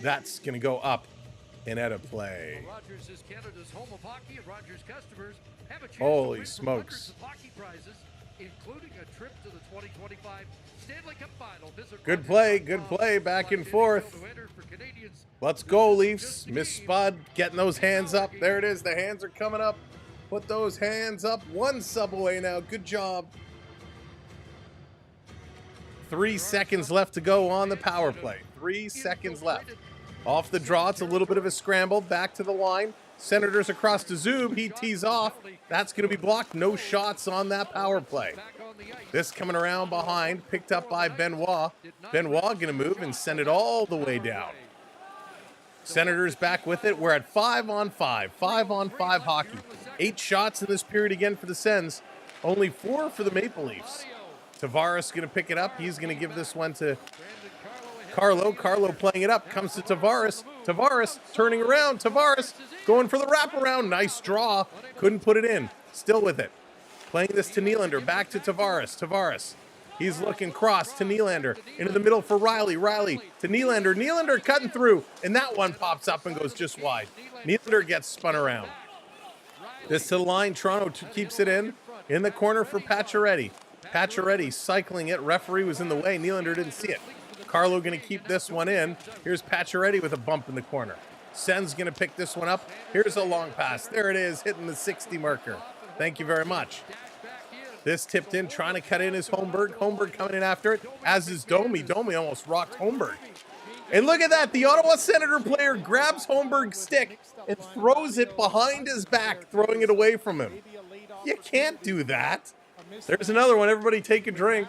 That's going to go up and out of play. Holy smokes. Including a trip to the 2025 Stanley Cup Final. Good play, back and forth. Let's go, Leafs. Miss Spud getting those hands up. There it is. The hands are coming up. Put those hands up. One sub away now. Good job. 3 seconds left to go on the power play. 3 seconds left. Off the draw. It's a little bit of a scramble. Back to the line. Senators across to Zub. He tees off. That's going to be blocked. No shots on that power play. This coming around behind. Picked up by Benoit. Benoit going to move and send it all the way down. Senators back with it. We're at 5-on-5. 5-on-5 hockey. 8 shots in this period again for the Sens. Only 4 for the Maple Leafs. Tavares going to pick it up. He's going to give this one to Carlo. Carlo playing it up. Comes to Tavares. Tavares turning around. Tavares going for the wraparound. Nice draw. Couldn't put it in. Still with it. Playing this to Nylander. Back to Tavares. Tavares. He's looking cross to Nylander. Into the middle for Riley. Riley to Nylander. Nylander cutting through. And that one pops up and goes just wide. Nylander gets spun around. This to the line. Toronto keeps it in. In the corner for Pacioretty. Pacioretty cycling it. Referee was in the way. Nylander didn't see it. Carlo going to keep this one in. Here's Pacioretty with a bump in the corner. Sens going to pick this one up. Here's a long pass. There it is, hitting the 60 marker. Thank you very much. This tipped in, trying to cut in is Holmberg. Holmberg coming in after it, as is Domi. Domi almost rocked Holmberg. And look at that. The Ottawa Senator player grabs Holmberg's stick and throws it behind his back, throwing it away from him. You can't do that. There's another one. Everybody take a drink.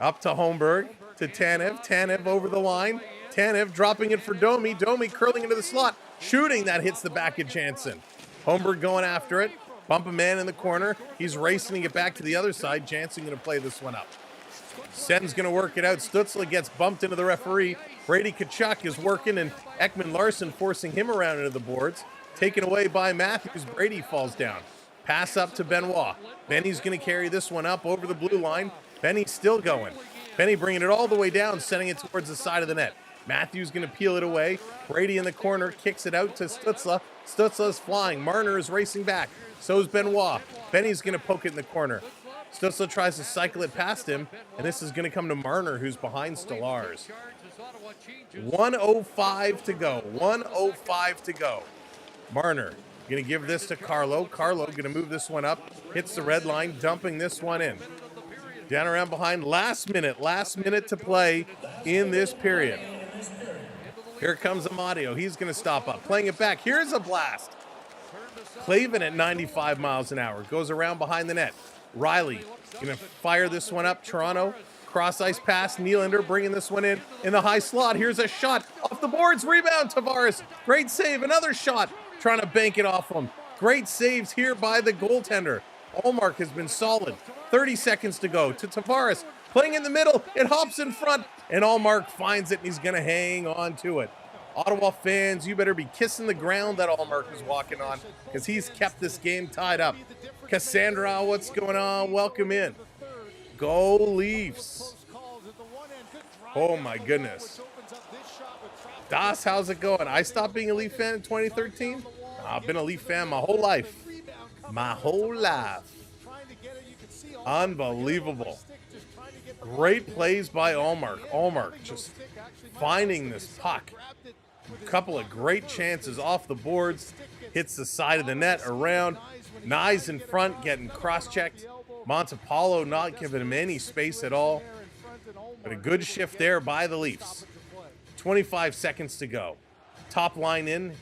Up to Holmberg, to Tanev. Tanev over the line. Tanev dropping it for Domi. Domi curling into the slot. Shooting, that hits the back of Jansen. Holmberg going after it. Bump a man in the corner. He's racing to get back to the other side. Jansen going to play this one up. Sen's going to work it out. Stützle gets bumped into the referee. Brady Tkachuk is working, and Ekman Larson forcing him around into the boards. Taken away by Matthews. Brady falls down. Pass up to Benoit. Benny's going to carry this one up over the blue line. Benny's still going. Benny bringing it all the way down, sending it towards the side of the net. Matthews going to peel it away. Brady in the corner kicks it out to Stützle. Stützle's flying. Marner is racing back. So is Benoit. Benny's going to poke it in the corner. Stützle tries to cycle it past him, and this is going to come to Marner, who's behind Stolarz. 1:05 to go. 1:05 to go. Marner going to give this to Carlo. Carlo going to move this one up. Hits the red line, dumping this one in. Down around behind. Last minute to play in this period. Here comes Amadio. He's going to stop up. Playing it back. Here's a blast. Clavin at 95 miles an hour. Goes around behind the net. Riley going to fire this one up. Toronto. Cross ice pass. Nylander bringing this one in the high slot. Here's a shot. Off the boards. Rebound. Tavares. Great save. Another shot. Trying to bank it off him. Great saves here by the goaltender. Allmark has been solid. 30 seconds to go to Tavares. Playing in the middle. It hops in front. And Allmark finds it, and he's going to hang on to it. Ottawa fans, you better be kissing the ground that Allmark is walking on, because he's kept this game tied up. Cassandra, what's going on? Welcome in. Go Leafs. Oh, my goodness. Das, how's it going? I stopped being a Leaf fan in 2013. I've been a Leaf fan my whole life. My whole life. Unbelievable. Great plays by Allmark. Allmark just finding this puck. A couple of great chances off the boards. Hits the side of the net around. Nyes in front getting cross-checked. Montepallo not giving him any space at all. But a good shift there by the Leafs. 25 seconds to go. Top line in.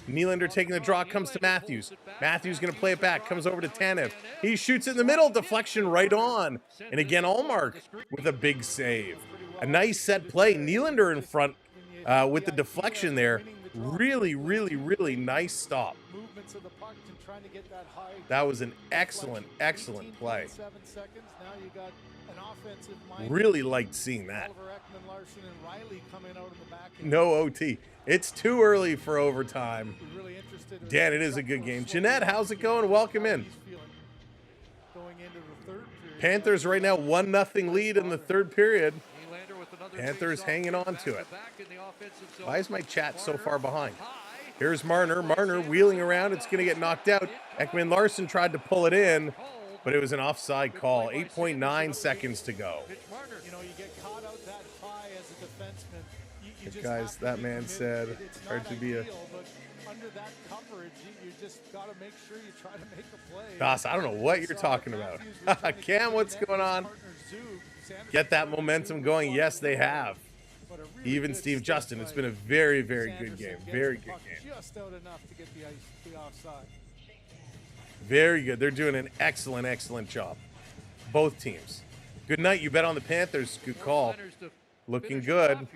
Nylander taking the draw, comes to Matthews. Matthews going to play it back, comes over to Tanev. He shoots it in the middle, deflection right on. And again, Allmark with a big save. A nice set play. Nylander in front with the deflection there. Really, really, really nice stop. That was an excellent, excellent play. Really liked seeing that. No OT. It's too early for overtime. Dan, it is a good game. Jeanette, how's it going? Welcome in. Panthers right now 1-0 lead in the third period. Panthers hanging on to it. Why is my chat so far behind? Here's Marner. Marner wheeling around. It's going to get knocked out. Ekman Larson tried to pull it in, but it was an offside call. 8.9 seconds to go. You know, you get caught out that high as a defenseman. Guys, that man said it's hard to be a... But under that coverage, you just got to make sure you try to make a play. Goss, I don't know what you're talking about. Cam, what's going on? Get that momentum going. Yes, they have. Even Steve Justin. It's been a very, very good game. Very good game. Just out enough to get the offside. Very good. They're doing an excellent, excellent job. Both teams. Good night. You bet on the Panthers. Good call. Looking good.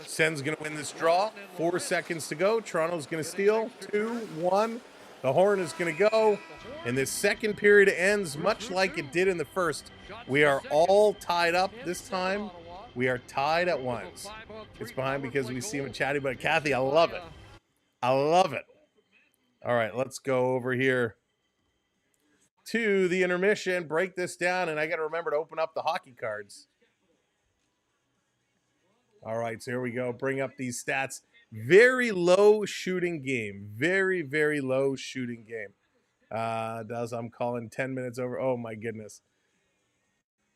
Sens going to win this draw. 4 seconds to go. Toronto's going to steal. 2-1. The horn is going to go. And this second period ends much like it did in the first. We are all tied up this time. We are tied at ones. It's behind because we see him chatting about it. Kathy, I love it. I love it. All right, let's go over here to the intermission, break this down, and I got to remember to open up the hockey cards. All right, so here we go. Bring up these stats. Very low shooting game. Very, very low shooting game. I'm calling 10 minutes over. Oh, my goodness.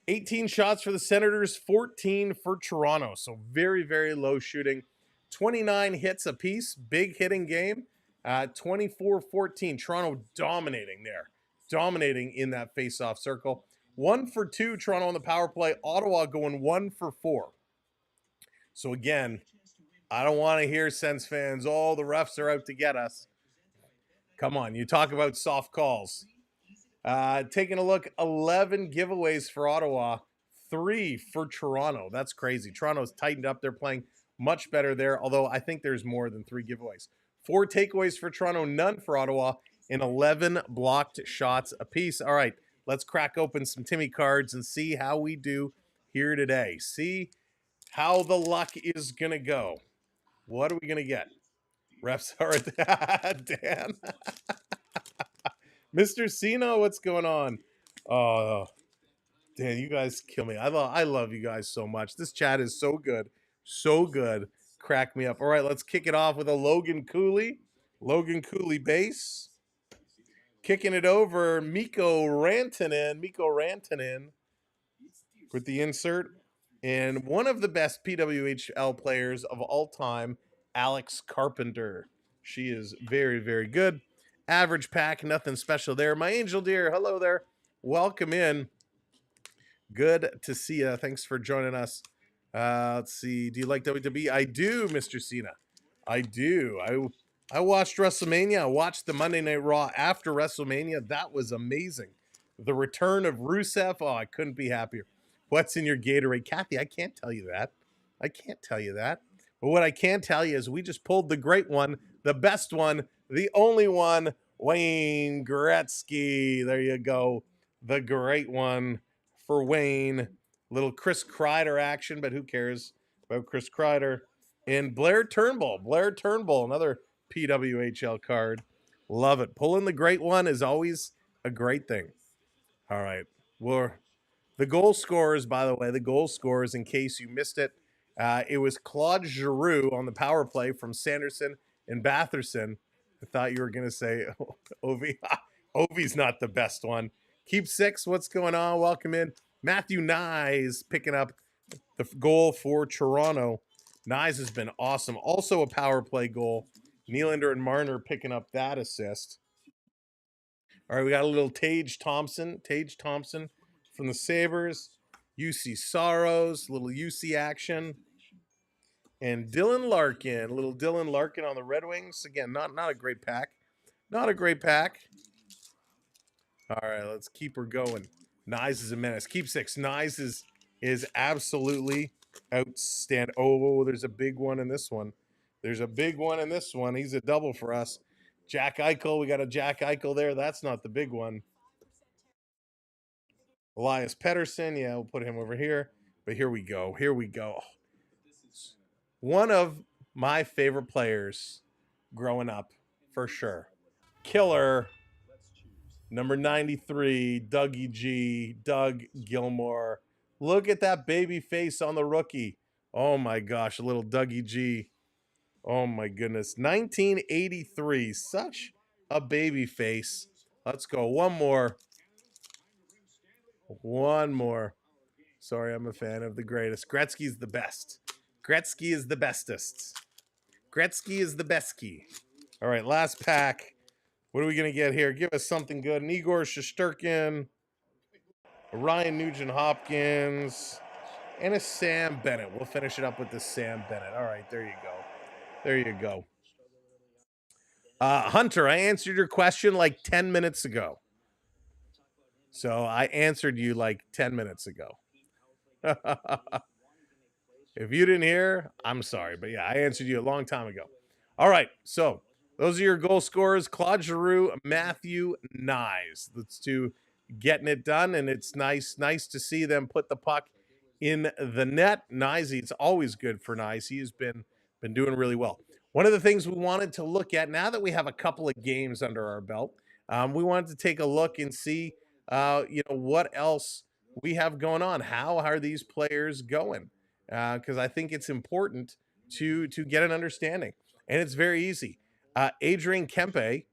18 shots for the Senators, 14 for Toronto. So very, very low shooting. 29 hits apiece. Big hitting game. 24-14. Toronto dominating there. Dominating in that face-off circle. 1 for 2, Toronto on the power play. Ottawa going 1 for 4. So again, I don't want to hear Sens fans, oh, the refs are out to get us. Come on, you talk about soft calls. Taking a look, 11 giveaways for Ottawa, 3 for Toronto. That's crazy. Toronto's tightened up. They're playing much better there, although I think there's more than 3 giveaways. 4 takeaways for Toronto, none for Ottawa, and 11 blocked shots apiece. All right, let's crack open some Timmy cards and see how we do here today. See how the luck is going to go. What are we going to get? Refs are Dan. Mr. Cena, what's going on? Oh, Dan, you guys kill me. I love you guys so much. This chat is so good. So good. Crack me up. All right, let's kick it off with a Logan Cooley. Logan Cooley base. Kicking it over, Mikko Rantanen. Mikko Rantanen with the insert. And one of the best PWHL players of all time, Alex Carpenter. She is very, very good. Average pack, nothing special there. My angel dear, hello there. Welcome in. Good to see you. Thanks for joining us. Let's see. Do you like WWE? I do, Mr. Cena. I do. I watched WrestleMania. I watched the Monday Night Raw after WrestleMania. That was amazing. The return of Rusev. Oh, I couldn't be happier. What's in your Gatorade? Kathy, I can't tell you that. I can't tell you that. But what I can tell you is we just pulled the great one, the best one, the only one, Wayne Gretzky. There you go. The great one for Wayne. Little Chris Kreider action, but who cares about Chris Kreider? And Blair Turnbull. Blair Turnbull, another PWHL card. Love it. Pulling the great one is always a great thing. All right. The goal scorers, by the way, in case you missed it, it was Claude Giroux on the power play from Sanderson and Batherson. I thought you were going to say Ovi. Ovi's not the best one. Keep 6. What's going on? Welcome in. Matthew Nyes picking up the goal for Toronto. Nyes has been awesome. Also a power play goal. Nylander and Marner picking up that assist. All right, we got a little Tage Thompson from the Sabres. UC Soros, little UC action. And Dylan Larkin, little Dylan Larkin on the Red Wings. Again, not a great pack. Not a great pack. All right, let's keep her going. Nyes is a menace. Keep six. Nyes is absolutely outstanding. Oh, there's a big one in this one. There's a big one in this one. He's a double for us. Jack Eichel. We got a Jack Eichel there. That's not the big one. Elias Pettersson. Yeah, we'll put him over here. But here we go. Here we go. One of my favorite players growing up, for sure. Killer. Number 93, Dougie G, Doug Gilmour. Look at that baby face on the rookie. Oh my gosh, a little Dougie G. Oh my goodness. 1983, such a baby face. Let's go. One more. One more. Sorry, I'm a fan of the greatest. Gretzky's the best. Gretzky is the bestest. Gretzky is the bestkey. All right, last pack. What are we going to get here? Give us something good. An Igor Shesterkin, a Ryan Nugent-Hopkins, and a Sam Bennett. We'll finish it up with the Sam Bennett. All right, there you go. There you go. Hunter, I answered your question like 10 minutes ago. So I answered you like 10 minutes ago. If you didn't hear, I'm sorry. But yeah, I answered you a long time ago. All right, so those are your goal scorers. Claude Giroux, Matthew Nyes. That's two getting it done, and it's nice to see them put the puck in the net. Nyes, it's always good for Nyes. He has been doing really well. One of the things we wanted to look at, now that we have a couple of games under our belt, we wanted to take a look and see, what else we have going on. How are these players going? Because I think it's important to get an understanding. And it's very easy. Adrian Kempe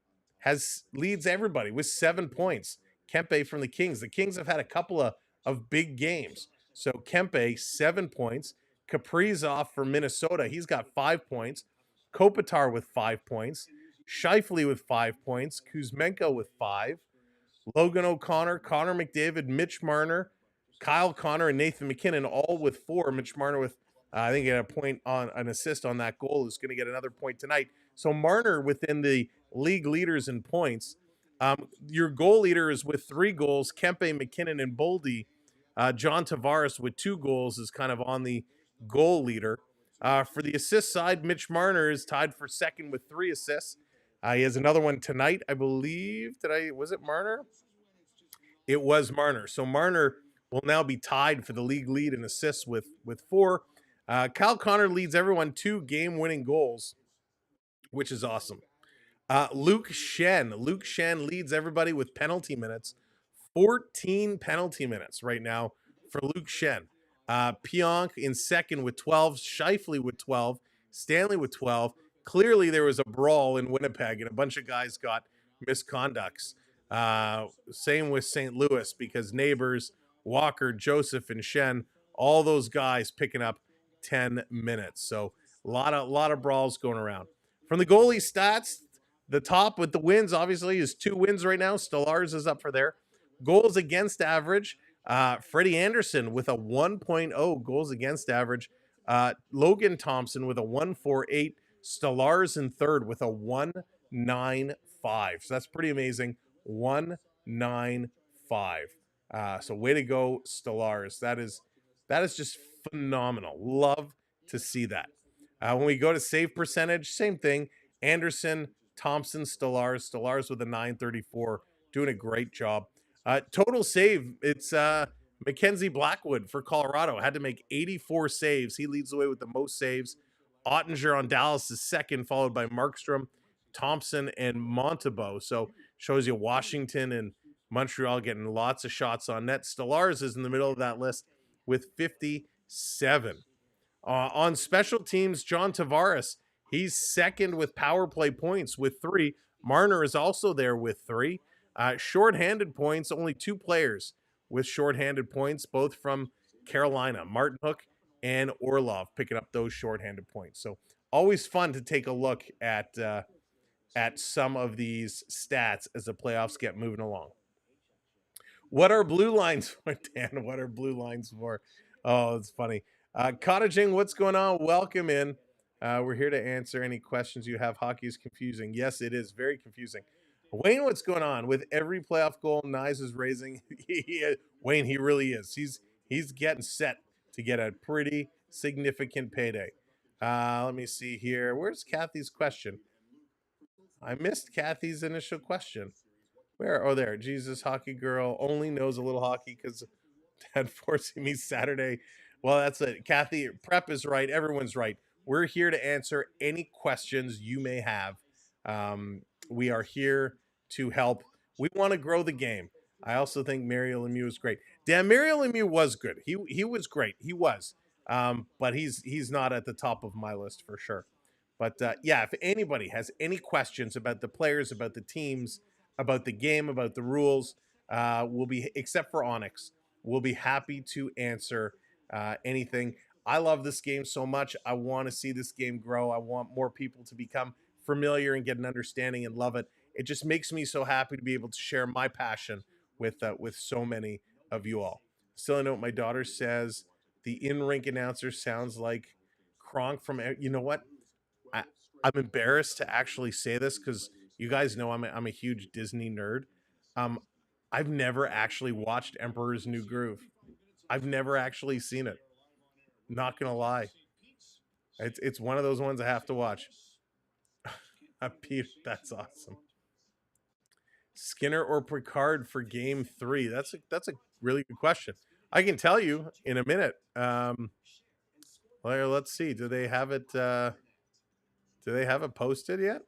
leads everybody with 7 points. Kempe from the Kings. The Kings have had a couple of big games. So Kempe, 7 points. Kaprizov for Minnesota, he's got 5 points. Kopitar with 5 points. Scheifele with 5 points. Kuzmenko with 5. Logan O'Connor, Connor McDavid, Mitch Marner, Kyle Connor, and Nathan McKinnon, all with 4. Mitch Marner with, I think, he had a point on an assist on that goal. Is going to get another point tonight. So Marner within the league leaders in points. Your goal leader is with 3 goals. Kempe, McKinnon, and Boldy. John Tavares with 2 goals is kind of on the goal leader. For the assist side, Mitch Marner is tied for second with 3 assists. He has another one tonight, I believe. Was it Marner? It was Marner. So Marner will now be tied for the league lead in assists with 4. Kyle Connor leads everyone 2 game-winning goals, which is awesome. Luke Shen leads everybody with penalty minutes. 14 penalty minutes right now for Luke Shen. Pionk in second with 12. Scheifele with 12. Stanley with 12. Clearly there was a brawl in Winnipeg and a bunch of guys got misconducts. Same with St. Louis, because Neighbors, Walker, Joseph, and Shen, all those guys picking up 10 minutes. So a lot of brawls going around. From the goalie stats, the top with the wins, obviously, is 2 wins right now. Stolarz is up for there. Goals against average, Freddie Anderson with a 1.0 goals against average. Logan Thompson with a 1.48. Stolarz in third with a 1.95. So that's pretty amazing. 1.95. So way to go, Stolarz. That is just phenomenal. Love to see that. When we go to save percentage, same thing. Anderson, Thompson, Stolarz with a 934, doing a great job. Total save, it's Mackenzie Blackwood for Colorado. Had to make 84 saves. He leads the way with the most saves. Ottinger on Dallas is second, followed by Markstrom, Thompson, and Montembeault. So shows you Washington and Montreal getting lots of shots on net. Stolarz is in the middle of that list with 57. On special teams, John Tavares, he's second with power play points with 3. Marner is also there with 3. Shorthanded points, only 2 players with shorthanded points, both from Carolina. Martin Hook and Orlov picking up those shorthanded points. So always fun to take a look at some of these stats as the playoffs get moving along. What are blue lines for, Dan? What are blue lines for? Oh, it's funny. Cottaging, what's going on? Welcome in. We're here to answer any questions you have. Hockey is confusing. Yes, it is very confusing. Wayne, what's going on? With every playoff goal Nyes is raising, Wayne, he really is. He's getting set to get a pretty significant payday. Let me see here. Where's Kathy's question? I missed Kathy's initial question. Where? Oh, there. Jesus, hockey girl only knows a little hockey because dad forcing me Saturday. Well, that's it. Kathy, prep is right. Everyone's right. We're here to answer any questions you may have. We are here to help. We want to grow the game. I also think Mario Lemieux is great. Dan, Mario Lemieux was good. He was great. He was. But he's not at the top of my list for sure. But yeah, if anybody has any questions about the players, about the teams, about the game, about the rules, we'll be, except for Onyx, we'll be happy to answer anything. I love this game so much. I want to see this game grow. I want more people to become familiar and get an understanding and love it. It just makes me so happy to be able to share my passion with so many of you all. Still a note, my daughter says the in-rink announcer sounds like Kronk from, you know what? I'm embarrassed to actually say this because you guys know I'm a huge Disney nerd. I've never actually watched Emperor's New Groove. I've never actually seen it. Not gonna lie. It's one of those ones I have to watch. Pete, that's awesome. Skinner or Picard for Game 3? That's a really good question. I can tell you in a minute. Well, let's see. Do they have it? Do they have it posted yet?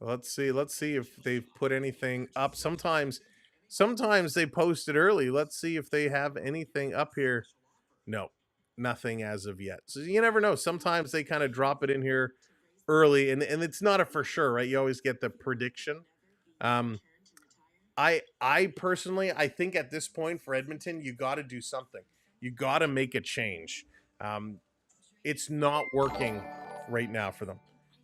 Let's see if they've put anything up. Sometimes they post it early. Let's see if they have anything up here. No, nothing as of yet. So you never know. Sometimes they kind of drop it in here early, and it's not a for sure, right? You always get the prediction. I personally, I think at this point for Edmonton, you got to do something. You got to make a change. It's not working right now for them.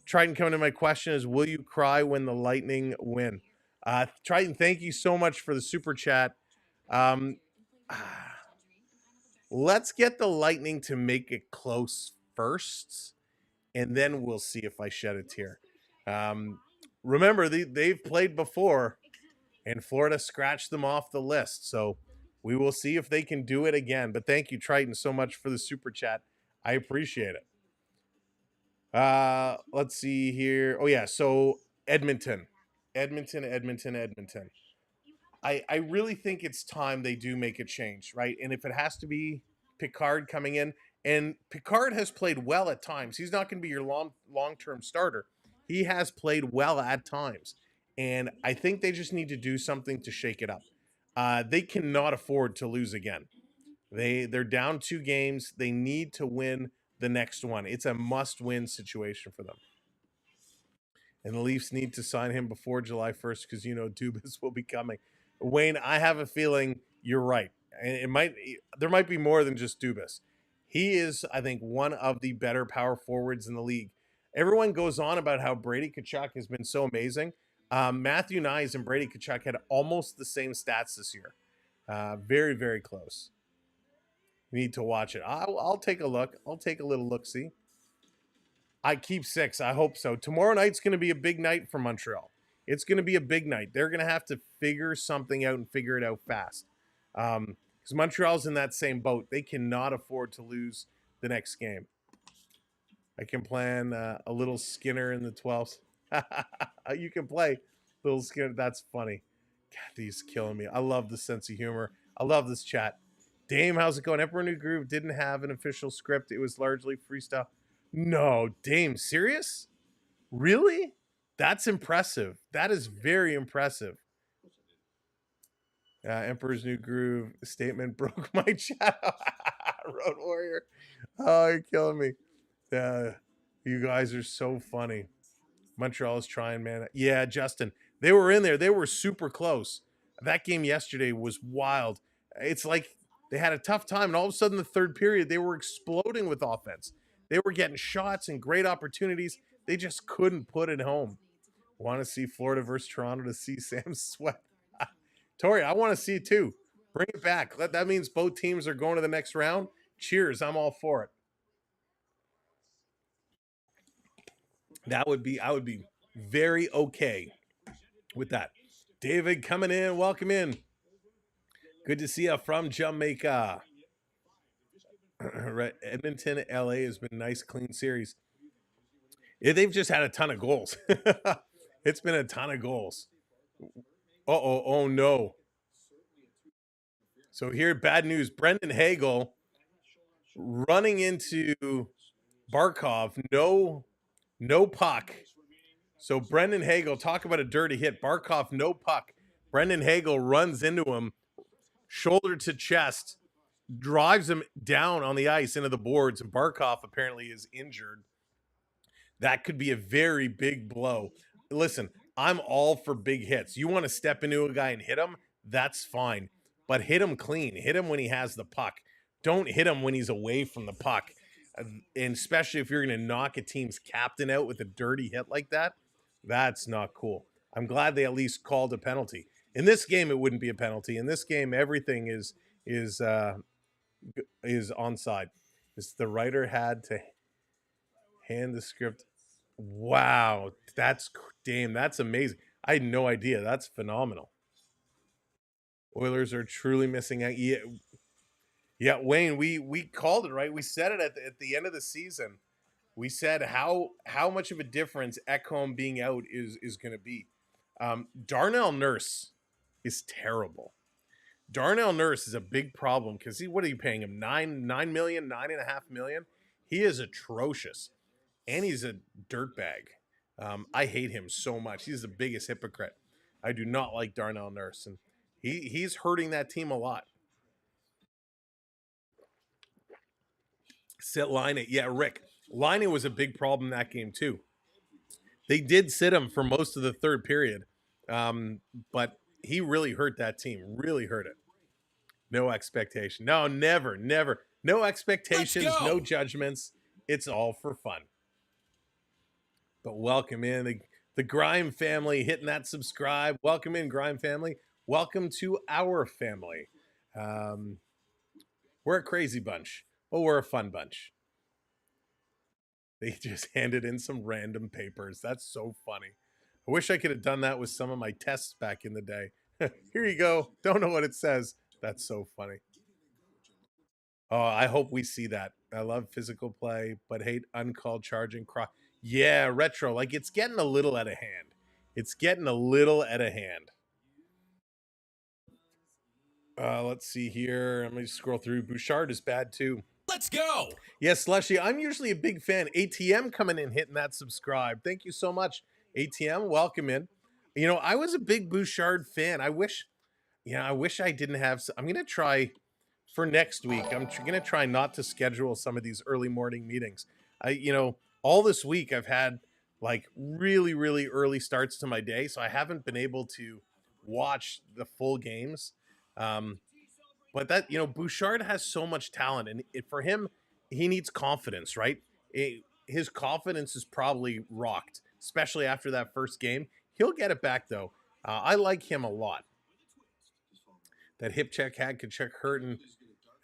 Triton, coming to my question is, will you cry when the Lightning win? Triton, thank you so much for the super chat. Let's get the Lightning to make it close first, and then we'll see if I shed a tear. Remember, they've played before, and Florida scratched them off the list, so we will see if they can do it again. But thank you, Triton, so much for the super chat. I appreciate it. Let's see here. Oh yeah, so Edmonton. I really think it's time they do make a change, right? And if it has to be Picard coming in, and Picard has played well at times. He's not going to be your long-term starter. He has played well at times. And I think they just need to do something to shake it up. They cannot afford to lose again. They're down 2 games. They need to win the next one. It's a must-win situation for them. And the Leafs need to sign him before July 1st because, you know, Dubas will be coming. Wayne, I have a feeling you're right. And there might be more than just Dubas. He is, I think, one of the better power forwards in the league. Everyone goes on about how Brady Tkachuk has been so amazing. Matthew Nyes and Brady Tkachuk had almost the same stats this year. Very, very close. You need to watch it. I'll take a look. I'll take a little look-see. I keep 6. I hope so. Tomorrow night's going to be a big night for Montreal. It's going to be a big night. They're going to have to figure something out and figure it out fast. Because Montreal's in that same boat. They cannot afford to lose the next game. I can plan a little Skinner in the 12th. You can play little Skinner. That's funny. Kathy's killing me. I love the sense of humor. I love this chat. Dame, how's it going? Emperor New Groove didn't have an official script. It was largely freestyle. No, Dame, serious? Really? That's impressive. That is very impressive. Emperor's New Groove statement broke my chat. Road Warrior. Oh, you're killing me. You guys are so funny. Montreal is trying, man. Yeah, Justin. They were in there. They were super close. That game yesterday was wild. It's like they had a tough time, and all of a sudden the third period, they were exploding with offense. They were getting shots and great opportunities. They just couldn't put it home. Want to see Florida versus Toronto to see Sam sweat. Tori, I want to see it too. Bring it back. That means both teams are going to the next round. Cheers. I'm all for it. I would be very okay with that. David coming in. Welcome in. Good to see you from Jamaica. Right. Edmonton, LA has been a nice, clean series. Yeah, they've just had a ton of goals. It's been a ton of goals. Oh no. So here, bad news. Brendan Hagel running into Barkov. No puck. So Brendan Hagel, talk about a dirty hit. Barkov, no puck. Brendan Hagel runs into him, shoulder to chest, drives him down on the ice into the boards, and Barkov apparently is injured. That could be a very big blow. Listen, I'm all for big hits. You want to step into a guy and hit him, that's fine. But hit him clean. Hit him when he has the puck. Don't hit him when he's away from the puck. And especially if you're going to knock a team's captain out with a dirty hit like that, that's not cool. I'm glad they at least called a penalty. In this game, it wouldn't be a penalty. In this game, everything is onside. The writer had to hand the script. Wow, that's amazing. I had no idea. That's phenomenal. Oilers are truly missing out. Yeah, Wayne, we called it, right? We said it at the end of the season. We said how much of a difference Ekholm being out is going to be. Darnell Nurse is terrible. Darnell Nurse is a big problem because what are you paying him? $9 million, $9.5 million? He is atrocious. And he's a dirtbag. I hate him so much. He's the biggest hypocrite. I do not like Darnell Nurse, and he's hurting that team a lot. Sit Laine. Yeah, Rick. Laine was a big problem in that game too. They did sit him for most of the third period, but he really hurt that team. Really hurt it. No expectation. No, never. No expectations, no judgments. It's all for fun. But welcome in the Grime family, hitting that subscribe. Welcome in, Grime family. Welcome to our family. We're a crazy bunch, but we're a fun bunch. They just handed in some random papers. That's so funny. I wish I could have done that with some of my tests back in the day. Here you go. Don't know what it says. That's so funny. Oh, I hope we see that. I love physical play, but hate uncalled charging. Yeah, retro. Like, it's getting a little out of hand. Let's see here. Let me scroll through. Bouchard is bad too. Let's go. Yes, Slushy. I'm usually a big fan. ATM coming in, hitting that subscribe. Thank you so much, ATM. Welcome in. You know, I was a big Bouchard fan. I wish I didn't have. I'm going to try for next week. I'm going to try not to schedule some of these early morning meetings. All this week I've had like really, really early starts to my day, so I haven't been able to watch the full games. But that, Bouchard has so much talent, and for him, he needs confidence, right? His confidence is probably rocked, especially after that first game. He'll get it back, though. I like him a lot. That hip check could check hurting,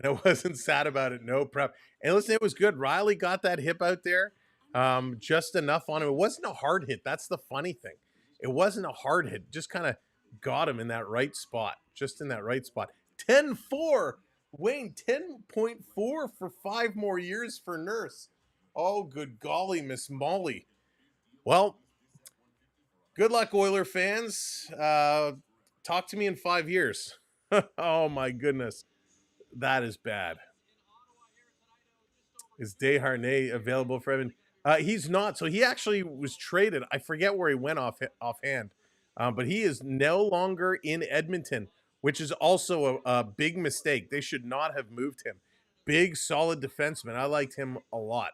and I wasn't sad about it. No prep. And listen, it was good. Riley got that hip out there, just enough on him. It wasn't a hard hit. That's the funny thing. It wasn't a hard hit. Just kind of got him in that right spot. Just in that right spot. 10-4. Wayne, 10.4 for 5 more years for Nurse. Oh, good golly, Miss Molly. Well, good luck, Oiler fans. Talk to me in 5 years. Oh, my goodness. That is bad. Is Desharnais available for Evan? He's not. So he actually was traded. I forget where he went offhand. But he is no longer in Edmonton, which is also a big mistake. They should not have moved him. Big, solid defenseman. I liked him a lot.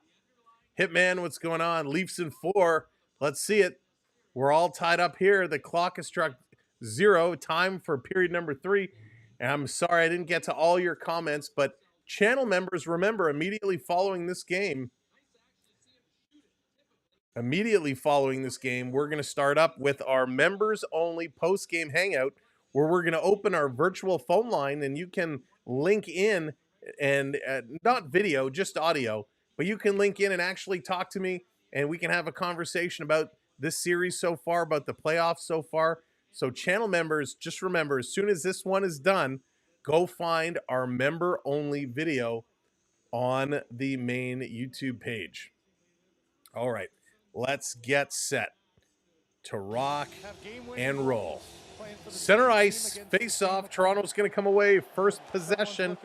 Hitman, what's going on? Leafs in 4. Let's see it. We're all tied up here. The clock has struck 0. Time for period number 3. And I'm sorry I didn't get to all your comments, but channel members, remember, immediately following this game, we're going to start up with our members-only post-game hangout where we're going to open our virtual phone line and you can link in and not video, just audio, but you can link in and actually talk to me and we can have a conversation about this series so far, about the playoffs so far. So channel members, just remember, as soon as this one is done, go find our member-only video on the main YouTube page. All right, let's get set to rock and roll. Center ice, face-off. Toronto's going to come away, first possession.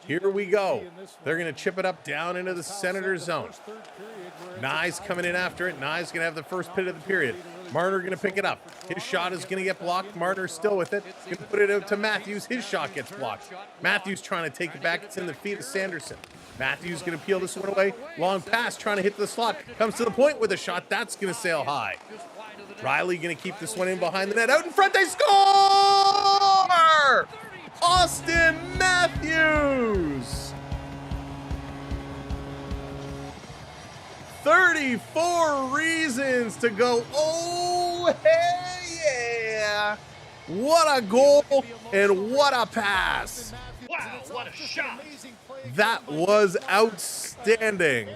Here we go. They're going to chip it up down into the Senators zone. Nye's coming in after it. Nye's going to have the first hit of the period. Marner going to pick it up. His shot is going to get blocked. Marner's still with it. Going to put it out to Matthews. His shot gets blocked. Matthews trying to take it back. It's in the feet of Sanderson. Matthews going to peel this one away. Long pass, trying to hit the slot. Comes to the point with a shot. That's going to sail high. Riley going to keep this one in behind the net. Out in front, they score! Austin Matthews! 34 reasons to go, oh, hey, yeah. What a goal and what a pass. Wow, what a shot. That was outstanding.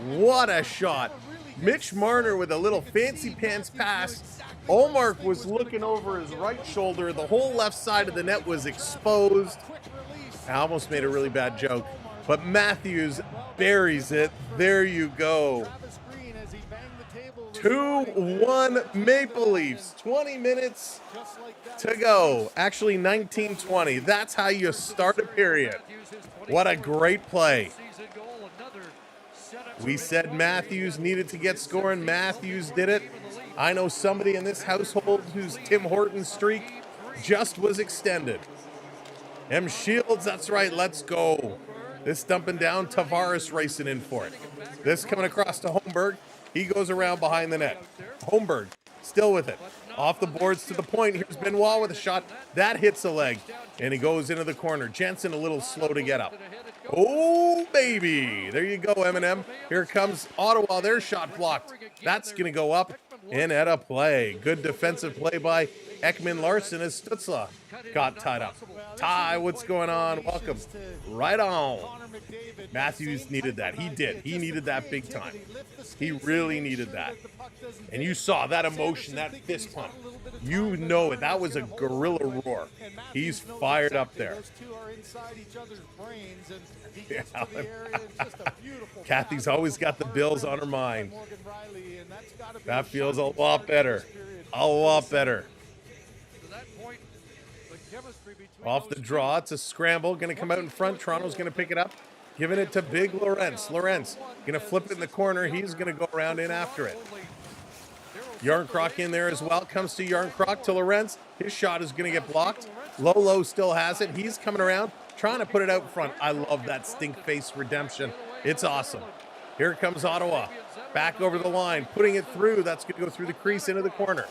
What a shot. Mitch Marner with a little fancy pants pass. Olmark was looking over his right shoulder. The whole left side of the net was exposed. I almost made a really bad joke, but Matthews buries it. There you go. 2-1 Maple Leafs. 20 minutes to go. Actually, 19-20. That's how you start a period. What a great play. We said Matthews needed to get scoring. Matthews did it. I know somebody in this household whose Tim Horton streak just was extended. M. Shields, that's right, let's go. This dumping down, Tavares racing in for it. This coming across to Holmberg. He goes around behind the net. Holmberg still with it. Off the boards to the point. Here's Benoit with a shot. That hits a leg. And he goes into the corner. Jensen a little slow to get up. Oh, baby. There you go, Eminem. Here comes Ottawa. Their shot blocked. That's going to go up and at a play. Good defensive play by Ekman Larson as Stützle got tied up. Ty, what's going on? Welcome. Right on. Matthews needed that. He did. He needed that big time. He really needed that. And you saw that emotion, that fist pump. You know it. That was a gorilla roar. He's fired up there. Yeah. Kathy's always got the Bills on her mind. That feels a lot better. A lot better. Off the draw, it's a scramble. Going to come out in front. Toronto's going to pick it up. Giving it to Big Lorentz. Lorentz going to flip it in the corner. He's going to go around in after it. Yarncroc in there as well. Comes to Yarncroc to Lorentz. His shot is going to get blocked. Lolo still has it. He's coming around, trying to put it out front. I love that stink face redemption. It's awesome. Here comes Ottawa. Back over the line, putting it through. That's going to go through the crease into the corner.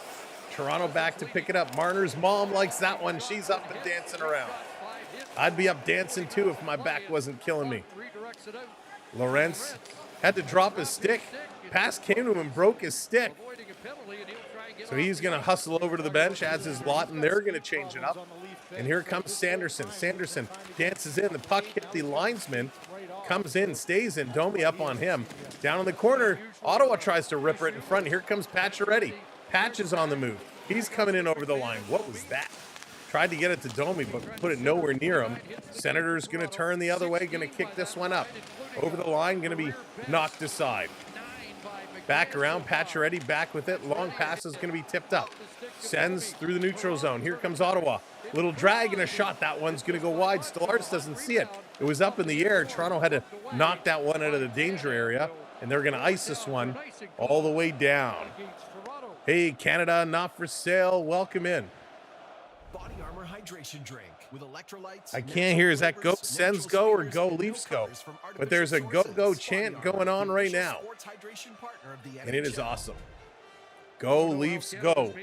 Toronto back to pick it up. Marner's mom likes that one. She's up and dancing around. I'd be up dancing too if my back wasn't killing me. Lorentz had to drop his stick. Pass came to him and broke his stick. So he's going to hustle over to the bench, adds his lot, and they're going to change it up. And here comes Sanderson. Sanderson dances in. The puck hit the linesman. Comes in, stays in. Domi up on him. Down in the corner, Ottawa tries to rip it in front. Here comes Pacioretty. Patch is on the move. He's coming in over the line. What was that? Tried to get it to Domi, but put it nowhere near him. Senators going to turn the other way, going to kick this one up. Over the line, going to be knocked aside. Back around, Pacioretty back with it. Long pass is going to be tipped up. Sens through the neutral zone. Here comes Ottawa. Little drag and a shot. That one's going to go wide. Stellaris doesn't see it. It was up in the air. Toronto had to knock that one out of the danger area, and they're going to ice this one all the way down. Hey, Canada, not for sale. Welcome in. Body Armor hydration drink with electrolytes. I can't hear. Is that go Sens go or go Leafs go? But there's a go chant going on right now, and it is awesome. Go Leafs go.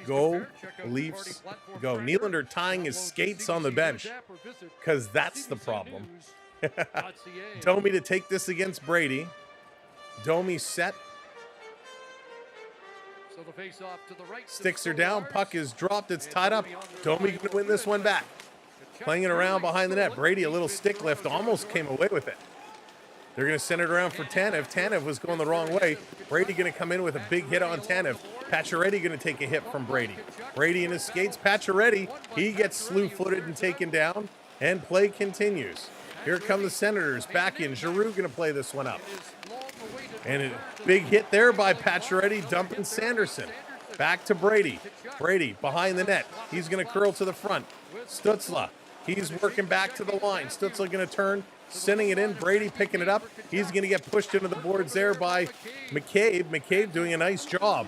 Go Leafs go. Nylander tying his skates on the bench because that's the problem. Domi to take this against Brady. Domi set Sticks are down. Puck is dropped. It's tied up. Domi going to win this one back. Playing it around behind the net. Brady, a little stick lift, almost came away with it. They're going to send it around for Tanev. Tanev was going the wrong way. Brady going to come in with a big hit on Tanev. Pacioretty going to take a hit from Brady. Brady in his skates. Pacioretty, he gets slew-footed and taken down, and play continues. Here come the Senators back in. Giroux going to play this one up. And a big hit there by Pacioretty, dumping Sanderson. Back to Brady. Brady behind the net. He's going to curl to the front. Stützle, he's working back to the line. Stützle going to turn, sending it in. Brady picking it up. He's going to get pushed into the boards there by McCabe. McCabe doing a nice job.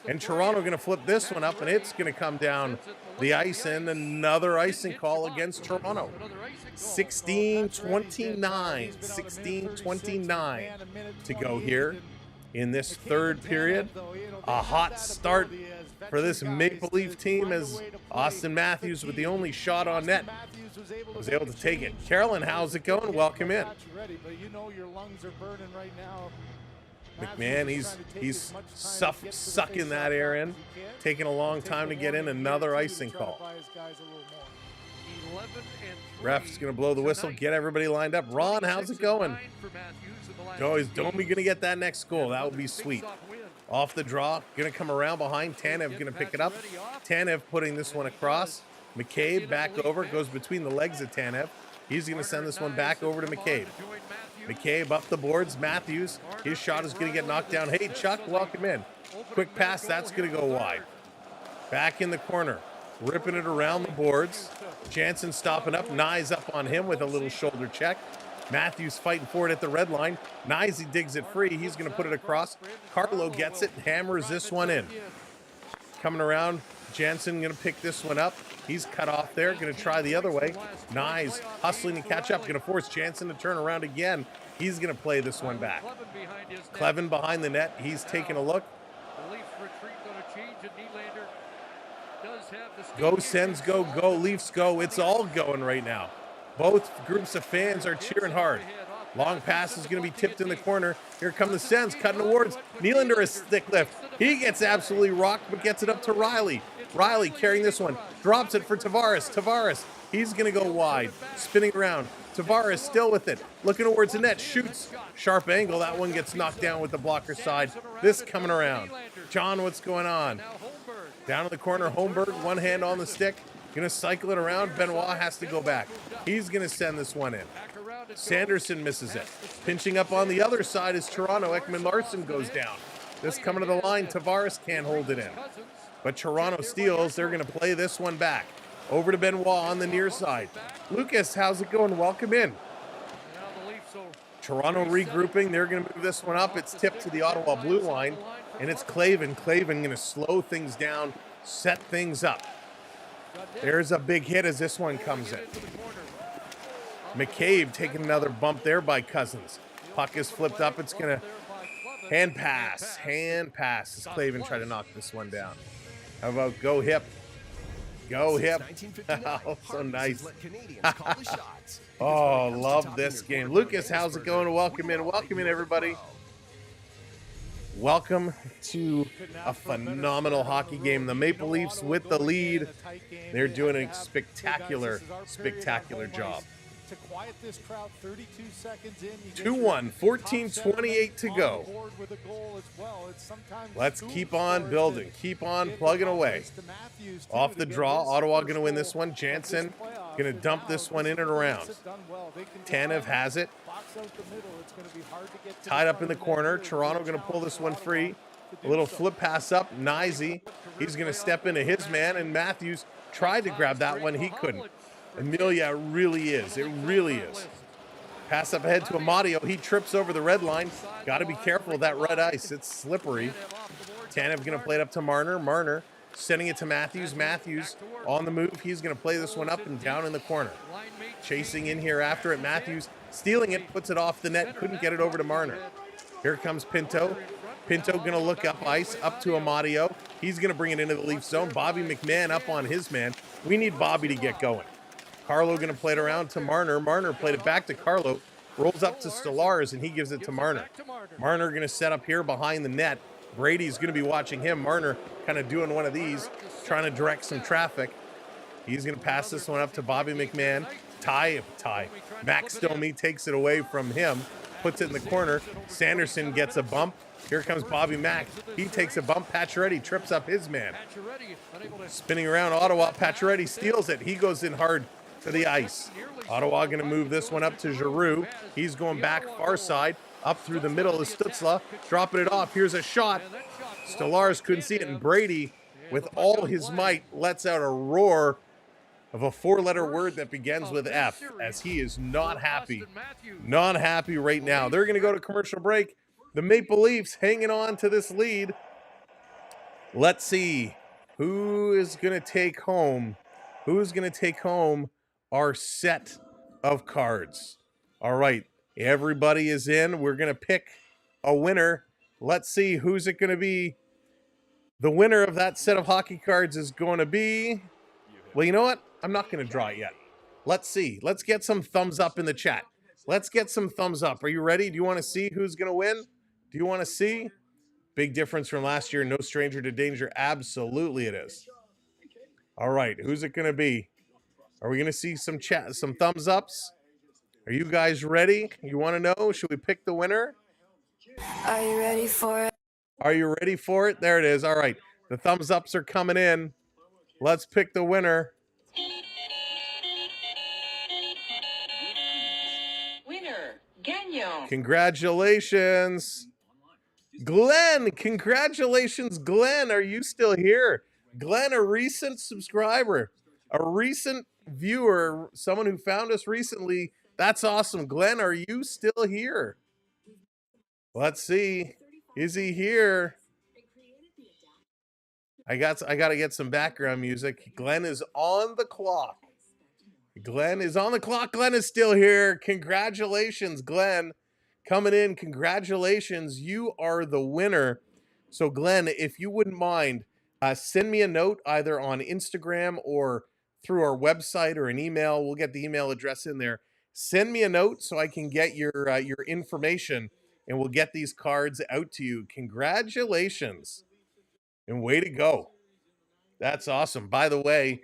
And Toronto going to flip this one up, and it's going to come down the ice, and another icing call against Toronto. 16:29. 16:29 to go here in this third period. A hot start for this Maple Leaf team as Austin Matthews, with the only shot on net, was able to take it. Carolyn, how's it going? Welcome in. McMahon, he's sucking that air in, taking a long time to get in. Another icing call. Ref's going to blow the whistle, get everybody lined up. Ron, how's it going? Is Domi going to get that next goal? That would be sweet. Off the draw, going to come around behind. Tanev going to pick it up. Tanev putting this one across. McCabe back over, goes between the legs of Tanev. He's going to send this one back over to McCabe. McCabe up the boards. Matthews, his shot is going to get knocked down. Hey, Chuck, welcome in. Quick pass, that's going to go wide. Back in the corner, ripping it around the boards. Jansen stopping up. Nyes up on him with a little shoulder check. Matthews fighting for it at the red line. Nyes, he digs it free. He's going to put it across. Carlo gets it, hammers this one in. Coming around, Jansen going to pick this one up. He's cut off there, going to try the other way. Nyes hustling to catch up, going to force Jansen to turn around again. He's going to play this one back. Clevin behind the net. He's taking a look. Go Sens, go, go Leafs, go. It's all going right now. Both groups of fans are cheering hard. Long pass is going to be tipped in the corner. Here come the Sens cutting towards Nylander, a stick lift. He gets absolutely rocked, but gets it up to Riley. Riley carrying this one, drops it for Tavares. Tavares, he's going to go wide, spinning around. Tavares still with it, looking towards the net, shoots. Sharp angle, that one gets knocked down with the blocker side. This coming around. John, what's going on? Down in the corner, Holmberg, one hand on the stick. Going to cycle it around. Benoit has to go back. He's going to send this one in. Sanderson misses it. Pinching up on the other side is Toronto. Ekman-Larsson goes down. This coming to the line. Tavares can't hold it in. But Toronto steals. They're going to play this one back. Over to Benoit on the near side. Lucas, how's it going? Welcome in. Toronto regrouping. They're going to move this one up. It's tipped to the Ottawa blue line. And it's Clavin. Clavin going to slow things down, set things up. There's a big hit as this one comes in. McCabe taking another bump there by Cousins. Puck is flipped up. It's going to hand pass. Hand pass as Clavin try to knock this one down. How about go hip? Go hip. Oh, so nice. Oh, love this game. Lucas, how's it going? Welcome in. Welcome in, everybody. Welcome to a phenomenal hockey game. The Maple Leafs with the lead. They're doing a spectacular, spectacular job. 2-1, 14:28 to go. Let's keep on building. Keep on plugging away. Off the draw, Ottawa going to win this one. Jansen going to dump this one in and around. Tanev has it. Tied up in the corner. Toronto going to pull this one free. A little flip pass up. Nyes, he's going to step into his man, and Matthews tried to grab that one. He couldn't. Amelia, it really is. It really is. Pass up ahead to Amadio. He trips over the red line. Got to be careful of that red ice. It's slippery. Tanev going to play it up to Marner. Marner sending it to Matthews. Matthews on the move. He's going to play this one up and down in the corner. Chasing in here after it. Matthews stealing it. Puts it off the net. Couldn't get it over to Marner. Here comes Pinto. Pinto going to look up ice. Up to Amadio. He's going to bring it into the Leaf zone. Bobby McMahon up on his man. We need Bobby to get going. Carlo going to play it around to Marner. Marner played it back to Carlo. Rolls up to Stellaris, and he gives it to Marner. Marner going to set up here behind the net. Brady's going to be watching him. Marner kind of doing one of these, trying to direct some traffic. He's going to pass this one up to Bobby McMahon. Ty. Max Domi takes it away from him, puts it in the corner. Sanderson gets a bump. Here comes Bobby Mack. He takes a bump. Pacioretty trips up his man. Spinning around Ottawa. Pacioretty steals it. He goes in hard to the ice. Ottawa going to move this one up to Giroux. He's going back far side. Up through the middle of Stützle. Dropping it off. Here's a shot. Stolarz couldn't see it. And Brady, with all his might, lets out a roar of a 4-letter word that begins with F, as he is not happy. Not happy right now. They're going to go to commercial break. The Maple Leafs hanging on to this lead. Let's see who is going to take home. Who's going to take home our set of cards? All right, everybody is in. We're going to pick a winner. Let's see who's it going to be. The winner of that set of hockey cards is going to be... Well, you know what? I'm not going to draw it yet. Let's see. Let's get some thumbs up in the chat. Let's get some thumbs up. Are you ready? Do you want to see who's going to win? Do you want to see? Big difference from last year. No stranger to danger. Absolutely it is. All right. Who's it going to be? Are we going to see some chat, some thumbs ups? Are you guys ready? You want to know? Should we pick the winner? Are you ready for it? Are you ready for it? There it is. All right. The thumbs ups are coming in. Let's pick the winner. Winner, Gagnon. Congratulations. Glenn, congratulations, Glenn. Are you still here? Glenn, a recent subscriber, a recent viewer, someone who found us recently. That's awesome. Glenn, are you still here? Let's see. Is he here? I got to get some background music. Glenn is on the clock. Glenn is on the clock. Glenn is still here. Congratulations, Glenn. Coming in. Congratulations. You are the winner. So, Glenn, if you wouldn't mind, send me a note either on Instagram or through our website or an email. We'll get the email address in there. Send me a note so I can get your information, and we'll get these cards out to you. Congratulations. And way to go. That's awesome. By the way,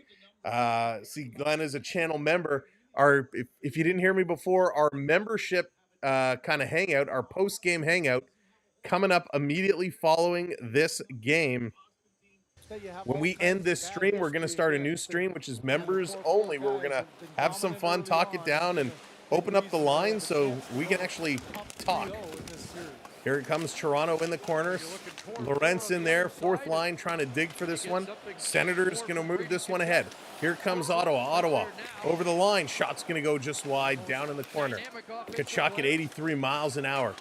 see, Glenn is a channel member. If you didn't hear me before, our membership kind of hangout, our post-game hangout, coming up immediately following this game. When we end this stream, we're going to start a new stream, which is members only, where we're going to have some fun, talk it down, and open up the line so we can actually talk. Here it comes, Toronto in the corners. Lorentz in there, fourth line, trying to dig for this one. Senators going to move this one ahead. Here comes Ottawa. Ottawa over the line. Shot's going to go just wide, down in the corner. Tkachuk at 83 miles an hour.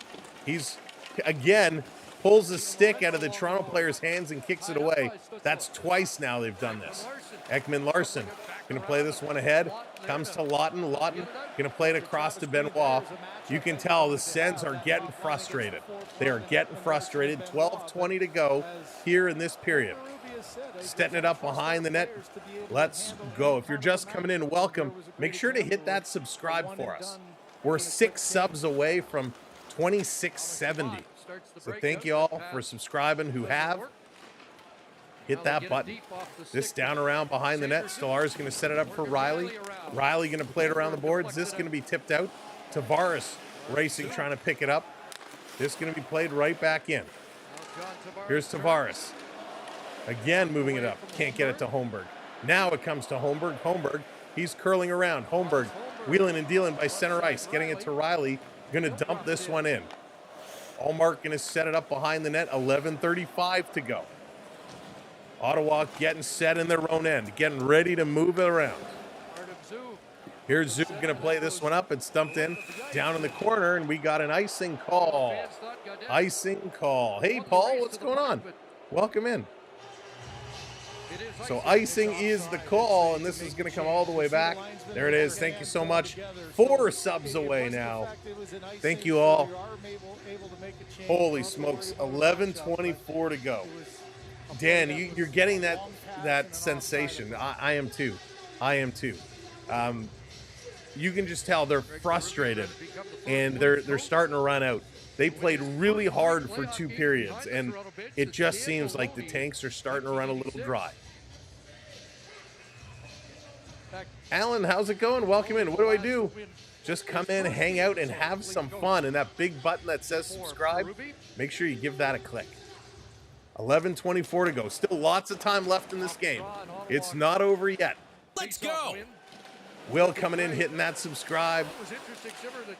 He's, again, pulls the stick out of the Toronto player's hands and kicks it away. That's twice now they've done this. Ekman Larson going to play this one ahead. Comes to Lawton. Lawton going to play it across to Benoit. You can tell the Sens are getting frustrated. They are getting frustrated. 12:20 to go here in this period. Setting it up behind the net. Let's go. If you're just coming in, welcome. Make sure to hit that subscribe for us. We're 6 subs away from 2670. So thank you all for subscribing who have. Hit that button. This down around behind the net. Stolarz going to set it up for Riley. Riley going to play it around the boards. This going to be tipped out. Tavares racing, trying to pick it up. This going to be played right back in. Here's Tavares. Again, moving it up. Can't get it to Holmberg. Now it comes to Holmberg. Holmberg, he's curling around. Holmberg, wheeling and dealing by center ice. Getting it to Riley. Going to dump this one in. Allmark going to set it up behind the net. 11:35 to go. Ottawa getting set in their own end. Getting ready to move it around. Here's Zook going to play this one up. It's dumped in down in the corner, and we got an icing call. Icing call. Hey, Paul, what's going on? Welcome in. So icing is the call, and this is going to come all the way back. There it is. Thank you so much. 4 subs away now. Thank you all. Holy smokes, 11:24 to go. Dan, you're getting that sensation. I am too. I am too. you can just tell they're frustrated, and they're starting to run out. They played really hard for 2 periods, and it just seems like the tanks are starting to run a little dry. Alan, how's it going? Welcome in. What do I do? Just come in, hang out, and have some fun. And that big button that says subscribe, make sure you give that a click. 11:24 to go. Still lots of time left in this game. It's not over yet. Let's go. Will coming in, hitting that subscribe.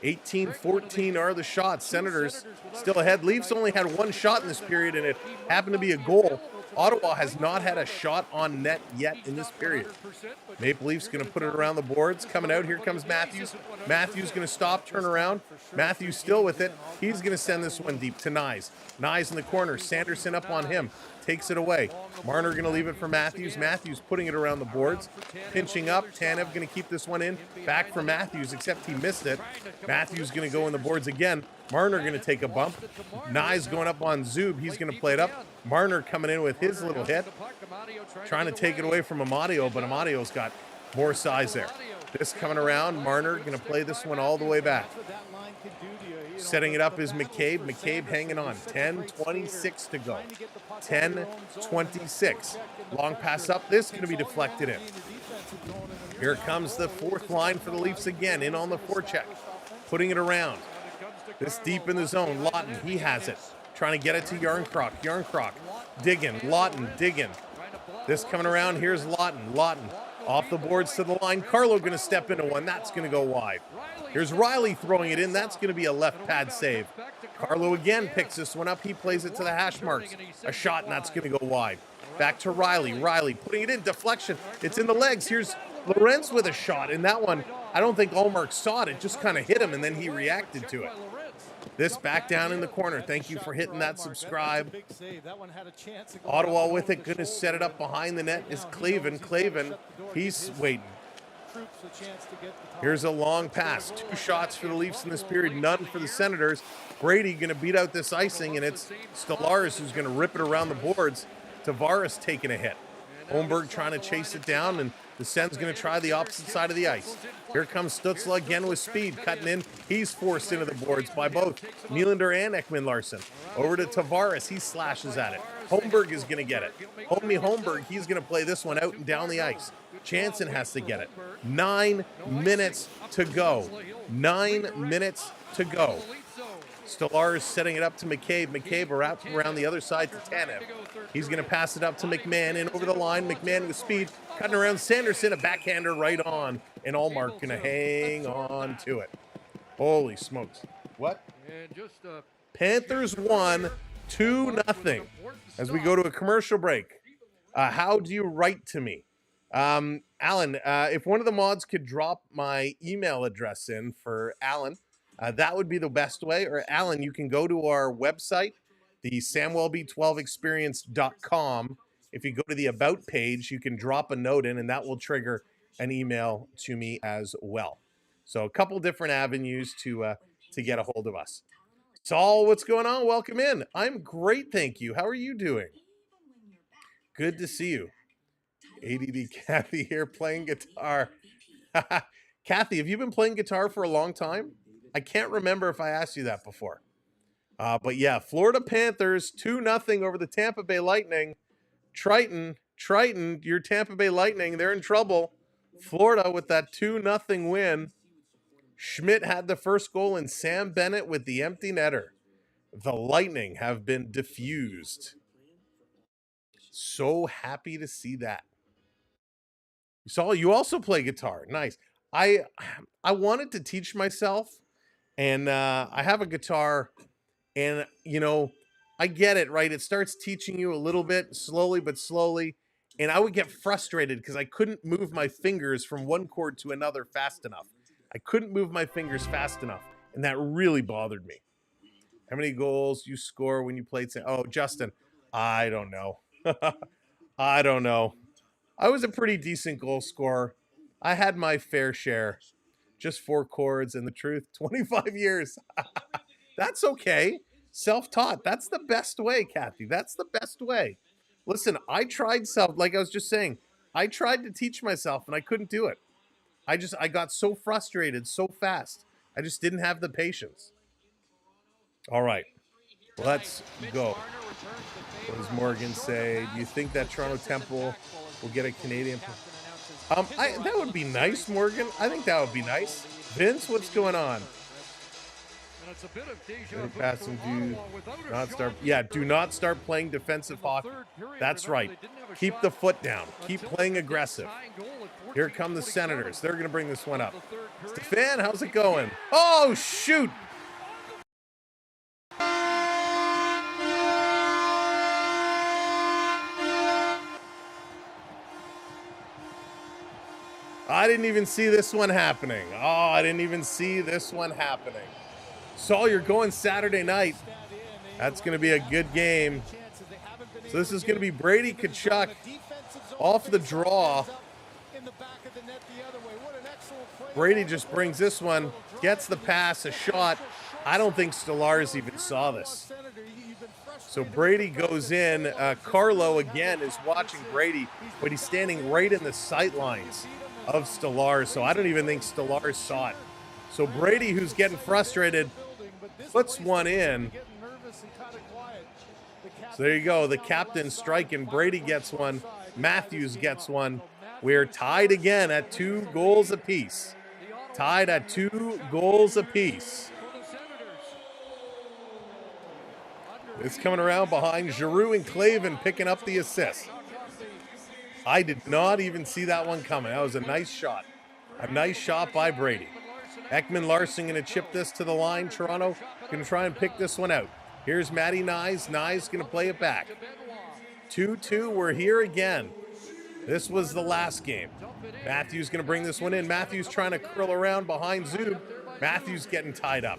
18-14 are the shots. Senators still ahead. Leafs only had 1 shot in this period, and it happened to be a goal. Ottawa has not had a shot on net yet in this period. Maple Leafs going to put it around the boards. Coming out, here comes Matthews. Matthews going to stop, turn around. Matthews still with it. He's going to send this one deep to Nyes. Nyes in the corner. Sanderson up on him. Takes it away. Marner going to leave it for Matthews. Matthews putting it around the boards. Pinching up. Tanev going to keep this one in. Back for Matthews, except he missed it. Matthews going to go in the boards again. Marner going to take a bump. Nyes going up on Zub. He's going to play it up. Marner coming in with his little hit. Trying to take it away from Amadio, but Amadio's got more size there. This coming around. Marner going to play this one all the way back. Setting it up is McCabe. McCabe hanging on. 10:26 to go. 10:26. Long pass up. This is going to be deflected in. Here comes the 4th line for the Leafs again. In on the forecheck. Putting it around. This deep in the zone. Lawton, he has it. Trying to get it to Yarncroc. Yarncroc digging. Lawton digging. This coming around. Here's Lawton. Lawton off the boards to the line. Carlo going to step into one. That's going to go wide. Here's Riley throwing it in. That's going to be a left pad save. Carlo again picks this one up. He plays it to the hash marks. A shot, and that's going to go wide. Back to Riley. Riley putting it in. Deflection. It's in the legs. Here's Lorenz with a shot. And that one, I don't think Ullmark saw it. It just kind of hit him, and then he reacted to it. This back down in the corner. Thank you for hitting that subscribe. Ottawa with it. Going to set it up behind the net is Clavin. Clavin, he's waiting. Here's a long pass. 2 shots for the Leafs in this period. None for the Senators. Brady going to beat out this icing, and it's Stellaris who's going to rip it around the boards. Tavares taking a hit. Holmberg trying to chase it down, and the Sens going to try the opposite side of the ice. Here comes Stützle again with speed, cutting in. He's forced into the boards by both Nylander and Ekman-Larsson. Over to Tavares. He slashes at it. Holmberg is going to get it. Homie Holmberg, he's going to play this one out and down the ice. Jansen has to get it. 9 minutes to go. 9 minutes to go. Stellaris setting it up to McCabe. McCabe around the other side to Tanev. He's going to pass it up to McMahon and over the line. McMahon with speed, cutting around Sanderson, a backhander right on. And Ullmark going to hang on to it. Holy smokes. What? Panthers won 2-0 as we go to a commercial break. How do you write to me? Alan, if one of the mods could drop my email address in for Alan, that would be the best way. Or Alan, you can go to our website, the samwellb12experience.com. If you go to the About page, you can drop a note in, and that will trigger an email to me as well. So a couple different avenues to get a hold of us. Saul, what's going on? Welcome in. I'm great, thank you. How are you doing? Good to see you. ADD Kathy here playing guitar. Kathy, have you been playing guitar for a long time? I can't remember if I asked you that before. But yeah, Florida Panthers 2-0 over the Tampa Bay Lightning. Triton, your Tampa Bay Lightning, they're in trouble. Florida with that 2-0 win. Schmidt had the first goal and Sam Bennett with the empty netter. The Lightning have been diffused. So happy to see that. Saul, you also play guitar. Nice. I wanted to teach myself, and I have a guitar, and, you know, I get it, right? It starts teaching you a little bit, slowly but slowly, and I would get frustrated because I couldn't move my fingers from one chord to another fast enough. I couldn't move my fingers fast enough, and that really bothered me. How many goals you score when you played? Oh, Justin, I don't know. I don't know. I was a pretty decent goal scorer. I had my fair share. Just 4 chords, and the truth, 25 years. That's okay. Self-taught. That's the best way, Kathy. That's the best way. Listen, I tried like I was just saying, I tried to teach myself, and I couldn't do it. I got so frustrated so fast. I just didn't have the patience. All right, let's go. What does Morgan say? Do you think that Toronto Temple will get a Canadian? That would be nice, Morgan. I think that would be nice. Vince, what's going on? Passing, do not start. Yeah, do not start playing defensive hockey. That's right. Keep the foot down. Keep playing aggressive. Here come the Senators. They're going to bring this one up. Stefan, how's it going? Oh, shoot. I didn't even see this one happening. Oh, I didn't even see this one happening. Saul, you're going Saturday night. That's going to be a good game. So this is going to be Brady Tkachuk off the draw. Brady just brings this one, gets the pass, a shot. I don't think Stolarz even saw this. So Brady goes in. Carlo, again, is watching Brady, but he's standing right in the sight lines of Stolarz. So I don't even think Stolarz saw it. So Brady, who's getting frustrated, puts one in. So there you go. The captain striking. Brady gets one. Matthews gets one. We're tied again at 2 goals apiece. Tied at 2 goals apiece. It's coming around behind Giroux and Clavin picking up the assist. I did not even see that one coming. That was a nice shot. A nice shot by Brady. Ekman Larson going to chip this to the line. Toronto going to try and pick this one out. Here's Matty Nyes. Nyes going to play it back. 2-2. We're here again. This was the last game. Matthews going to bring this one in. Matthews trying to curl around behind Zub. Matthews getting tied up.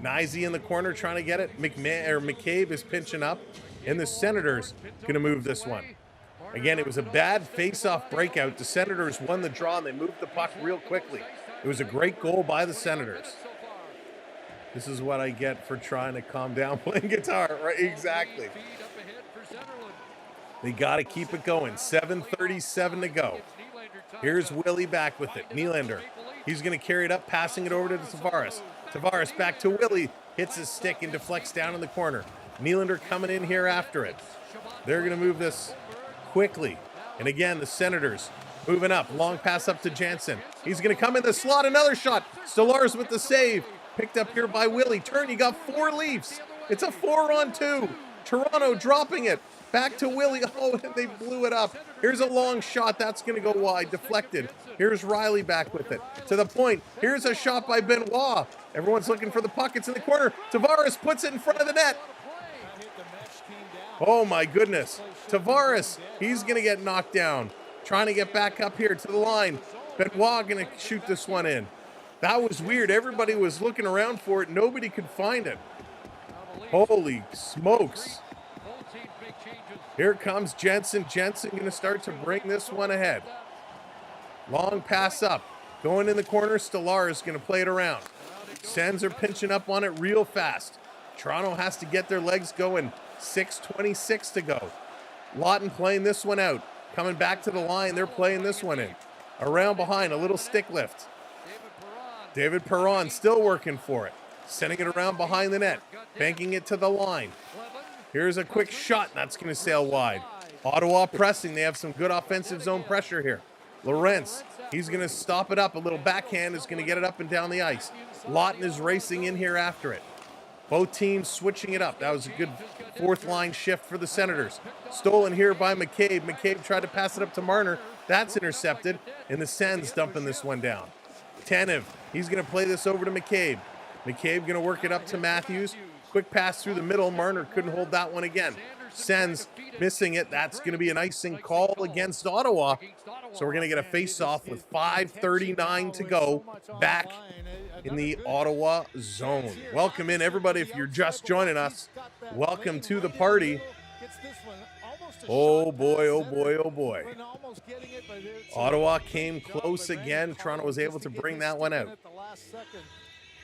Nyes in the corner trying to get it. McCabe is pinching up. And the Senators going to move this one. Again, it was a bad face-off breakout. The Senators won the draw, and they moved the puck real quickly. It was a great goal by the Senators. This is what I get for trying to calm down playing guitar. Right, exactly. They got to keep it going. 7:37 to go. Here's Willie back with it. Nylander. He's going to carry it up, passing it over to Tavares. Tavares back to Willie. Hits his stick and deflects down in the corner. Nylander coming in here after it. They're going to move this quickly. And again, the Senators moving up. Long pass up to Jansen. He's going to come in the slot. Another shot. Stolarz with the save. Picked up here by Willie. Turn, you got 4 Leafs. It's a 4-on-2. Toronto dropping it. Back to Willie. Oh, and they blew it up. Here's a long shot. That's going to go wide. Deflected. Here's Riley back with it. To the point. Here's a shot by Benoit. Everyone's looking for the puck. It's in the corner. Tavares puts it in front of the net. Oh, my goodness. Tavares, he's going to get knocked down. Trying to get back up here to the line. Benoit going to shoot this one in. That was weird. Everybody was looking around for it. Nobody could find it. Holy smokes. Here comes Jensen. Jensen going to start to bring this one ahead. Long pass up. Going in the corner. Stolarz going to play it around. Sens are pinching up on it real fast. Toronto has to get their legs going. 6:26 to go. Lawton playing this one out. Coming back to the line. They're playing this one in. Around behind. A little stick lift. David Perron still working for it. Sending it around behind the net. Banking it to the line. Here's a quick shot. That's going to sail wide. Ottawa pressing. They have some good offensive zone pressure here. Lorentz. He's going to stop it up. A little backhand is going to get it up and down the ice. Lawton is racing in here after it. Both teams switching it up. That was a good fourth line shift for the Senators. Stolen here by McCabe. McCabe tried to pass it up to Marner. That's intercepted. And the Sens dumping this one down. Tanev. He's going to play this over to McCabe. McCabe going to work it up to Matthews. Quick pass through the middle. Marner couldn't hold that one again. Sens missing it. That's going to be an icing call against Ottawa. So we're going to get a face-off with 5:39 to go back in the Ottawa zone. Welcome in, everybody. If you're just joining us, welcome to the party. Oh, boy, oh, boy, oh, boy. Ottawa came close again. Toronto was able to bring that one out.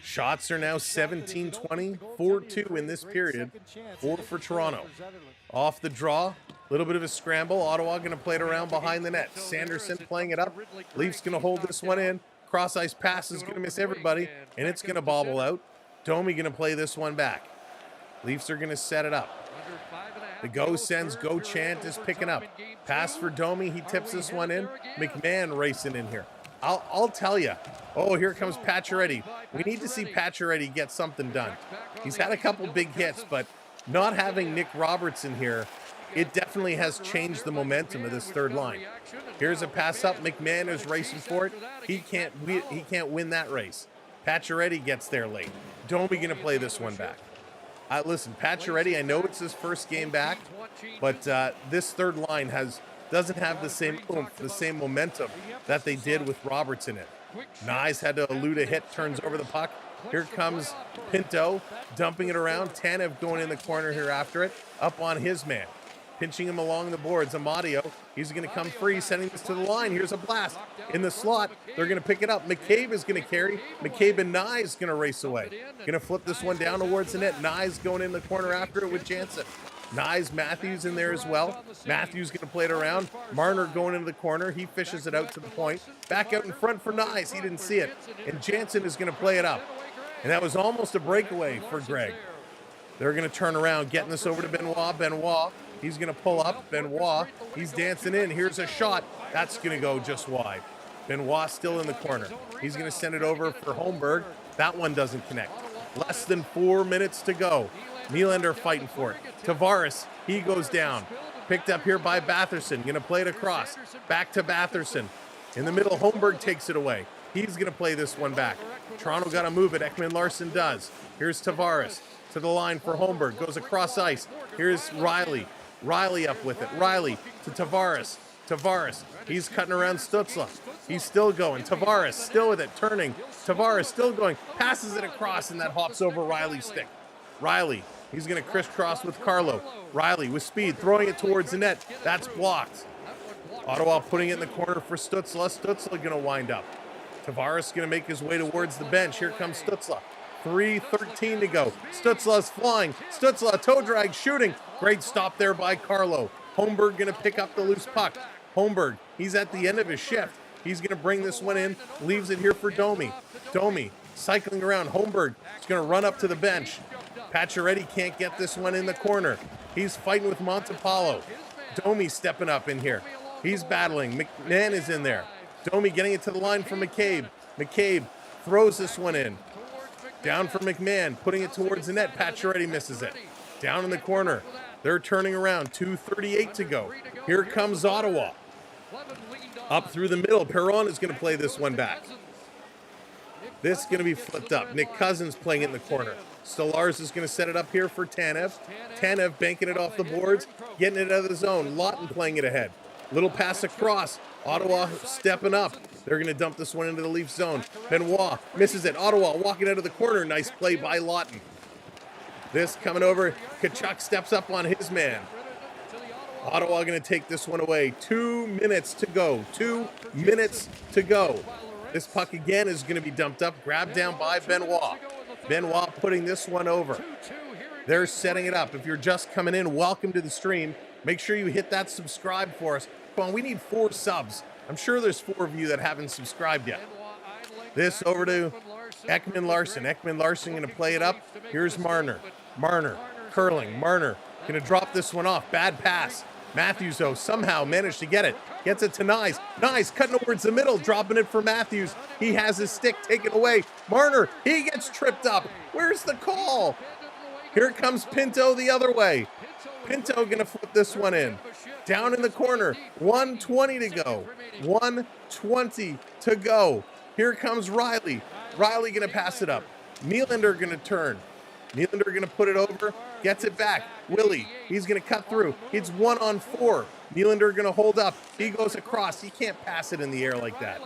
Shots are now 17-20, 4-2 in this period. 4 for Toronto. Off the draw, Little bit of a scramble. Ottawa going to play it around behind the net. Sanderson playing it up. Leafs going to hold this one in. Cross ice pass is going to miss everybody, and it's going to bobble out. Domi going to play this one back. Leafs are going to set it up. The Go Sens Go chant is picking up. Pass for Domi. He tips this one in. McMahon racing in here. I'll tell you. Oh, here comes Pacioretty. We need to see Pacioretty get something done. He's had a couple big hits, but not having Nick Robertson here, it definitely has changed the momentum of this third line. Here's a pass up. McMahon is racing for it. He can't win that race. Pacioretty gets there late. Domi going to play this one back. Listen, Pacioretty, I know it's his first game back, but this third line doesn't have the same oomph, the same momentum that they did with Robertson in it. Nyes had to elude a hit, turns over the puck. Here comes Pinto, dumping it around. Tanev going in the corner here after it, up on his man. Pinching him along the boards. Amadio, he's going to come free, sending this to the line. Here's a blast in the slot. They're going to pick it up. McCabe is going to carry. McCabe and Nyes going to race away. Going to flip this one down towards the net. Nyes going in the corner after it with Jansen. Nyes, Matthews in there as well. Matthews going to play it around. Marner going into the corner. He fishes it out to the point. Back out in front for Nyes. He didn't see it. And Jansen is going to play it up. And that was almost a breakaway for Greg. They're going to turn around, getting this over to Benoit. Benoit, he's going to pull up. Benoit, he's dancing in. Here's a shot. That's going to go just wide. Benoit still in the corner. He's going to send it over for Holmberg. That one doesn't connect. Less than 4 minutes to go. Nylander fighting for it. Tavares, he goes down. Picked up here by Batherson. Going to play it across. Back to Batherson. In the middle, Holmberg takes it away. He's going to play this one back. Toronto got to move it. Ekman Larson does. Here's Tavares to the line for Holmberg. Goes across ice. Here's Riley. Riley up with it. Riley to Tavares. Tavares. He's cutting around Stützle. He's still going. Tavares still with it. Turning. Tavares still going. Passes it across, and that hops over Riley's stick. Riley. He's going to crisscross with Carlo. Riley with speed. Throwing it towards the net. That's blocked. Ottawa putting it in the corner for Stützle. Stützle going to wind up. Tavares going to make his way towards the bench. Here comes Stützle. 3:13 to go. Stützle's flying. Stützle, toe drag, shooting. Great stop there by Carlo. Holmberg going to pick up the loose puck. Holmberg, he's at the end of his shift. He's going to bring this one in. Leaves it here for Domi. Domi cycling around. Holmberg is going to run up to the bench. Pacioretty can't get this one in the corner. He's fighting with Montepallo. Domi stepping up in here. He's battling. McMahon is in there. Domi getting it to the line for McCabe. McCabe throws this one in. Down for McMahon, putting it towards the net. Pacioretty misses it. Down in the corner. They're turning around. 2:38 to go. Here comes Ottawa. Up through the middle. Perron is going to play this one back. This is going to be flipped up. Nick Cousins playing it in the corner. Stolarz is going to set it up here for Tanev. Tanev banking it off the boards, getting it out of the zone. Lawton playing it ahead. Little pass across. Ottawa stepping up. They're going to dump this one into the Leaf zone. Benoit misses it. Ottawa walking out of the corner. Nice play by Lawton. This coming over. Tkachuk steps up on his man. Ottawa going to take this one away. 2 minutes to go. 2 minutes to go. This puck again is going to be dumped up. Grabbed down by Benoit. Benoit putting this one over. They're setting it up. If you're just coming in, welcome to the stream. Make sure you hit that subscribe for us. Come on, we need 4 subs. I'm sure there's 4 of you that haven't subscribed yet. This over to Ekman Larson. Ekman Larson going to play it up. Here's Marner. Marner curling. Marner going to drop this one off. Bad pass. Matthews, though, somehow managed to get it. Gets it to Nyes. Nyes cutting towards the middle, dropping it for Matthews. He has his stick taken away. Marner, he gets tripped up. Where's the call? Here comes Pinto the other way. Pinto going to flip this one in. Down in the corner. 1:20 to go. 1:20 to go. Here comes Riley. Riley going to pass it up. Nylander going to turn. Nylander going to put it over. Gets it back. Willie, he's going to cut through. It's 1-on-4. Nylander going to hold up. He goes across. He can't pass it in the air like that.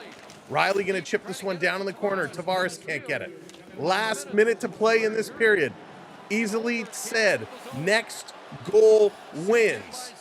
Riley going to chip this one down in the corner. Tavares can't get it. Last minute to play in this period. Easily said. Next goal wins.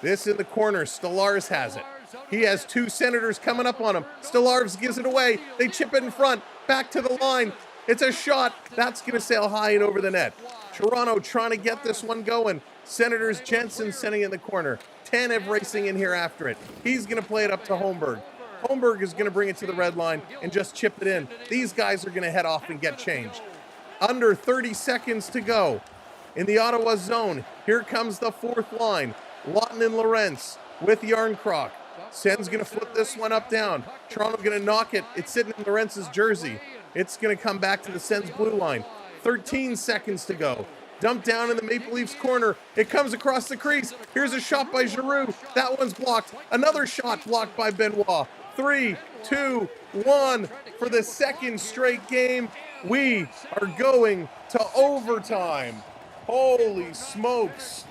This in the corner. Stolarz has it. He has 2 Senators coming up on him. Stolarz gives it away. They chip it in front. Back to the line. It's a shot. That's going to sail high and over the net. Toronto trying to get this one going. Senators, Jensen sending in the corner. Tanev racing in here after it. He's going to play it up to Holmberg. Holmberg is going to bring it to the red line and just chip it in. These guys are going to head off and get changed. Under 30 seconds to go in the Ottawa zone. Here comes the fourth line. Lawton and Lorentz with Yarncroc. Sens going to flip this one up down. Toronto going to knock it. It's sitting in Lorentz's jersey. It's going to come back to the Sens blue line. 13 seconds to go. Dumped down in the Maple Leafs corner. It comes across the crease. Here's a shot by Giroux. That one's blocked. Another shot blocked by Benoit. 3, 2, 1. For the second straight game, we are going to overtime. Holy smokes.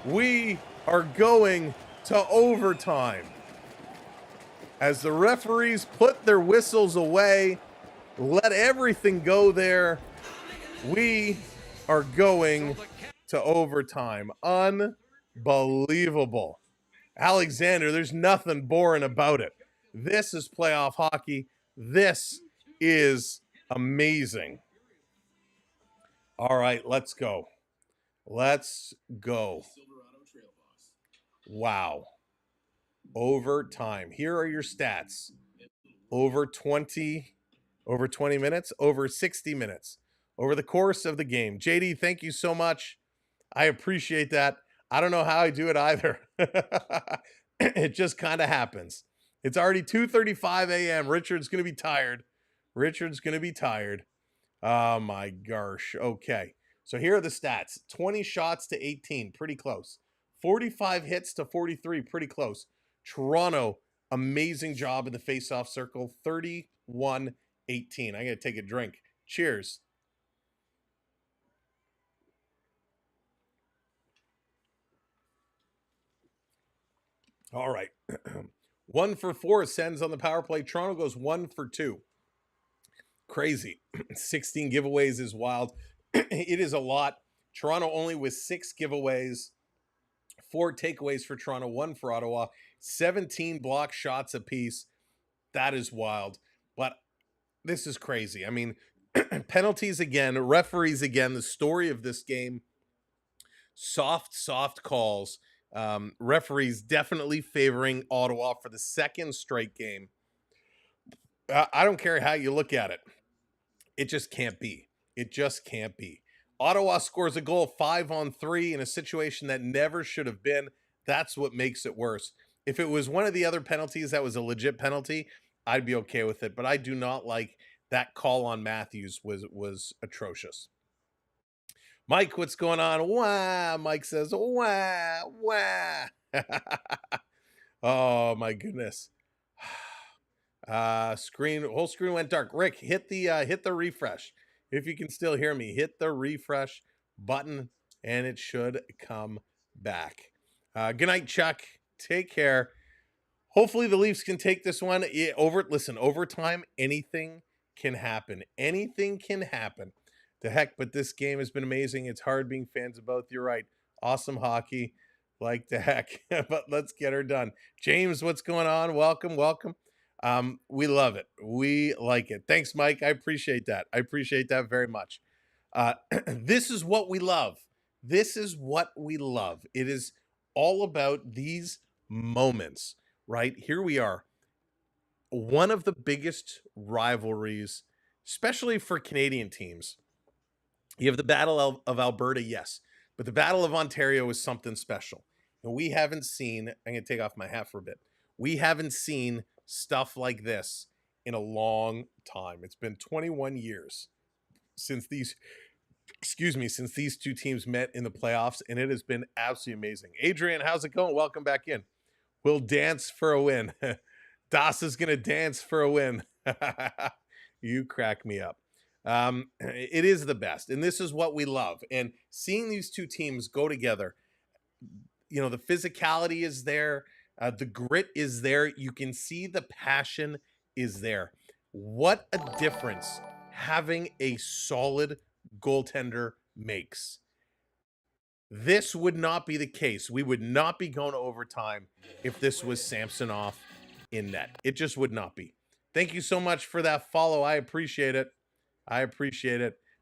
We are going to overtime. As the referees put their whistles away, let everything go there. We are going to overtime. Unbelievable. Alexander, there's nothing boring about it. This is playoff hockey. This is amazing. All right, let's go. Let's go. Wow. Overtime. Here are your stats. Over 20 minutes, over 60 minutes, over the course of the game. JD, thank you so much. I appreciate that. I don't know how I do it either. It just kind of happens. It's already 2:35 a.m. Richard's going to be tired. Oh my gosh. Okay. So here are the stats. 20 shots to 18, pretty close. 45 hits to 43, pretty close. Toronto, amazing job in the face-off circle. 31-18. I'm going to take a drink. Cheers. All right. 1 for 4 Sens on the power play. Toronto goes 1 for 2. Crazy. 16 giveaways is wild. It is a lot. Toronto only with 6 giveaways. 4 takeaways for Toronto, 1 for Ottawa. 17 block shots apiece. That is wild. But this is crazy. I mean, penalties again, referees again. The story of this game, soft calls. Referees definitely favoring Ottawa for the second straight game. I don't care how you look at it. It just can't be. Ottawa scores a goal 5-on-3 in a situation that never should have been. That's what makes it worse. If it was one of the other penalties that was a legit penalty, I'd be okay with it. But I do not like that call on Matthews was atrocious. Mike, what's going on? Wah, Mike says, wah. Oh my goodness. Whole screen went dark. Rick, hit the refresh. If you can still hear me, hit the refresh button and it should come back. Good night, Chuck. Take care. Hopefully the Leafs can take this one. Overtime, anything can happen. Anything can happen. The heck, but this game has been amazing. It's hard being fans of both. You're right. Awesome hockey. Like the heck. But let's get her done. James, what's going on? Welcome. We love it. We like it. Thanks, Mike. I appreciate that. Very much. This is what we love. It is all about these moments, right? Here we are. One of the biggest rivalries, especially for Canadian teams. You have the Battle of Alberta, yes, but the Battle of Ontario is something special. And we haven't seen, I'm going to take off my hat for a bit. We haven't seen stuff like this in a long time. It's been 21 years since these two teams met in the playoffs, and it has been absolutely amazing. Adrian, how's it going? Welcome back in. We'll dance for a win. Das is going to dance for a win. You crack me up. It is the best, and this is what we love. And seeing these two teams go together, the physicality is there. The grit is there. You can see the passion is there. What a difference having a solid goaltender makes. This would not be the case. We would not be going to overtime if this was Samsonov in net. It just would not be. Thank you so much for that follow. I appreciate it.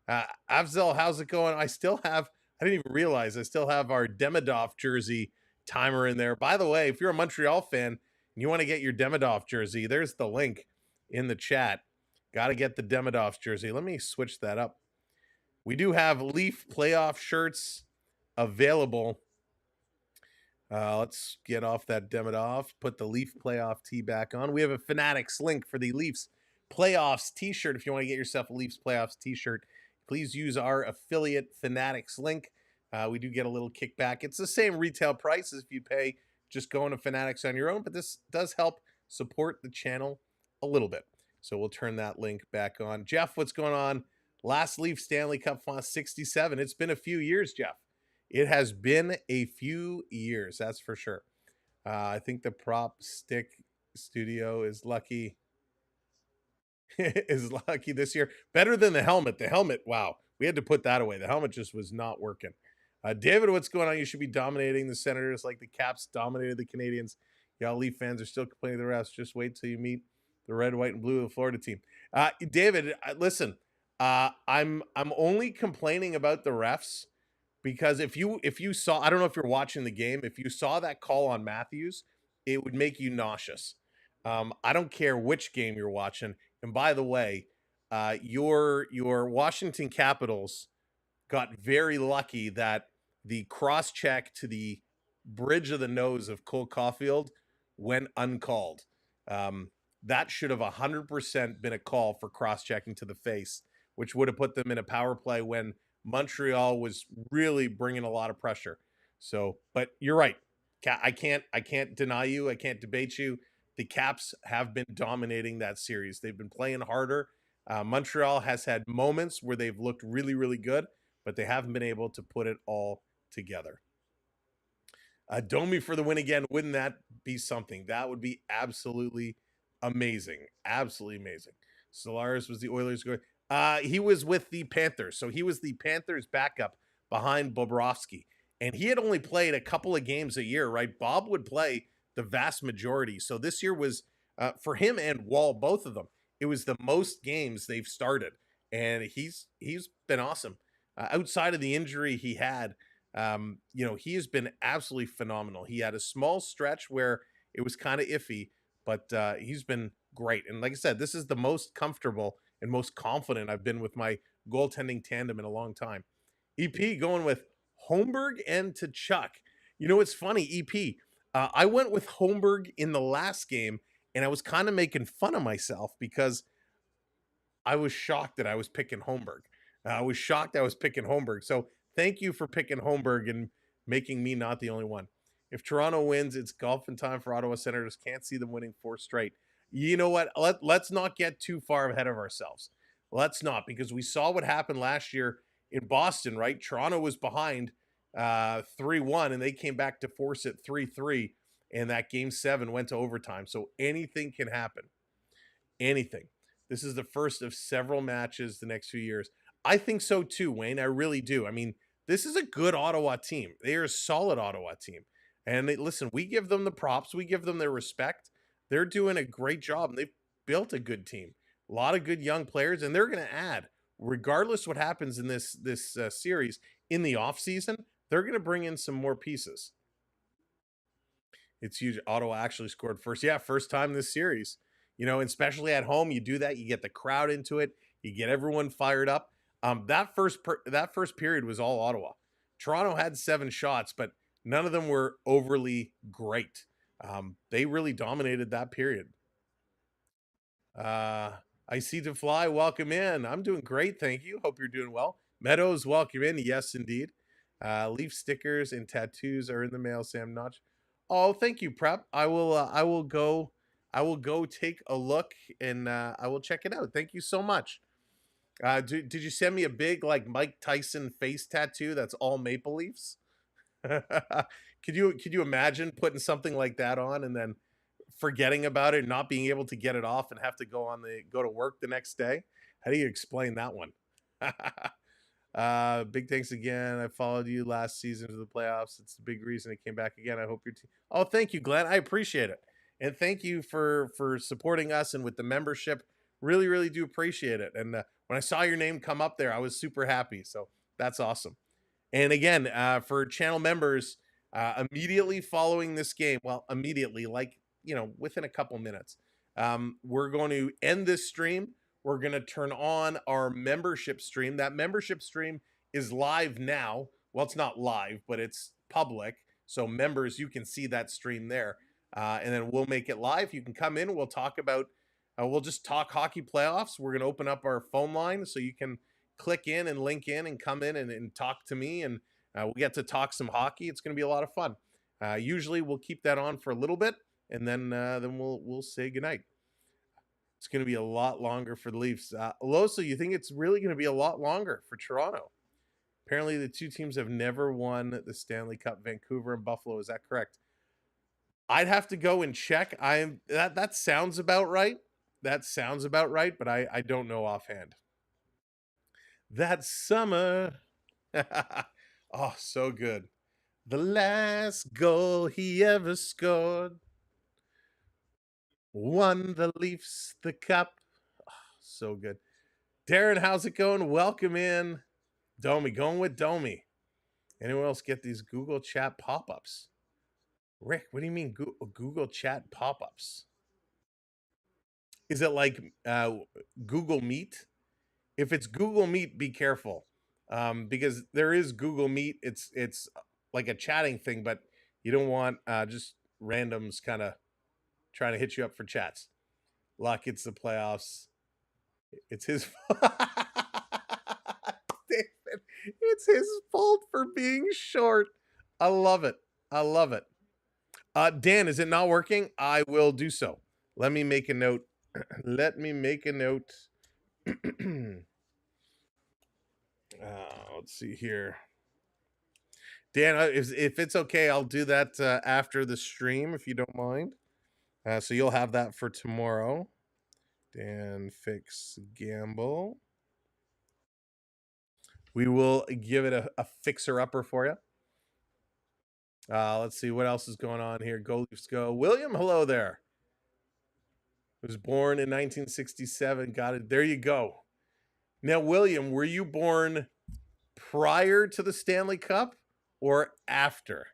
Avzel, how's it going? I didn't even realize I still have our Demidov jersey timer in there. By the way, if you're a Montreal fan and you want to get your Demidov jersey, there's the link in the chat. Got to get the Demidov jersey. Let me switch that up. We do have Leaf playoff shirts available. Let's get off that Demidov, put the Leaf playoff tee back on. We have a Fanatics link for the Leafs playoffs t-shirt. If you want to get yourself a Leafs playoffs t-shirt, please use our affiliate Fanatics link. We do get a little kickback. It's the same retail price as if you pay just going to Fanatics on your own, but this does help support the channel a little bit. So we'll turn that link back on. Jeff, what's going on? Last Leaf Stanley Cup Final 67. It's been a few years, Jeff. It has been a few years, that's for sure. I think the prop stick studio is lucky. Is lucky this year. Better than the helmet. The helmet, wow. We had to put that away. The helmet just was not working. David, what's going on? You should be dominating the Senators like the Caps dominated the Canadians. Y'all Leaf fans are still complaining the refs. Just wait till you meet the red, white, and blue of the Florida team. David, listen, I'm only complaining about the refs because if you saw, I don't know if you're watching the game, if you saw that call on Matthews, it would make you nauseous. I don't care which game you're watching. And by the way, your Washington Capitals got very lucky that the cross check to the bridge of the nose of Cole Caulfield went uncalled. That should have 100% been a call for cross checking to the face, which would have put them in a power play when Montreal was really bringing a lot of pressure. So, but you're right. I can't deny you. I can't debate you. The Caps have been dominating that series. They've been playing harder. Montreal has had moments where they've looked really, really good, but they haven't been able to put it all together. Domi for the win again. Wouldn't that be something? That would be absolutely amazing. Absolutely amazing. Stellaris was the Oilers going. He was with the Panthers. So he was the Panthers backup behind Bobrovsky. And he had only played a couple of games a year, right? Bob would play the vast majority. So this year was, for him and Wall, both of them, it was the most games they've started. And he's been awesome. Outside of the injury he had, he has been absolutely phenomenal. He had a small stretch where it was kind of iffy, but he's been great. And like I said, this is the most comfortable and most confident I've been with my goaltending tandem in a long time. EP going with Holmberg and Tkachuk. You know, it's funny, EP. I went with Holmberg in the last game, and I was kind of making fun of myself because I was shocked that I was picking Holmberg. I was shocked I was picking Holmberg. So thank you for picking Holmberg and making me not the only one. If Toronto wins, it's golfing time for Ottawa Senators. Can't see them winning 4 straight. You know what? Let's not get too far ahead of ourselves. Let's not, because we saw what happened last year in Boston, right? Toronto was behind 3-1, and they came back to force it 3-3, and that game 7 went to overtime. So anything can happen. Anything. This is the first of several matches the next few years. I think so too, Wayne. I really do. I mean, this is a good Ottawa team. They are a solid Ottawa team. And listen, we give them the props. We give them their respect. They're doing a great job, and they've built a good team. A lot of good young players, and they're going to add, regardless what happens in this series in the offseason, they're going to bring in some more pieces. It's huge. Ottawa actually scored first. Yeah, first time this series. You know, especially at home, you do that. You get the crowd into it. You get everyone fired up. That first period was all Ottawa. Toronto had 7 shots, but none of them were overly great. They really dominated that period. I see to fly. Welcome in. I'm doing great, thank you. Hope you're doing well. Meadows, welcome in. Yes, indeed. Leaf stickers and tattoos are in the mail. Sam Notch. Oh, thank you, Prep. I will go take a look, and I will check it out. Thank you so much. Did you send me a big like Mike Tyson face tattoo that's all Maple Leafs? Could you imagine putting something like that on and then forgetting about it, not being able to get it off, and have to go to work the next day? How do you explain that one? Big thanks again. I followed you last season to the playoffs. It's the big reason it came back again. I hope your team. Oh, thank you, Glenn. I appreciate it, and thank you for supporting us and with the membership. Really, really do appreciate it. And when I saw your name come up there, I was super happy. So that's awesome. And again, for channel members, immediately following this game, well, immediately, like, within a couple minutes, we're going to end this stream. We're going to turn on our membership stream. That membership stream is live now. Well, it's not live, but it's public. So members, you can see that stream there. And then we'll make it live. You can come in. We'll talk about, we'll just talk hockey playoffs. We're going to open up our phone line so you can click in and link in and come in and talk to me. And we'll get to talk some hockey. It's going to be a lot of fun. Usually we'll keep that on for a little bit, and then we'll say goodnight. It's going to be a lot longer for the Leafs. Loso, you think it's really going to be a lot longer for Toronto? Apparently the two teams have never won the Stanley Cup, Vancouver and Buffalo. Is that correct? I'd have to go and check. That sounds about right. That sounds about right, but I don't know offhand. That summer. Oh, so good. The last goal he ever scored won the Leafs the cup. Oh, so good. Darren, how's it going? Welcome in. Domi, going with Domi. Anyone else get these Google Chat pop-ups? Rick, what do you mean Google Chat pop-ups? Is it like Google Meet? If it's Google Meet, be careful. Because there is Google Meet. It's like a chatting thing, but you don't want just randoms kind of trying to hit you up for chats. Luck, it's the playoffs. It's his David, it's his fault for being short. I love it. I love it. Dan, is it not working? I will do so. Let me make a note. Let me make a note. Let's see here. Dan, if it's okay, I'll do that after the stream, if you don't mind. So you'll have that for tomorrow. Dan Fix Gamble. We will give it a fixer-upper for you. Let's see what else is going on here. Go Leafs go. William, hello there. Was born in 1967. Got it. There you go. Now, William, were you born prior to the Stanley Cup or after?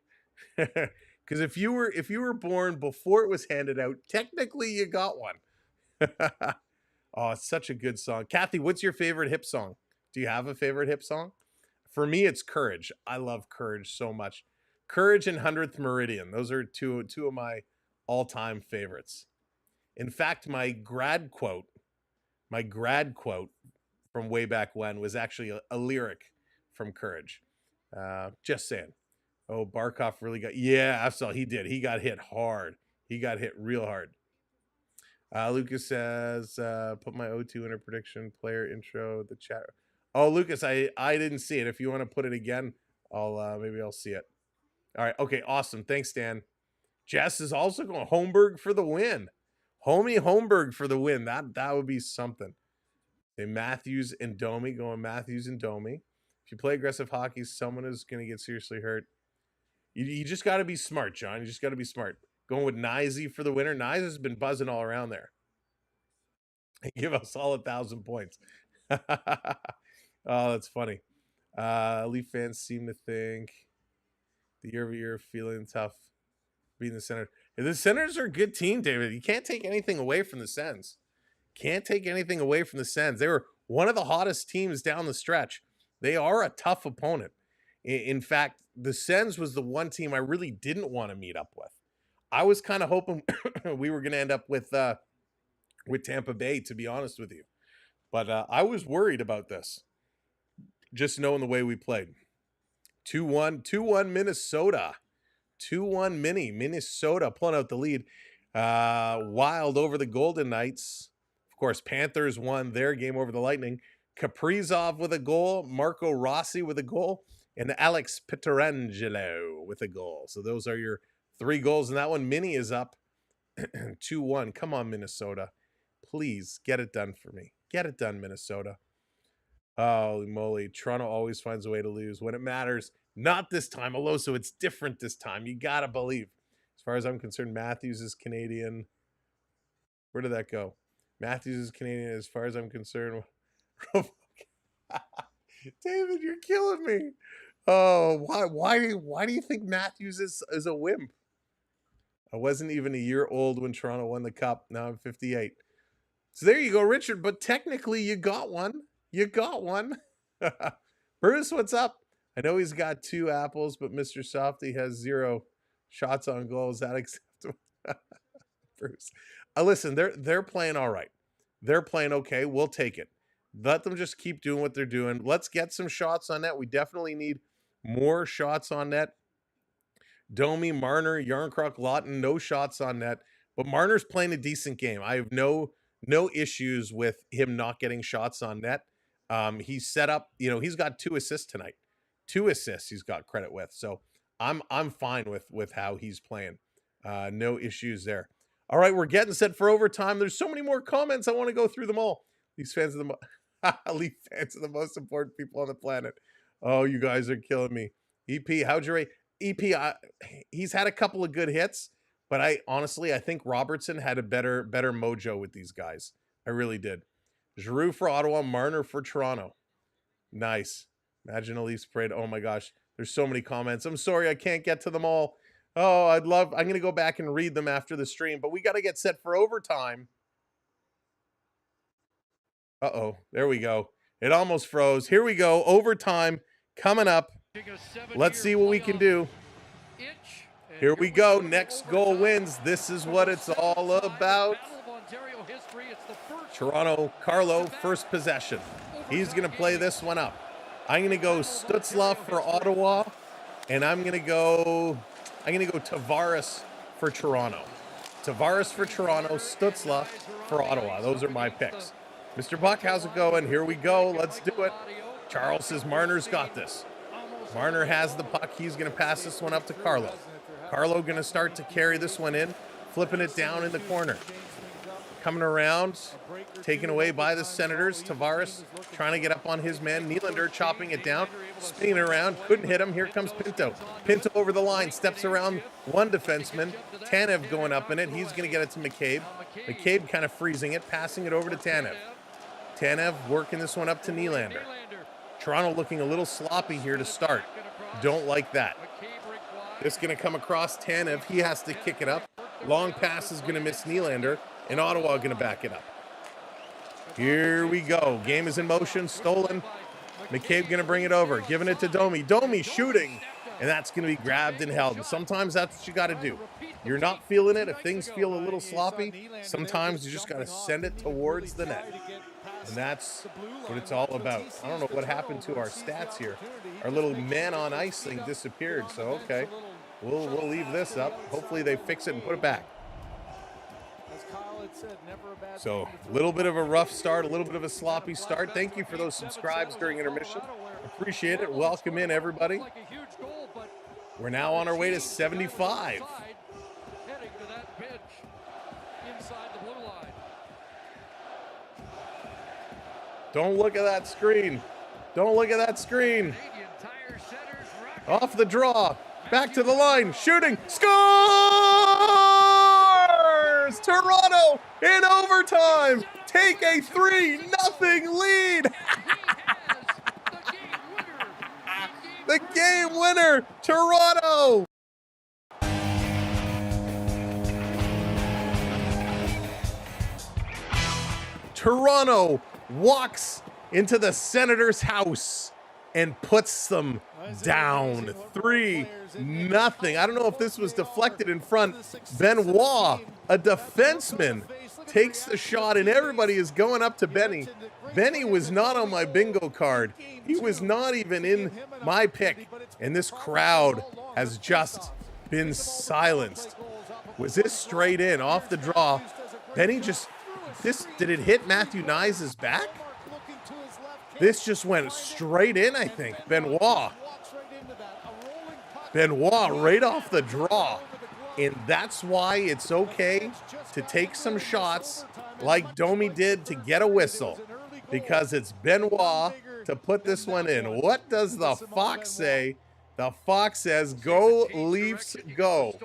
Because if you were born before it was handed out, technically you got one. Oh, it's such a good song. Kathy, what's your favorite hip song? Do you have a favorite hip song? For me, it's Courage. I love Courage so much. Courage and 100th Meridian. Those are two of my all-time favorites. In fact, my grad quote from way back when was actually a lyric from Courage. Just saying. Oh, Barkov really got... Yeah, absolutely. He did. He got hit hard. He got hit real hard. Lucas says, put my O2 in a prediction player intro, the chat. Oh, Lucas, I didn't see it. If you want to put it again, maybe I'll see it. All right. Okay, awesome. Thanks, Dan. Jess is also going Holmberg for the win. Homie Holmberg for the win. That would be something. Say Matthews and Domi, going Matthews and Domi. If you play aggressive hockey, someone is going to get seriously hurt. You just got to be smart, John. You just got to be smart. Going with Nyzy for the winner. Nyzy has been buzzing all around there. Give us all 1,000 points. Oh, that's funny. Leaf fans seem to think the year-over-year feeling tough being the Senators. The Senators are a good team, David. You can't take anything away from the Sens. Can't take anything away from the Sens. They were one of the hottest teams down the stretch. They are a tough opponent. In fact, the Sens was the one team I really didn't want to meet up with. I was kind of hoping we were going to end up with Tampa Bay, to be honest with you. But I was worried about this, just knowing the way we played. 2-1 Minnesota. 2-1 Minnesota pulling out the lead. Wild over the Golden Knights. Of course, Panthers won their game over the Lightning. Kaprizov with a goal. Marco Rossi with a goal. And Alex Pietrangelo with a goal. So those are your 3 goals. And that one, Mini is up 2-1. Come on, Minnesota. Please get it done for me. Get it done, Minnesota. Holy moly. Toronto always finds a way to lose when it matters. Not this time, Aloso. It's different this time. You got to believe. As far as I'm concerned, Matthews is Canadian. Where did that go? Matthews is Canadian as far as I'm concerned. David, you're killing me. Oh, why do you think Matthews is a wimp? I wasn't even a year old when Toronto won the cup. Now I'm 58. So there you go, Richard. But technically, you got one. You got one. Bruce, what's up? I know he's got 2 apples, but Mr. Softy has 0 shots on goal. Is that acceptable? Bruce, listen, they're playing all right. They're playing okay. We'll take it. Let them just keep doing what they're doing. Let's get some shots on net. We definitely need more shots on net. Domi, Marner, Yarncroc, Lawton, no shots on net. But Marner's playing a decent game. I have no issues with him not getting shots on net. He's set up, he's got 2 assists tonight. 2 assists he's got credit with. So I'm fine with how he's playing. No issues there. All right, we're getting set for overtime. There's so many more comments. I want to go through them all. Leafs fans are the most important people on the planet. Oh, you guys are killing me. EP, how'd you rate? EP, he's had a couple of good hits, but I think Robertson had a better mojo with these guys. I really did. Giroux for Ottawa, Marner for Toronto. Nice. Imagine a Leafs parade. Oh my gosh, there's so many comments. I'm sorry I can't get to them all. Oh, I'm going to go back and read them after the stream, but we got to get set for overtime. Uh-oh, there we go. It almost froze. Here we go. Overtime coming up. Let's see what we can do. Here we go. Next goal wins. This is what it's all about. Toronto, Carlo, first possession. He's going to play this one up. I'm going to go Stützle for Ottawa, and I'm going to go Tavares for Toronto. Tavares for Toronto, Stützle for Ottawa. Those are my picks. Mr. Buck, how's it going? Here we go. Let's do it. Charles says Marner's got this. Marner has the puck. He's going to pass this one up to Carlo. Carlo going to start to carry this one in, flipping it down in the corner. Coming around, taken away by the Senators. Tavares trying to get up on his man. Nylander chopping it down, spinning around. Couldn't hit him. Here comes Pinto. Pinto over the line, steps around one defenseman. Tanev going up in it. He's going to get it to McCabe. McCabe kind of freezing it, passing it over to Tanev. Tanev working this one up to Nylander. Toronto looking a little sloppy here to start. Don't like that. This is going to come across Tanev. He has to kick it up. Long pass is going to miss Nylander, and Ottawa going to back it up. Here we go. Game is in motion. Stolen. McCabe going to bring it over. Giving it to Domi. Domi shooting, and that's going to be grabbed and held. And sometimes that's what you got to do. You're not feeling it. If things feel a little sloppy, sometimes you just got to send it towards the net. And that's what it's all about. I don't know what happened to our stats here. Our little man on ice thing disappeared. So, okay, we'll leave this up. Hopefully they fix it and put it back. So, a little bit of a rough start, a little bit of a sloppy start. Thank you for those subscribes during intermission. Appreciate it. Welcome in, everybody. We're now on our way to 75. Don't look at that screen. Don't look at that screen. Off the draw. Back to the line. Shooting. Scores! Toronto in overtime. Take a 3-0 lead. The game winner. Toronto. Toronto walks into the Senators' house and puts them down 3-0. I don't know if this was deflected in front. Benoit, a defenseman, takes the shot, and everybody is going up to Benny. Benny was not on my bingo card. He was not even in my pick, and this crowd has just been silenced. Was this straight in, off the draw? Benny just... did it hit Matthew Nyes' back? This just went straight in, I think. Benoit right off the draw. And that's why it's okay to take some shots like Domi did to get a whistle. Because it's Benoit to put this one in. What does the Fox say? The Fox says, go Leafs, go.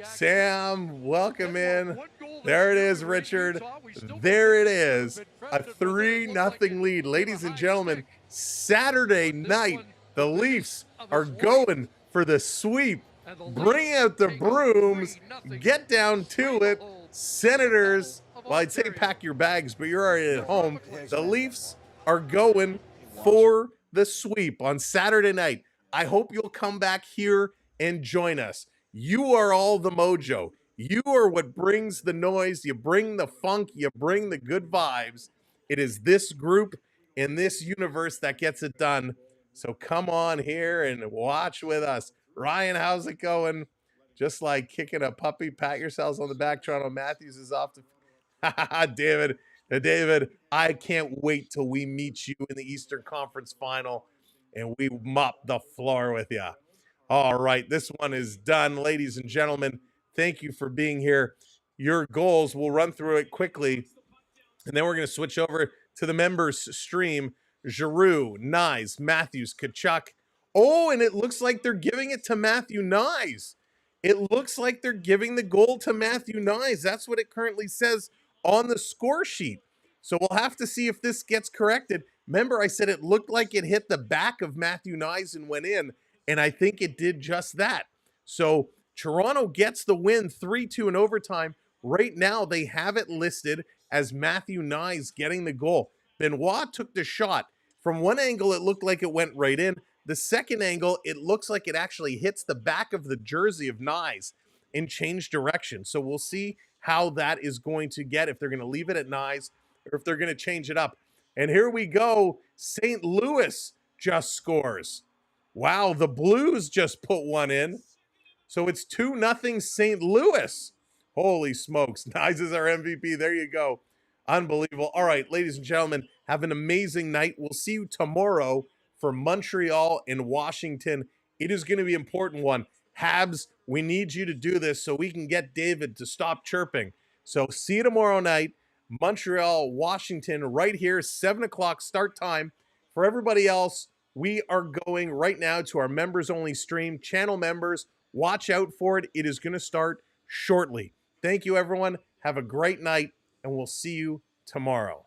Sam, welcome in. There it is, Richard. There it is. A 3-0 lead. Ladies and gentlemen, Saturday night, the Leafs are going for the sweep. Bring out the brooms. Get down to it. Senators, well, I'd say pack your bags, but you're already at home. The Leafs are going for the sweep on Saturday night. I hope you'll come back here and join us. You are all the mojo. You are what brings the noise. You bring the funk. You bring the good vibes. It is this group in this universe that gets it done. So come on here and watch with us. Ryan, how's it going? Just like kicking a puppy, pat yourselves on the back. Toronto Matthews is off to David, I can't wait till we meet you in the Eastern Conference Final and we mop the floor with you. All right, this one is done. Ladies and gentlemen, thank you for being here. Your goals, we'll run through it quickly, and then we're going to switch over to the members stream. Giroux, Nyes, Matthews, Kachuk. Oh, and it looks like they're giving it to Matthew Nyes. It looks like they're giving the goal to Matthew Nyes. That's what it currently says on the score sheet. So we'll have to see if this gets corrected. Remember, I said it looked like it hit the back of Matthew Nyes and went in, and I think it did just that. So Toronto gets the win 3-2 in overtime. Right now, they have it listed as Matthew Nyes getting the goal. Benoit took the shot. From one angle, it looked like it went right in. The second angle, it looks like it actually hits the back of the jersey of Nyes and change direction. So we'll see how that is going to get, if they're going to leave it at Nyes or if they're going to change it up. And here we go. St. Louis just scores. Wow, the Blues just put one in. So it's 2-0 St. Louis. Holy smokes. Nyes is our MVP. There you go. Unbelievable. All right, ladies and gentlemen, have an amazing night. We'll see you tomorrow for Montreal and Washington. It is going to be an important one. Habs, we need you to do this so we can get David to stop chirping. So see you tomorrow night. Montreal, Washington, right here, 7 o'clock start time. For everybody else, we are going right now to our members-only stream. Channel members, watch out for it. It is going to start shortly. Thank you, everyone. Have a great night, and we'll see you tomorrow.